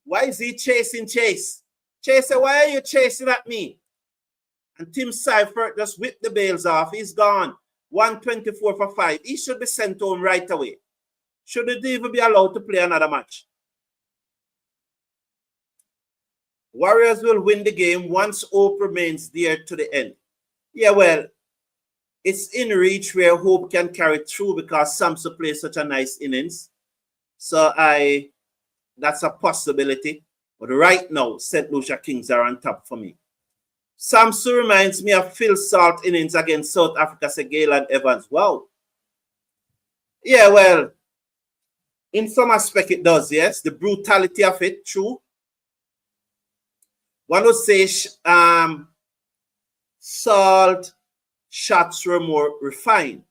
A: Why is he chasing Chase? Chase said, why are you chasing at me? And Tim Seifert just whipped the bails off. He's gone. 124 for 5. He should be sent home right away. Shouldn't even be allowed to play another match. Warriors will win the game once hope remains there to the end. Yeah, well, it's in reach where hope can carry through because Samson plays such a nice innings. So that's a possibility. But right now, St. Lucia Kings are on top for me. Samson reminds me of Phil Salt innings against South Africa, said Galen Evans. Wow. Yeah, well, in some aspect it does, yes. The brutality of it, true. One would say Salt shots were more refined.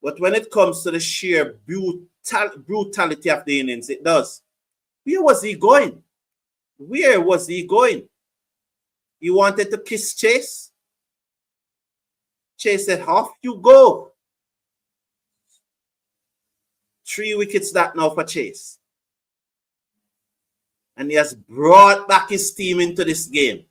A: But when it comes to the sheer brutality of the innings, it does. Where was he going? Where was he going? He wanted to kiss Chase. Chase said, off you go. 3 wickets that now for Chase. And he has brought back his team into this game.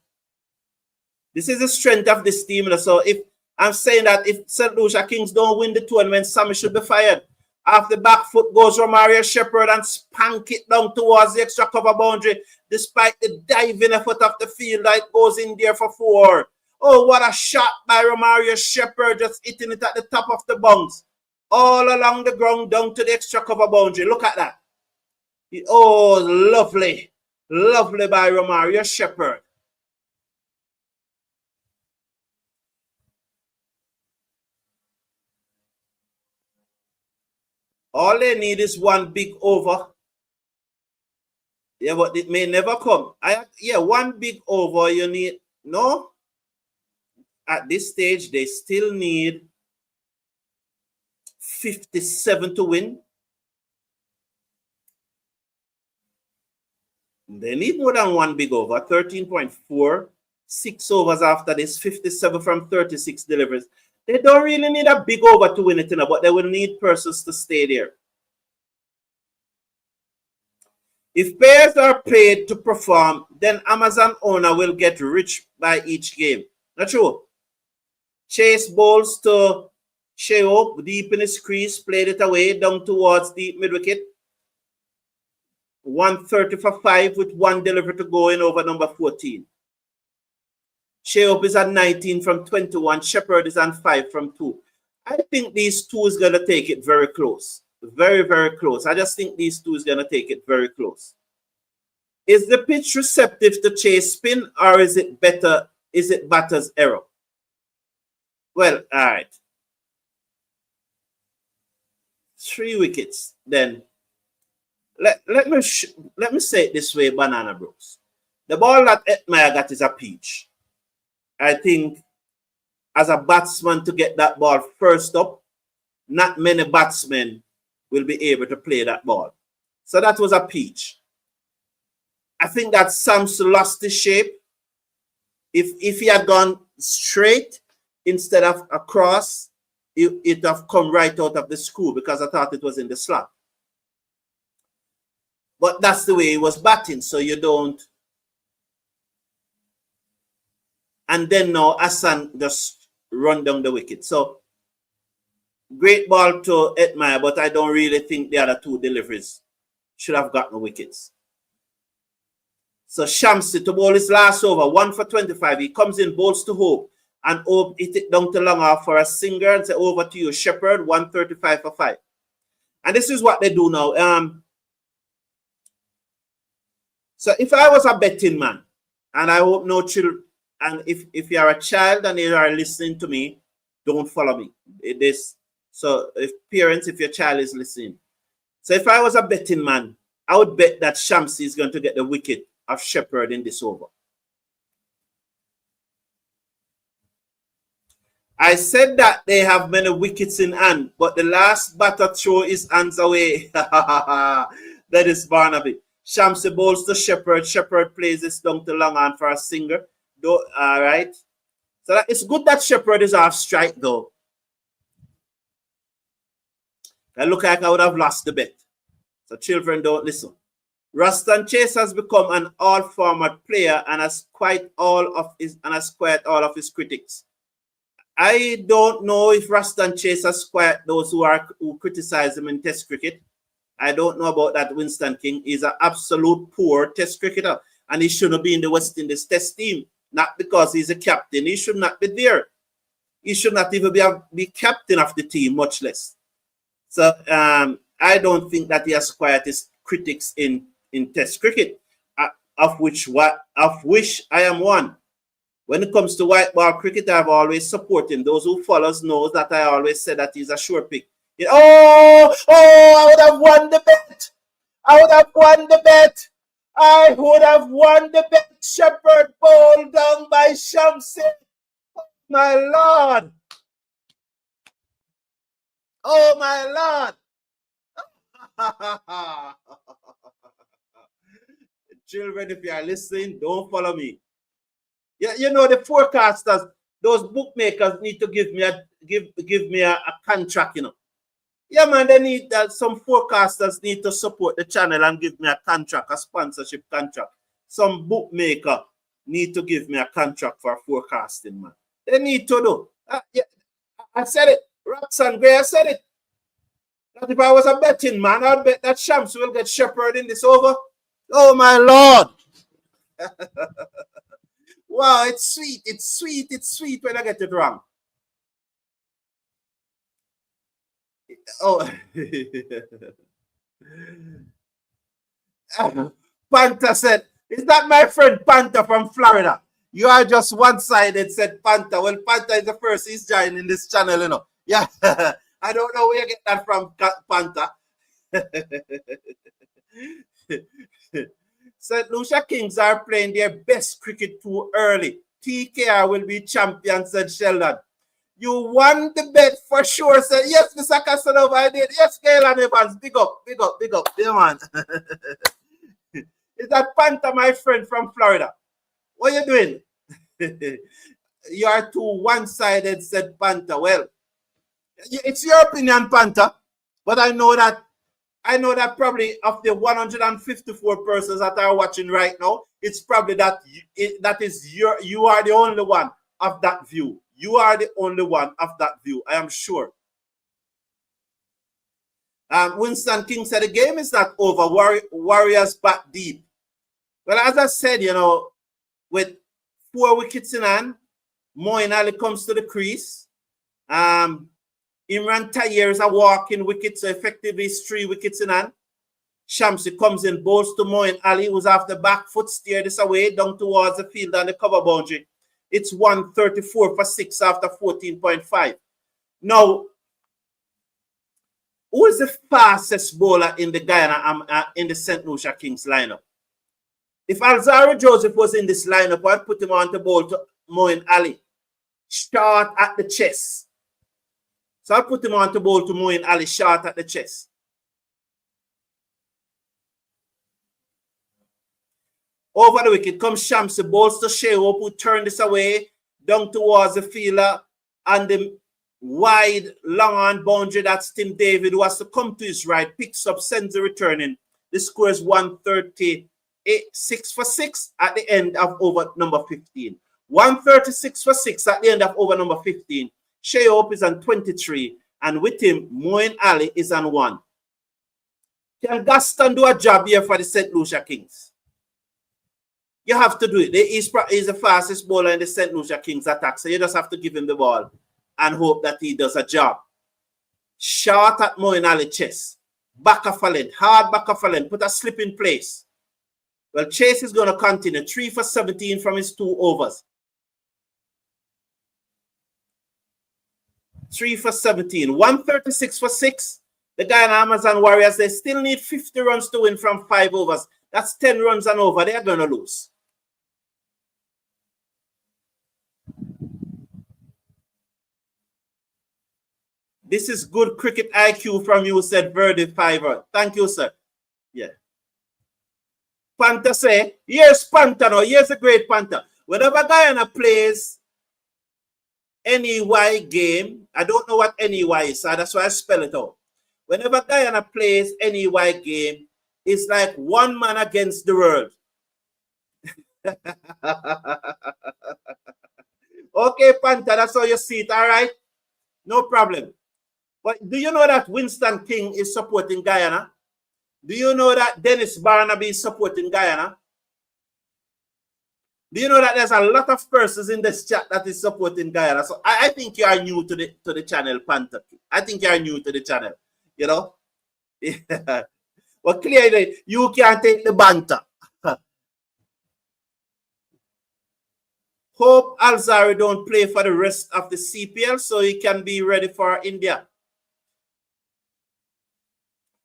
A: This is the strength of this team. So if I'm saying that if St. Lucia Kings don't win the tournament, Sammy should be fired. Off the back foot goes Romario Shepherd and spank it down towards the extra cover boundary. Despite the diving effort of the field, that it goes in there for 4. Oh, what a shot by Romario Shepherd, just hitting it at the top of the bounce. All along the ground down to the extra cover boundary. Look at that. Oh, lovely. Lovely by Romario Shepherd. All they need is one big over. Yeah, but it may never come. One big over you need. No. At this stage, they still need 57 to win. They need more than one big over. 13.4. 6 overs after this. 57 from 36 deliveries. They don't really need a big over to win it, but they will need persons to stay there. If players are paid to perform, then Amazon owner will get rich by each game. Not true. Chase bowls to Sheo deep in his crease, played it away down towards the mid-wicket. 130 for 5 with 1 delivery to go in over number 14. Sheo is at 19 from 21. Shepherd is on 5 from 2. I think these two is going to take it very close. Very, very close. I just think these two is going to take it very close. Is the pitch receptive to Chase spin or is it better? Is it batter's error? Well, all right. 3 wickets. Then let me say it this way, Banana Brooks. The ball that Edmire got is a peach. I think as a batsman to get that ball first up, not many batsmen will be able to play that ball. So that was a peach. I think that Samson lost his shape. If he had gone straight instead of across, it have come right out of the screw because I thought it was in the slot. But that's the way he was batting, so you don't. And then now Hassan just run down the wicket. So great ball to Edmire, but I don't really think the other 2 deliveries should have gotten wickets. So Shamsi to bowl his last over, 1 for 25. He comes in, bowls to Hope, and Hope hit it down to long off for a singer and say, over to you, Shepherd, 135 for 5. And this is what they do now. So if I was a betting man, and I hope no children, and if you are a child and you are listening to me, don't follow me. So if parents, if your child is listening. So if I was a betting man, I would bet that Shamsi is going to get the wicket of Shepherd in this over. I said that they have many wickets in hand, but the last batter throw his hands away. That is Barnaby. Shamsi bowls to Shepherd. Shepherd plays this down to long on for a singer. All right. So it's good that Shepherd is off strike, though. I look like I would have lost the bet. So children, don't listen. Ruston Chase has become an all-format player and has quite all of his critics. I don't know if Ruston Chase has quite those who criticize him in Test cricket. I don't know about that. Winston King is an absolute poor Test cricketer, and he shouldn't be in the West Indies Test team. Not because he's a captain. He should not be there. He should not even be captain of the team, much less. So I don't think that he has quite his critics in Test cricket, of which I am one. When it comes to white ball cricket, I've always supported him. Those who follow us know that I always said that he's a sure pick. I would have won the bet. I would have won the bet. Shepherd bowled down by Shamsi. My Lord. Oh, my Lord. Children, if you are listening, don't follow me. Yeah, you know, the forecasters, those bookmakers need to give me a contract, you know. Yeah, man, they need some forecasters need to support the channel and give me a contract, a sponsorship contract. Some bookmaker need to give me a contract for forecasting, man. They need to do. Yeah, I said it. Roxanne Gray, I said it. That if I was a betting man, I'd bet that Shams will get Shepherd in this over. Oh, my Lord. Wow, it's sweet when I get it wrong. Oh. Panther said, is that my friend Panther from Florida? You are just one-sided, said Panther. Well, Panther is the first he's joining this channel, you know. Yeah, I don't know where you get that from, Panther. St. Lucia Kings are playing their best cricket too early. TKR will be champion, said Sheldon. You won the bet for sure, said. Yes, Mr. Casanova, I did. Yes, Galen Evans, big up. Yeah, man. Is that Panther, my friend from Florida? What are you doing? You are too one-sided, said Panther. Well, it's your opinion, Panther, but I know that probably of the 154 persons that are watching right now, it's probably you are the only one of that view. You are the only one of that view, I am sure. Winston King said the game is not over. Warriors back deep. Well, as I said, you know, with 4 wickets in hand, Moeen Ali comes to the crease. Imran Tayer is a walking wicket, so effectively it's 3 wickets in hand. Shamsi comes in, bowls to Moeen Ali, who's off the back foot, steer this away down towards the field and the cover boundary. It's 134 for 6 after 14.5. Now, who is the fastest bowler in the Guyana, in the St. Lucia Kings lineup? If Alzaro Joseph was in this lineup, I'd put him on to bowl to Moeen Ali. Short at the chest. So I put him on to bowl to Moeen Ali, short at the chest. Over the wicket comes Shamsi, bowls to Shea Hope, who turned this away down towards the fielder and the wide, long-on boundary. That's Tim David, who has to come to his right, picks up, sends the return in. The score is 136 for 6 at the end of over number 15. 136 for 6 at the end of over number 15. Shea Hope is on 23, and with him, Moeen Ali is on 1. Can Gaston do a job here for the St. Lucia Kings? You have to do it. He's the fastest bowler in the St. Lucia Kings attack, so you just have to give him the ball and hope that he does a job. Short at Moeen Ali chest. Back of a length, hard back of a length, put a slip in place. Well, Chase is going to continue. 3 for 17 from his 2 overs. 3 for 17. 136 for 6. The Guyana Amazon Warriors, they still need 50 runs to win from 5 overs. That's 10 runs and over. They are going to lose. This is good cricket IQ from you, said Verdi Fiver. Thank you, sir. Yeah. Panther say, here's Panther now. Here's a great Panther. Whenever Guyana plays NEY game, I don't know what NEY is, so that's why I spell it out. Whenever Guyana plays NEY game, is like one man against the world. Okay, Panther, that's how you see it, all right? No problem. But do you know that Winston King is supporting Guyana? Do you know that Dennis Barnaby is supporting Guyana? Do you know that there's a lot of persons in this chat that is supporting Guyana? So I think you are new to the channel, Panther. I think you are new to the channel. You know? Yeah. Well, clearly, you can't take the banter. Hope Alzari don't play for the rest of the CPL so he can be ready for India.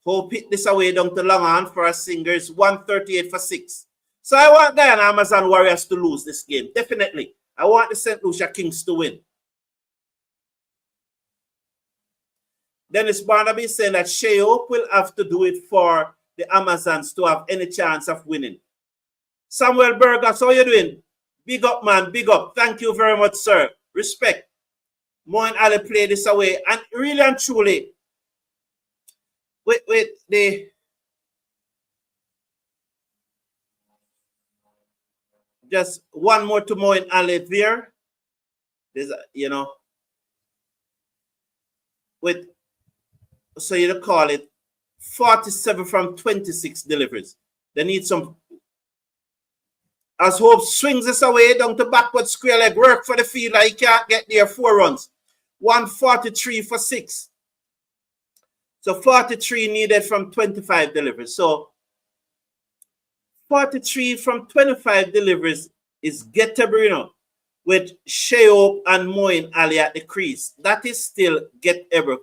A: Hope hit this away down to Longhorn for a singers 138 for 6. So I want Guyana Amazon Warriors to lose this game. Definitely. I want the St. Lucia Kings to win. Dennis Barnaby saying that Shea Hope will have to do it for the Amazons to have any chance of winning. Samuel Burgos, how you doing? Big up, man. Big up. Thank you very much, sir. Respect. Moin Ali play this away. And really and truly, just one more to Moin Ali there. There's, you know, so you call it 47 from 26 deliveries. They need some. As Hope swings this away down to backward square leg, work for the field. He can't get there. 4 runs. 143 for 6. So 43 needed from 25 deliveries. So 43 from 25 deliveries is gettable, you know, with Shea Hope and Moin Ali at the crease. That is still gettable.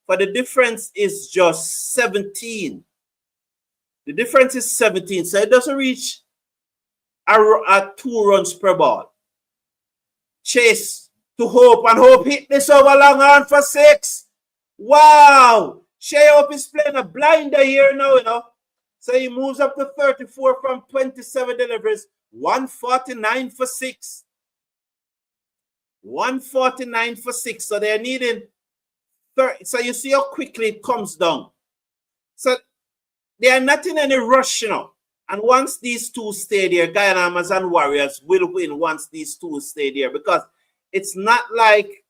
A: But the difference is just 17. The difference is 17. So it doesn't reach at 2 runs per ball. Chase to Hope, and Hope hit this over Longhorn for 6. Wow! Shea Hope is playing a blinder here now, you know. So he moves up to 34 from 27 deliveries. 149 for 6. 149 for 6. So they're needing 30. So you see how quickly it comes down. So they are not in any rush, you know. And once these two stay there, Guyana Amazon Warriors will win once these two stay there, because it's not like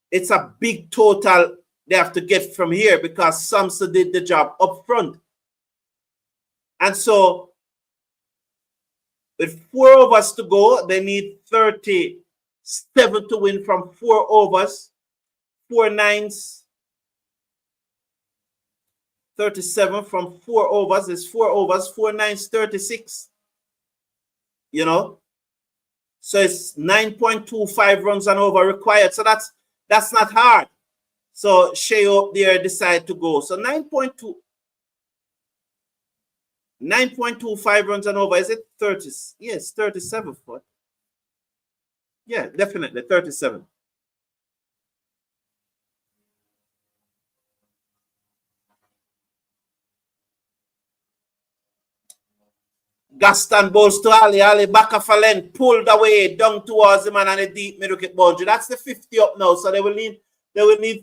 A: it's a big total they have to get from here, because Samson did the job up front. And so with 4 overs to go, they need 37 to win from 4 overs, 4 nines. 37 from 4 overs is 4 overs, 4 nines, 36. You know, so it's 9.25 runs and over required. So that's not hard. So Shea Hope there decide to go. So 9.25 runs and over. Is it 30? Yes, 37 foot. Yeah, definitely 37. Gaston balls to Ali. Ali back off a length, pulled away down towards the man on the deep middle wicket boundary. That's the 50 up now. So they will need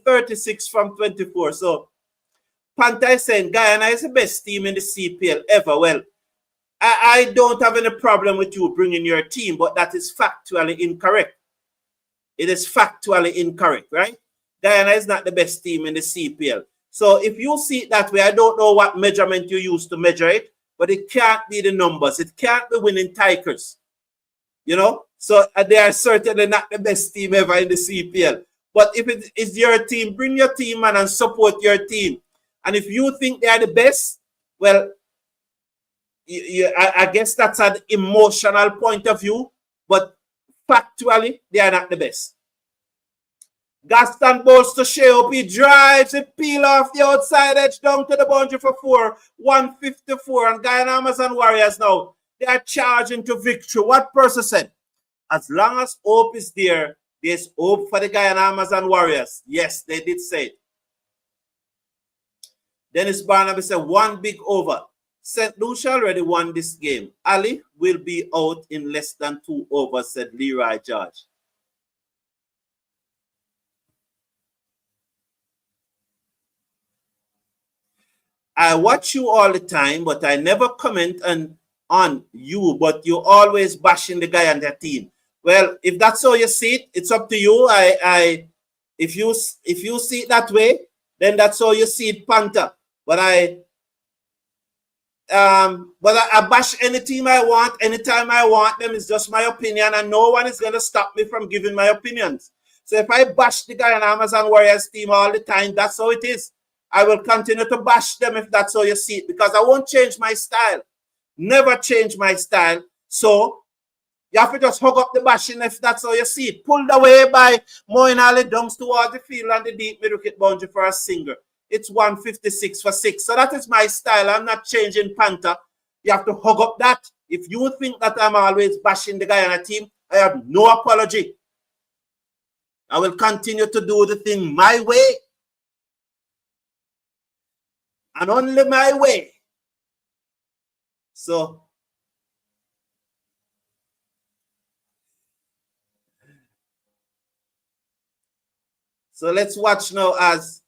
A: 36 from 24. So Panther is saying Guyana is the best team in the CPL ever. Well, I don't have any problem with you bringing your team, but that is factually incorrect. It is factually incorrect, right? Guyana is not the best team in the CPL. So if you see it that way, I don't know what measurement you use to measure it, but it can't be the numbers. It can't be winning Tigers. You know? So they are certainly not the best team ever in the CPL. But if it is your team, bring your team, man, and support your team. And if you think they are the best, well, I guess that's an emotional point of view, but factually, they are not the best. Gaston bowls to Shea Hope. He drives it, peel off the outside edge down to the boundary for 4. 154. And Guyana Amazon Warriors now, they are charging to victory. What person said? As long as hope is there, there's hope for the Guyana Amazon Warriors. Yes, they did say it. Dennis Barnaby said 1 big over. St. Lucia already won this game. Ali will be out in less than 2 overs, said Leroy George. I watch you all the time, but I never comment on you, but you always bashing the guy and their team. Well, if that's how you see it, it's up to you. If you see it that way, then that's how you see it, Panther. But I bash any team I want, anytime I want them. It's just my opinion, and no one is gonna stop me from giving my opinions. So if I bash the Guyana Amazon Warriors team all the time, that's how it is. I will continue to bash them if that's how you see it, because I won't change my style. Never change my style. So you have to just hug up the bashing if that's how you see it. Pulled away by Moin Ali dunks towards the field and the deep mid-wicket boundary for a single. It's 156 for 6. So that is my style. I'm not changing Panther. You have to hug up that. If you think that I'm always bashing the Guyana team, I have no apology. I will continue to do the thing my way. And only my way. So let's watch now as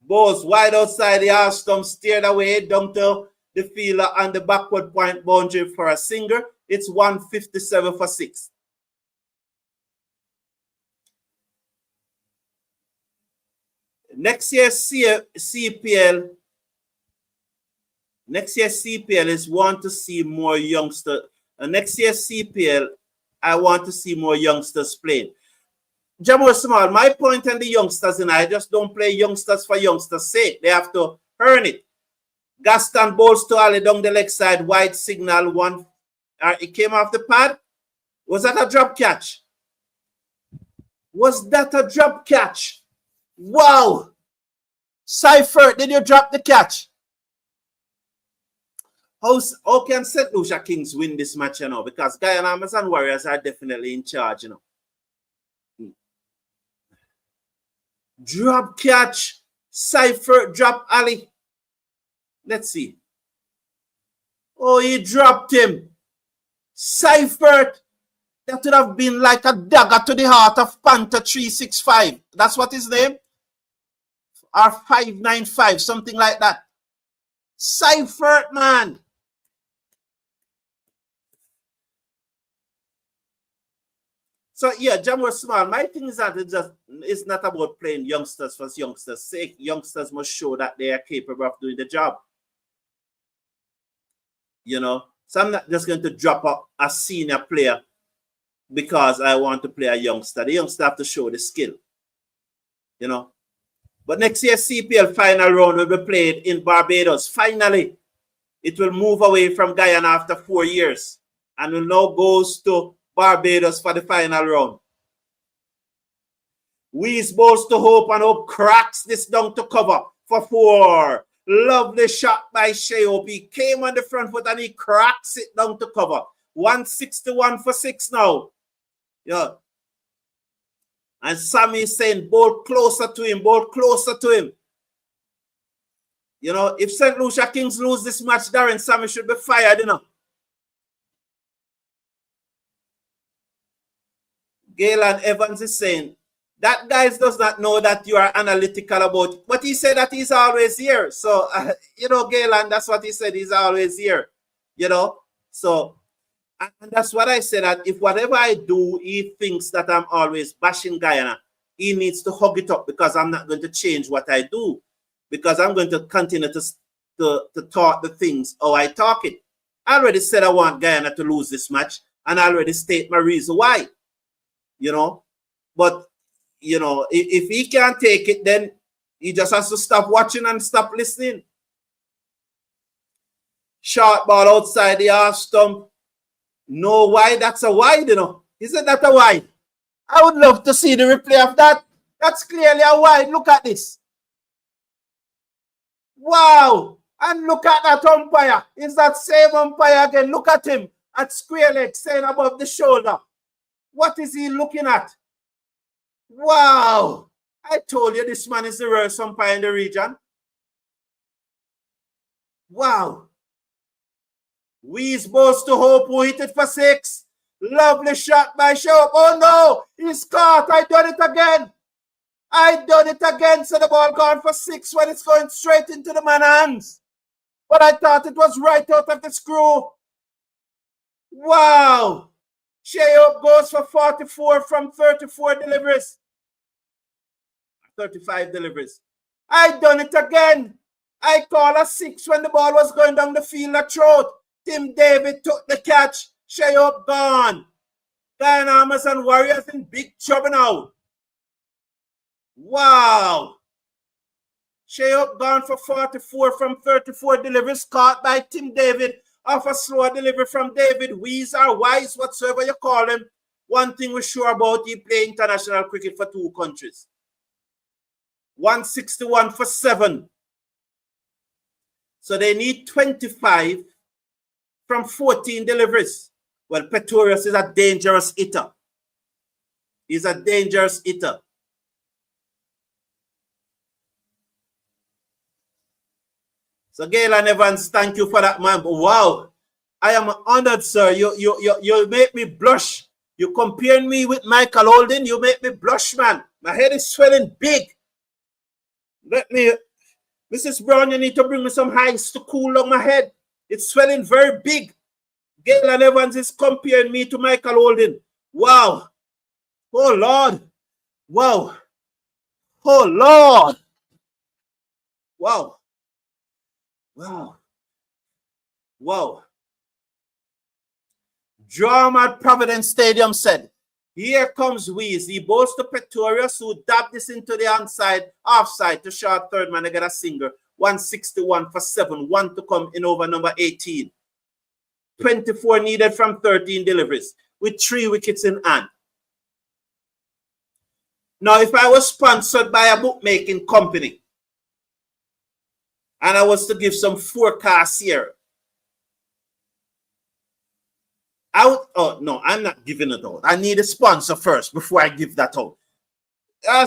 A: Bowes wide outside the half stump, steered away down to the fielder and the backward point boundary for a single. It's 157 for 6. Next year's CPL is want to see more youngsters. Next year's CPL, I want to see more youngsters playing. Jamo Small, my point on the youngsters, and I just don't play youngsters for youngsters' sake. They have to earn it. Gaston bowls to Ali down the leg side, wide signal, one. It came off the pad. Was that a drop catch? Was that a drop catch? Wow. Cypher, did you drop the catch? How can St. Lucia Kings win this match, you know? Because Guyana Amazon Warriors are definitely in charge, you know. Drop catch. Cypher, drop Ali. Let's see. Oh, he dropped him. Cypher. That would have been like a dagger to the heart of Panther 365. That's what his name? Or 595, something like that. Cypher, man. So yeah, Jamo Small, my thing is that it's not about playing youngsters for youngsters' sake. Youngsters must show that they are capable of doing the job. You know, so I'm not just going to drop a senior player because I want to play a youngster. The youngster have to show the skill. You know. But next year's CPL final round will be played in Barbados. Finally, it will move away from Guyana after 4 years and will now goes to Barbados for the final round. Wees bowls to Hope, and Hope cracks this down to cover for 4. Lovely shot by Shea Hope. He came on the front foot and he cracks it down to cover. 161 for 6 now. Yeah. And Sammy is saying, bowl closer to him, bowl closer to him. You know, if St. Lucia Kings lose this match, Darren Sammy should be fired, you know. Galen Evans is saying, that guy does not know that you are analytical about it. But he said that he's always here. So, you know, Galen, that's what he said. He's always here. You know? So, and that's what I said, that if whatever I do, he thinks that I'm always bashing Guyana, he needs to hug it up, because I'm not going to change what I do. Because I'm going to continue to talk the things how I talk it. I already said I want Guyana to lose this match, and I already state my reason why. You know? But, you know, if he can't take it, then he just has to stop watching and stop listening. Short ball outside the half stump. No wide, that's a wide, you know. Isn't that a wide? I would love to see the replay of that. That's clearly a wide. Look at this. Wow. And look at that umpire. It's that same umpire again. Look at him at square leg, saying above the shoulder. What is he looking at? Wow. I told you this man is the worst umpire in the region. Wow. Wees bowls to Hope, who hit it for 6. Lovely shot by Shope. Oh no, he's caught. I done it again. I done it again, so the ball gone for 6 when it's going straight into the man's hands. But I thought it was right out of the screw. Wow. Shea goes for 44 from 34 deliveries. 35 deliveries. I done it again. I call a 6 when the ball was going down the field at throat. Tim David took the catch. Shea gone. Guyana Amazon Warriors in big trouble now. Wow. Shea gone for 44 from 34 deliveries caught by Tim David off a slow delivery from David Wees or Wise, whatsoever you call him. One thing we're sure about, he played international cricket for 2 countries. 161 for 7. So they need 25 from 14 deliveries. Well, Pretorius is a dangerous hitter. He's a dangerous hitter. So Galen Evans, thank you for that, man. But wow, I am honored, sir. You make me blush. You comparing me with Michael Holden, you make me blush, man. My head is swelling big. Mrs. Brown, you need to bring me some ice to cool down my head. It's swelling very big. Galen Evans is comparing me to Michael Holden. Wow. Oh, Lord. Wow. Oh, Lord. Wow. Wow. Wow. Drama at Providence Stadium said, here comes Weez. He bowls to Pretorius, who dabbed this into the onside, offside to short third man. They get a single. 161 for 7. 1 to come in over number 18. 24 needed from 13 deliveries with 3 wickets in hand. Now, if I was sponsored by a bookmaking company and I was to give some forecasts here, oh, no, I'm not giving it out. I need a sponsor first before I give that out.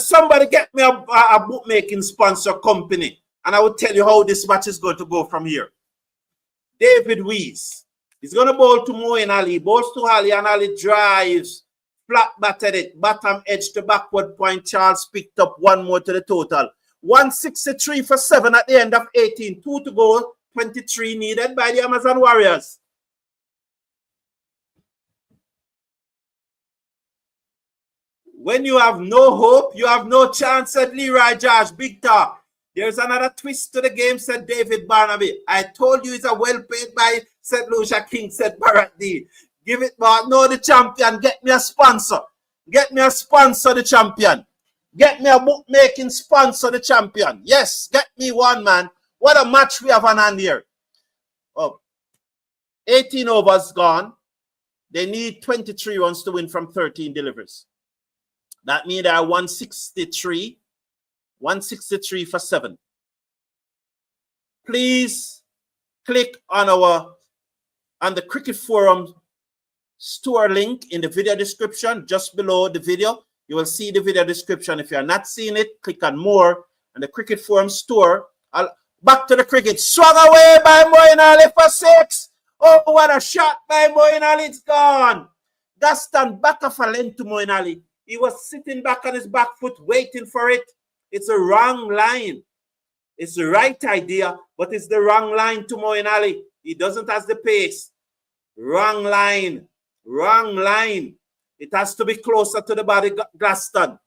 A: Somebody get me a bookmaking sponsor company, and I will tell you how this match is going to go from here. David Wees. He's going to bowl to Moeen Ali. Bowls to Ali, and Ali drives. Flat batted it. Bottom edge to backward point. Charles picked up 1 more to the total. 163 for 7 at the end of 18. 2 to go. 23 needed by the Amazon Warriors. When you have no hope, you have no chance, said Leroy George. Big talk. There's another twist to the game, said David Barnaby. I told you it's a well paid by, said Lucia King, said Barrett D. Give it back. No, the champion. Get me a sponsor. Get me a sponsor, the champion. Get me a bookmaking sponsor, the champion. Yes, get me one, man. What a match we have on hand here. Oh, 18 overs gone. They need 23 runs to win from 13 deliveries. That means they are 163 for 7. Please click on the Cricket Forum store link in the video description, just below the video. You will see the video description. If you are not seeing it, click on more and the Cricket Forum store. Back to the cricket. Swung away by Moeen Ali for 6. Oh, what a shot by Moeen Ali. It's gone. Gaston back off a length to Moeen Ali. He was sitting back on his back foot waiting for it. It's a wrong line. It's the right idea, but it's the wrong line to Moeen Ali. He doesn't have the pace. Wrong line. Wrong line. It has to be closer to the body, Gaston.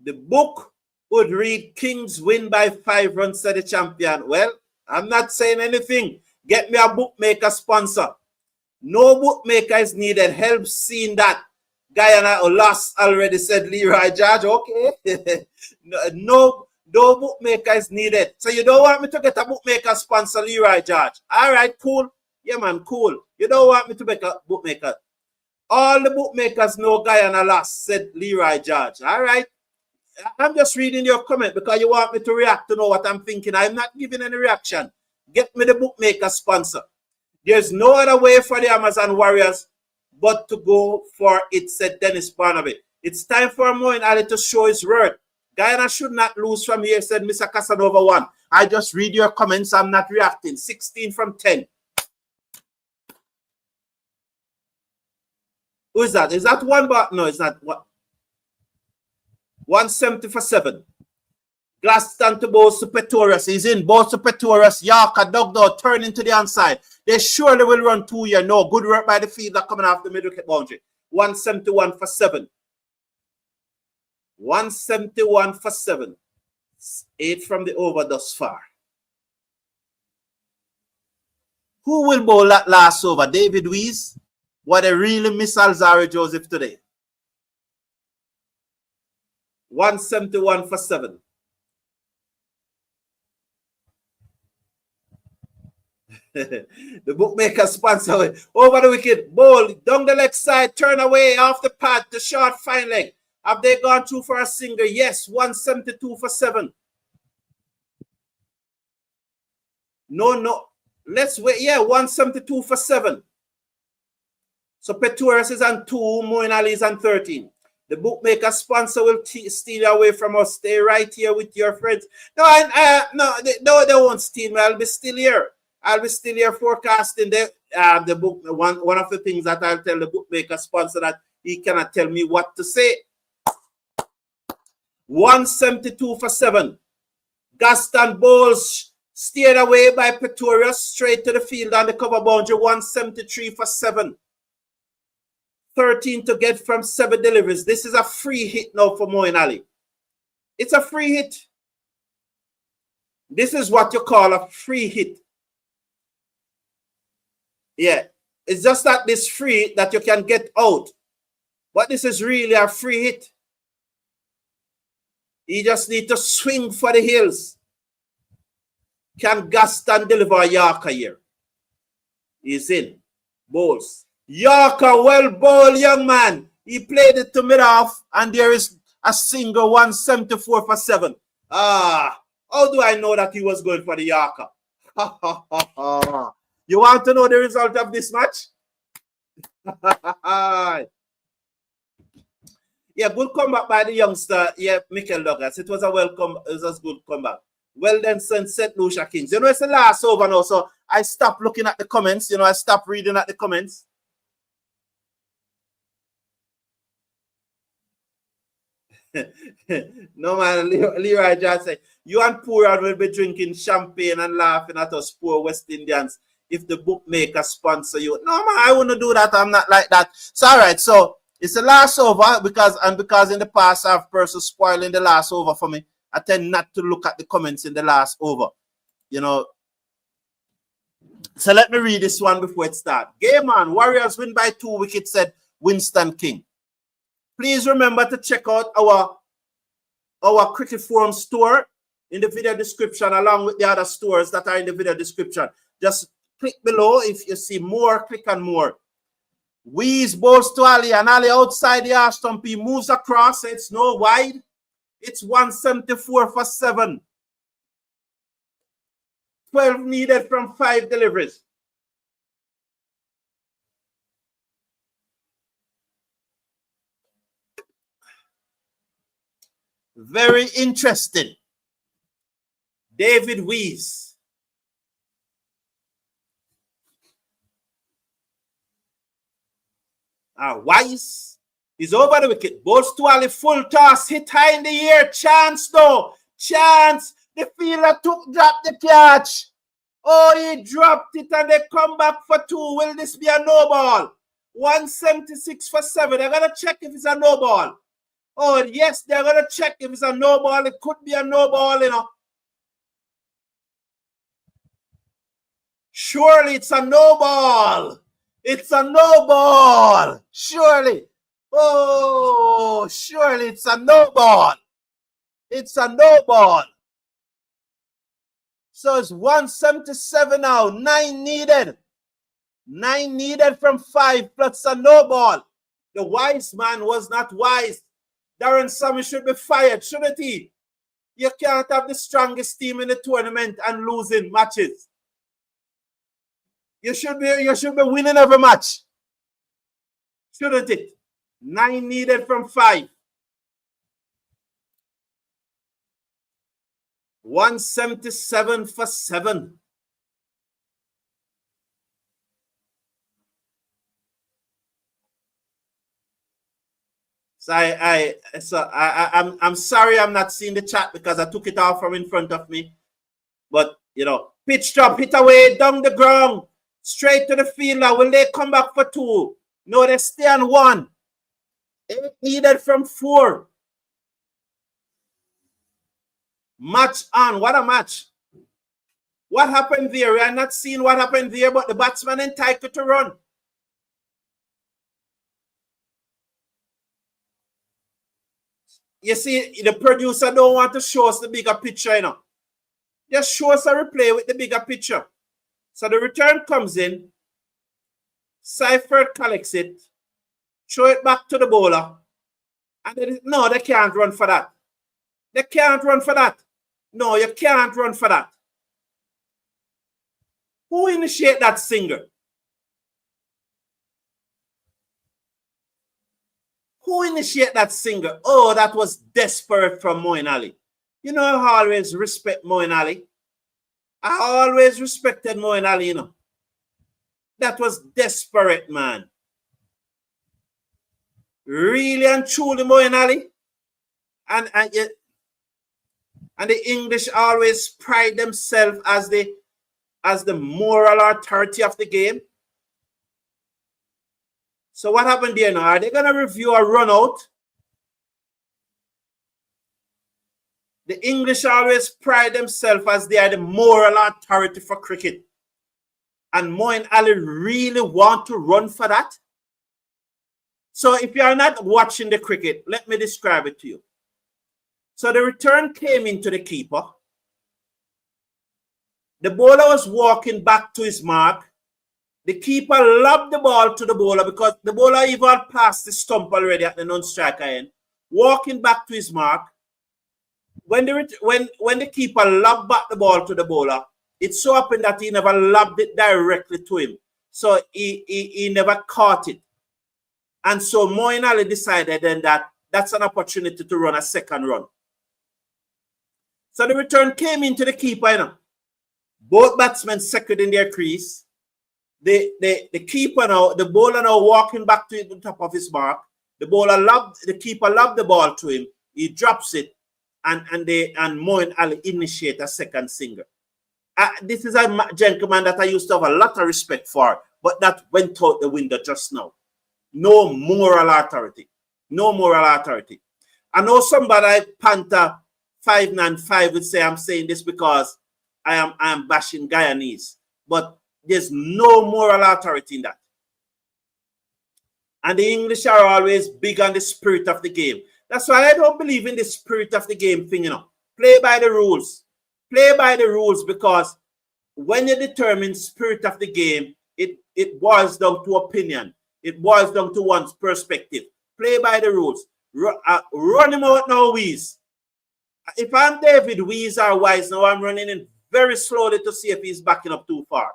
A: The book would read Kings win by 5 runs, said the champion. Well, I'm not saying anything. Get me a bookmaker sponsor. No bookmaker is needed. Help seeing that. Guyana lost already, said Leroy George. Okay. no bookmaker is needed. So you don't want me to get a bookmaker sponsor, Leroy George. All right, cool. Yeah, man, cool. You don't want me to make a bookmaker. All the bookmakers know Guyana lost, said Leroy George. All right. I'm just reading your comment because you want me to react to know what I'm thinking. I'm not giving any reaction. Get me the bookmaker sponsor. There's no other way for the Amazon Warriors but to go for it, said Dennis Barnaby. It's time for Moeen Ali to show his worth. Guyana should not lose from here, said Mr. Casanova 1. I just read your comments. I'm not reacting. 16 from 10. Who is that? Is that one bar? No, it's not. What? 170 for 7. Glaston to Bowles to Pretorius. He's in. Bowles to Pretorius. Yarka dug out, turn into the onside. They surely will run 2 here. No, good work by the fielder coming off the middle wicket boundary. 171 for 7. 171 for 7. 8 from the over thus far. Who will bowl that last over? David Wees? What a really miss Alzari Joseph today. 171 for 7. The bookmaker sponsor over the wicket, bowl down the leg side, turn away off the pad, the short fine leg. Have they gone through for a single? Yes, 172 for 7. No. Let's wait. Yeah, 172 for 7. So Pretorius is on 2, Moeen Ali is on 13. The bookmaker sponsor will steal away from us. Stay right here with your friends. No, they won't steal me. I'll be still here. I'll be still here forecasting the book. One of the things that I'll tell the bookmaker sponsor that he cannot tell me what to say. 172 for 7. Gaston Bowles steered away by Pretorius straight to the field on the cover boundary. 173 for 7. 13 to get from 7 deliveries. This is a free hit now for Moeen Ali. It's a free hit. This is what you call a free hit. Yeah, it's just that this free that you can get out. But this is really a free hit. You just need to swing for the hills. Can Gaston deliver a Yorker here? He's in. Bowles. Yorker, well bowled, young man. He played it to mid-off, and there is a single 174 for 7. How do I know that he was going for the Yorker? You want to know the result of this match? Yeah, good comeback by the youngster. Yeah, Michael Douglas. It was a good comeback. Well then, St. Lucia Kings. You know, it's the last over now, so I stopped looking at the comments. You know, I stopped reading at the comments. No, man, Leroy just said, you and Pooran will be drinking champagne and laughing at us poor West Indians if the bookmaker sponsor you. No, man, I wouldn't do that. I'm not like that. So, all right, so it's the last over because in the past I have persons spoiling the last over for me. I tend not to look at the comments in the last over. You know. So let me read this one before it starts. Game on. Warriors win by 2 wickets, said Winston King. Please remember to check out our Cricket Forum store in the video description along with the other stores that are in the video description. Just click below if you see more, click on more. Wees bowls to Ali and Ali outside the arse stump. He moves across. It's no wide. It's 174 for 7. 12 needed from 5 deliveries. Very interesting. David Wees. Wise is over the wicket. Bowls to Ali, full toss, hit high in the air. Chance though. Chance. The fielder dropped the catch. Oh, he dropped it and they come back for 2. Will this be a no ball? 176 for 7. They're going to check if it's a no ball. Oh, yes, they're going to check if it's a no ball. It could be a no ball, you know. Surely it's a no ball. It's a no ball. Surely. Oh, surely it's a no ball. It's a no ball. So it's 177 now. 9 needed. 9 needed from 5 plus a no ball. The wise man was not wise. Darren Sammy should be fired, shouldn't he? You can't have the strongest team in the tournament and losing matches. You should be winning every match. Shouldn't it? 9 needed from 5. 177 for 7. So I'm sorry I'm not seeing the chat because I took it off from in front of me. But you know, pitch drop, hit away, down the ground, straight to the fielder. Will they come back for 2? No, they stay on 1. 8 needed from 4. Match on. What a match. What happened there? We are not seeing what happened there, but the batsman entitled to run. You see, the producer don't want to show us the bigger picture, you know. Just show us a replay with the bigger picture. So the return comes in. Seifert collects it. Throw it back to the bowler. And then, no, they can't run for that. They can't run for that. No, you can't run for that. Who initiated that singer? Who initiated that singer? Oh, that was desperate from Moeen Ali. You know, I always respect Moeen Ali. I always respected Moeen Ali, you know. That was desperate, man. Really and truly Moeen Ali. And the English always pride themselves as the moral authority of the game. So what happened there now? Are they going to review a run out? The English always pride themselves as they are the moral authority for cricket. And Moeen Ali really want to run for that? So if you are not watching the cricket, let me describe it to you. So the return came into the keeper. The bowler was walking back to his mark. The keeper lobbed the ball to the bowler because the bowler even passed the stump already at the non-striker end. Walking back to his mark. When the keeper lobbed back the ball to the bowler, it so happened that he never lobbed it directly to him. So he never caught it. And so Moeen Ali decided then that that's an opportunity to run a second run. So the return came into the keeper, you know. Both batsmen second in their crease. The keeper now, the bowler now walking back to the top of his mark. The keeper lobbed the ball to him. He drops it, and Moeen Ali initiate a second singer. This is a gentleman that I used to have a lot of respect for, but that went out the window just now. No moral authority. No moral authority. I know somebody like Panther 595 would say I'm saying this because I am bashing Guyanese, but there's no moral authority in that. And the English are always big on the spirit of the game. That's why I don't believe in the spirit of the game thing, you know. Play by the rules. Play by the rules, because when you determine spirit of the game, it boils down to opinion. It boils down to one's perspective. Play by the rules. Run him out now, Weeze. If I'm David Weeze or Wise now, I'm running in very slowly to see if he's backing up too far.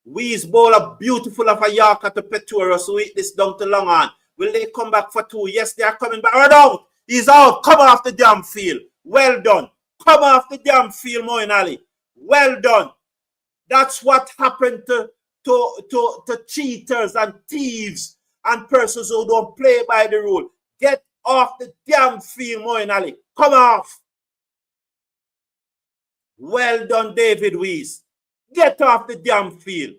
A: Weeze bowl a beautiful of a Yorker to Peturo, so hit this down to long on. Will they come back for 2? Yes, they are coming back. Right out. He's out. Come off the damn field. Well done. Come off the damn field, Moeen Ali. Well done. That's what happened to cheaters and thieves and persons who don't play by the rule. Get off the damn field, Moeen Ali. Come off. Well done, David Weeze. Get off the damn field.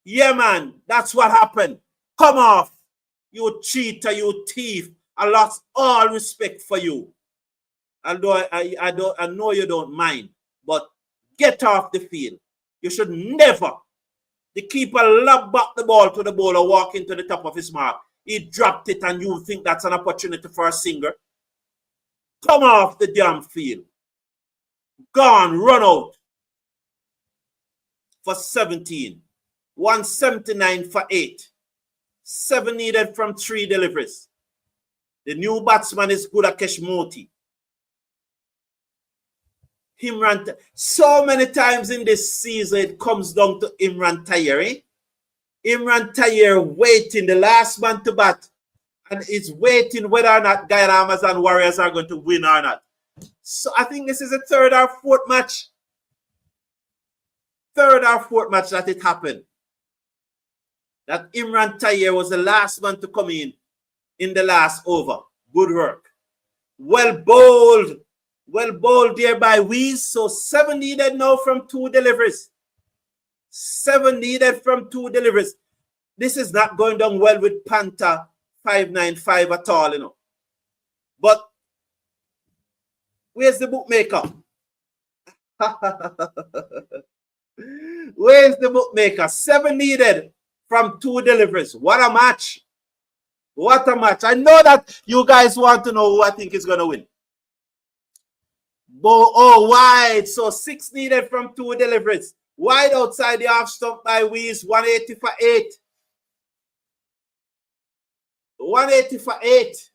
A: Yeah, man. That's what happened. Come off. You cheater, you thief. I lost all respect for you. Although I know you don't mind, but get off the field. You should never. The keeper lobbed back the ball to the bowler, walking to the top of his mark. He dropped it, and you think that's an opportunity for a singer? Come off the damn field. Gone, run out. For 17. 179 for 8. 7 needed from 3 deliveries. The new batsman is Gudakesh Moti. Imran, so many times in this season, it comes down to Imran Tayer. Eh? Imran Tayer waiting, the last man to bat, and it's waiting whether or not Guyana and Warriors are going to win or not. So I think this is the third or fourth match. Third or fourth match that it happened. that Imran Tayer was the last man to come in the last over. Good work. Well bowled. Well bowled there by Weeze. So 7 needed now from 2 deliveries. 7 needed from 2 deliveries. This is not going down well with Panther 595 at all, you know. But where's the bookmaker? Where's the bookmaker? 7 needed from 2 deliveries. What a match. What a match. I know that you guys want to know who I think is going to win. Oh, wide. So 6 needed from 2 deliveries. Wide outside the half stump by Weeze. 180 for 8. 180 for 8.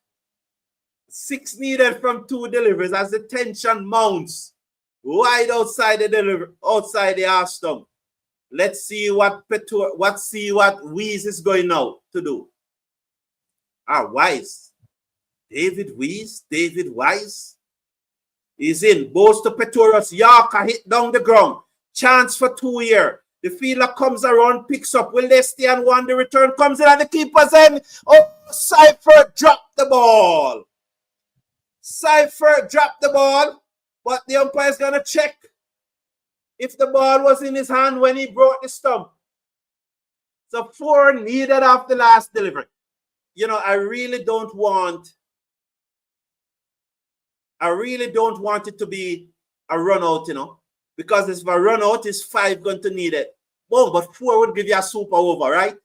A: 6 needed from 2 deliveries as the tension mounts. Wide outside the half stump. Let's see what Weeze is going now to do. Wise. David Wise is in. Balls to Pretorius. Yorker hit down the ground. Chance for 2 here. The fielder comes around, picks up. Will they stay and 1? The return comes in and the keeper's in. Oh, Cypher dropped the ball. Cypher dropped the ball, but the umpire's going to check if the ball was in his hand when he brought the stump. So 4 needed after the last delivery. You know, I really don't want it to be a run out, you know, because if a run out is 5 going to need it. Oh, but 4 would give you a super over, right?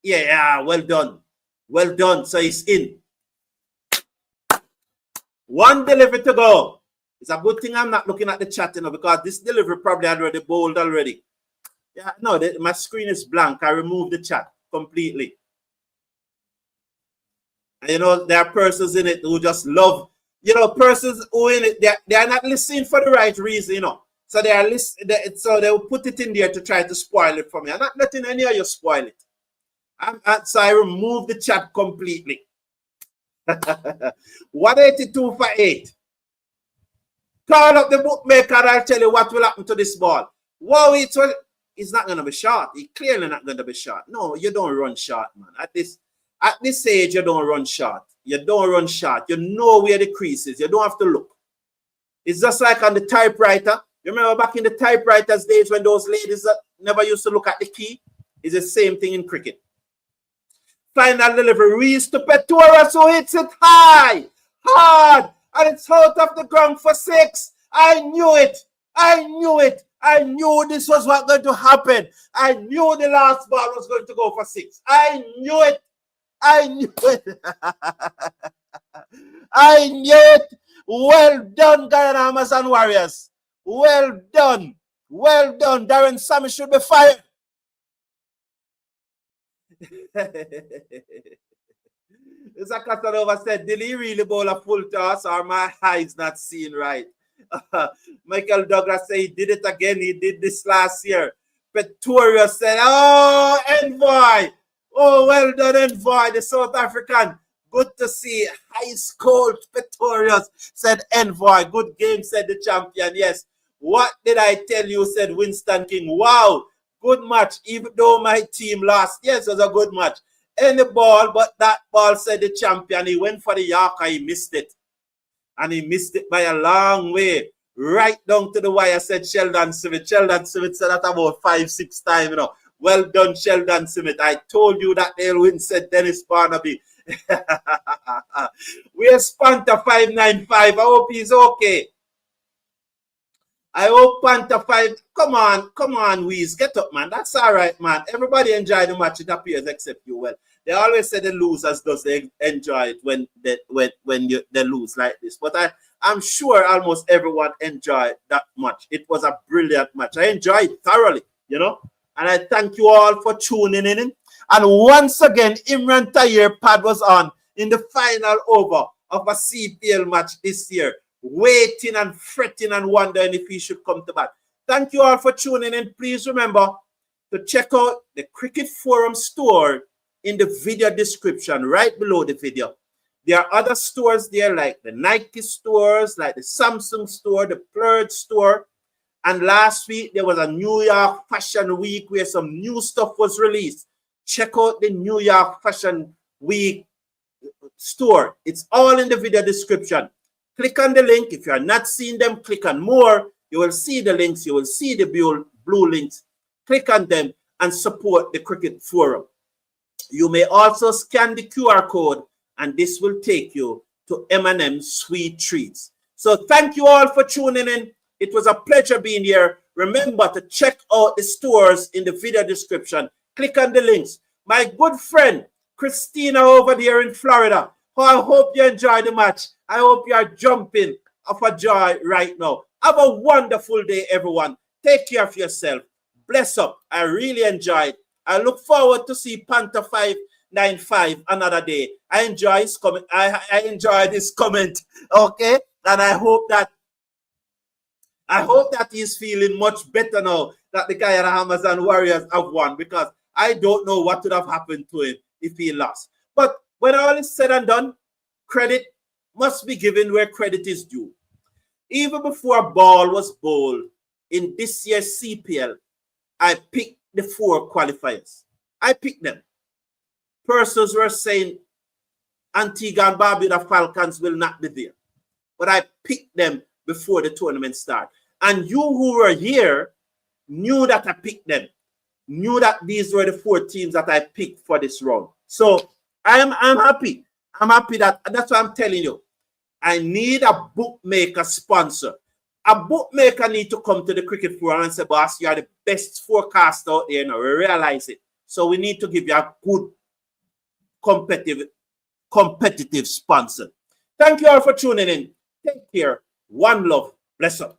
A: Yeah, well done. Well done. So he's in. 1 delivery to go. It's a good thing I'm not looking at the chat, you know, because this delivery probably already bowled already. Yeah, no, my screen is blank. I removed the chat completely. And, you know, there are persons in it who just love, you know, persons who in it, they are not listening for the right reason, you know. So they are listening, so they will put it in there to try to spoil it for me. I'm not letting any of you spoil it. So I removed the chat completely. 182 for 8. Call up the bookmaker and I'll tell you what will happen to this ball. Wow, it's not going to be short. It's clearly not going to be short. No, you don't run short, man. At this age, you don't run short. You don't run short. You know where the crease is. You don't have to look. It's just like on the typewriter. You remember back in the typewriters days when those ladies never used to look at the key? It's the same thing in cricket. Final delivery. Reese to Pretorius, who hits it high, hard, and it's out of the ground for 6. I knew it. I knew it. I knew this was what going to happen. I knew the last ball was going to go for 6. I knew it. I knew it. I knew it. Well done, Guyana Amazon Warriors. Well done. Well done. Darren Sammy should be fired. Mr. Casanova said, did he really bowl a full toss or my eyes not seeing right? Michael Douglas said he did it again. He did this last year. Pretorius said, oh, Envoy. Oh, well done, Envoy, the South African. Good to see. Ice cold Pretorius, said Envoy. Good game, said the champion. Yes. What did I tell you, said Winston King. Wow. Good match, even though my team lost. Yes, it was a good match. Any ball, but that ball, said the champion. He went for the Yorker, he missed it. And he missed it by a long way. Right down to the wire, said Sheldon Smith. Sheldon Smith said that about 5-6 times, you know. Well done, Sheldon Smith. I told you that they'll win, said Dennis Barnaby. Where's Panther 595? I hope he's okay. I hope Panther 5. Come on, Weeze. Get up, man. That's all right, man. Everybody enjoy the match, it appears, except you. Well, they always say the losers does they enjoy it when they lose like this. But I'm sure almost everyone enjoyed that match. It was a brilliant match. I enjoyed it thoroughly, you know. And I thank you all for tuning in. And once again, Imran Tayer pad was on in the final over of a CPL match this year, waiting and fretting and wondering if he should come to bat. Thank you all for tuning in. Please remember to check out the Cricket Forum store in the video description right below the video. There are other stores there like the Nike stores, like the Samsung store, the Plurge store. And last week, there was a New York Fashion Week where some new stuff was released. check out the New York Fashion Week store. It's all in the video description. Click on the link. If you are not seeing them, click on more. You will see the links. You will see the blue links. Click on them and support the Cricket Forum. You may also scan the QR code, and this will take you to M&M Sweet Treats. So thank you all for tuning in. It was a pleasure being here. Remember to check out the stores in the video description. Click on the links. My good friend, Christina over there in Florida. I hope you enjoyed the match. I hope you are jumping of a joy right now. Have a wonderful day, everyone. Take care of yourself. Bless up. I really enjoyed. I look forward to see Panther 595 another day. I enjoy his comment. I enjoy this comment. Okay? And I hope that he's feeling much better now that the Guyana Hammers and Warriors have won, because I don't know what would have happened to him if he lost. But when all is said and done, credit must be given where credit is due. Even before a ball was bowled in this year's CPL, I picked the 4 qualifiers. I picked them. Persons were saying Antigua and Barbuda Falcons will not be there. But I picked them before the tournament started. And you who were here knew that I picked them. Knew that these were the 4 teams that I picked for this round. So I'm happy. I'm happy that's what I'm telling you. I need a bookmaker sponsor. A bookmaker need to come to the Cricket Forum and say, boss, you are the best forecaster out there now. We realize it. So we need to give you a good competitive sponsor. Thank you all for tuning in. Take care. One love. Bless up.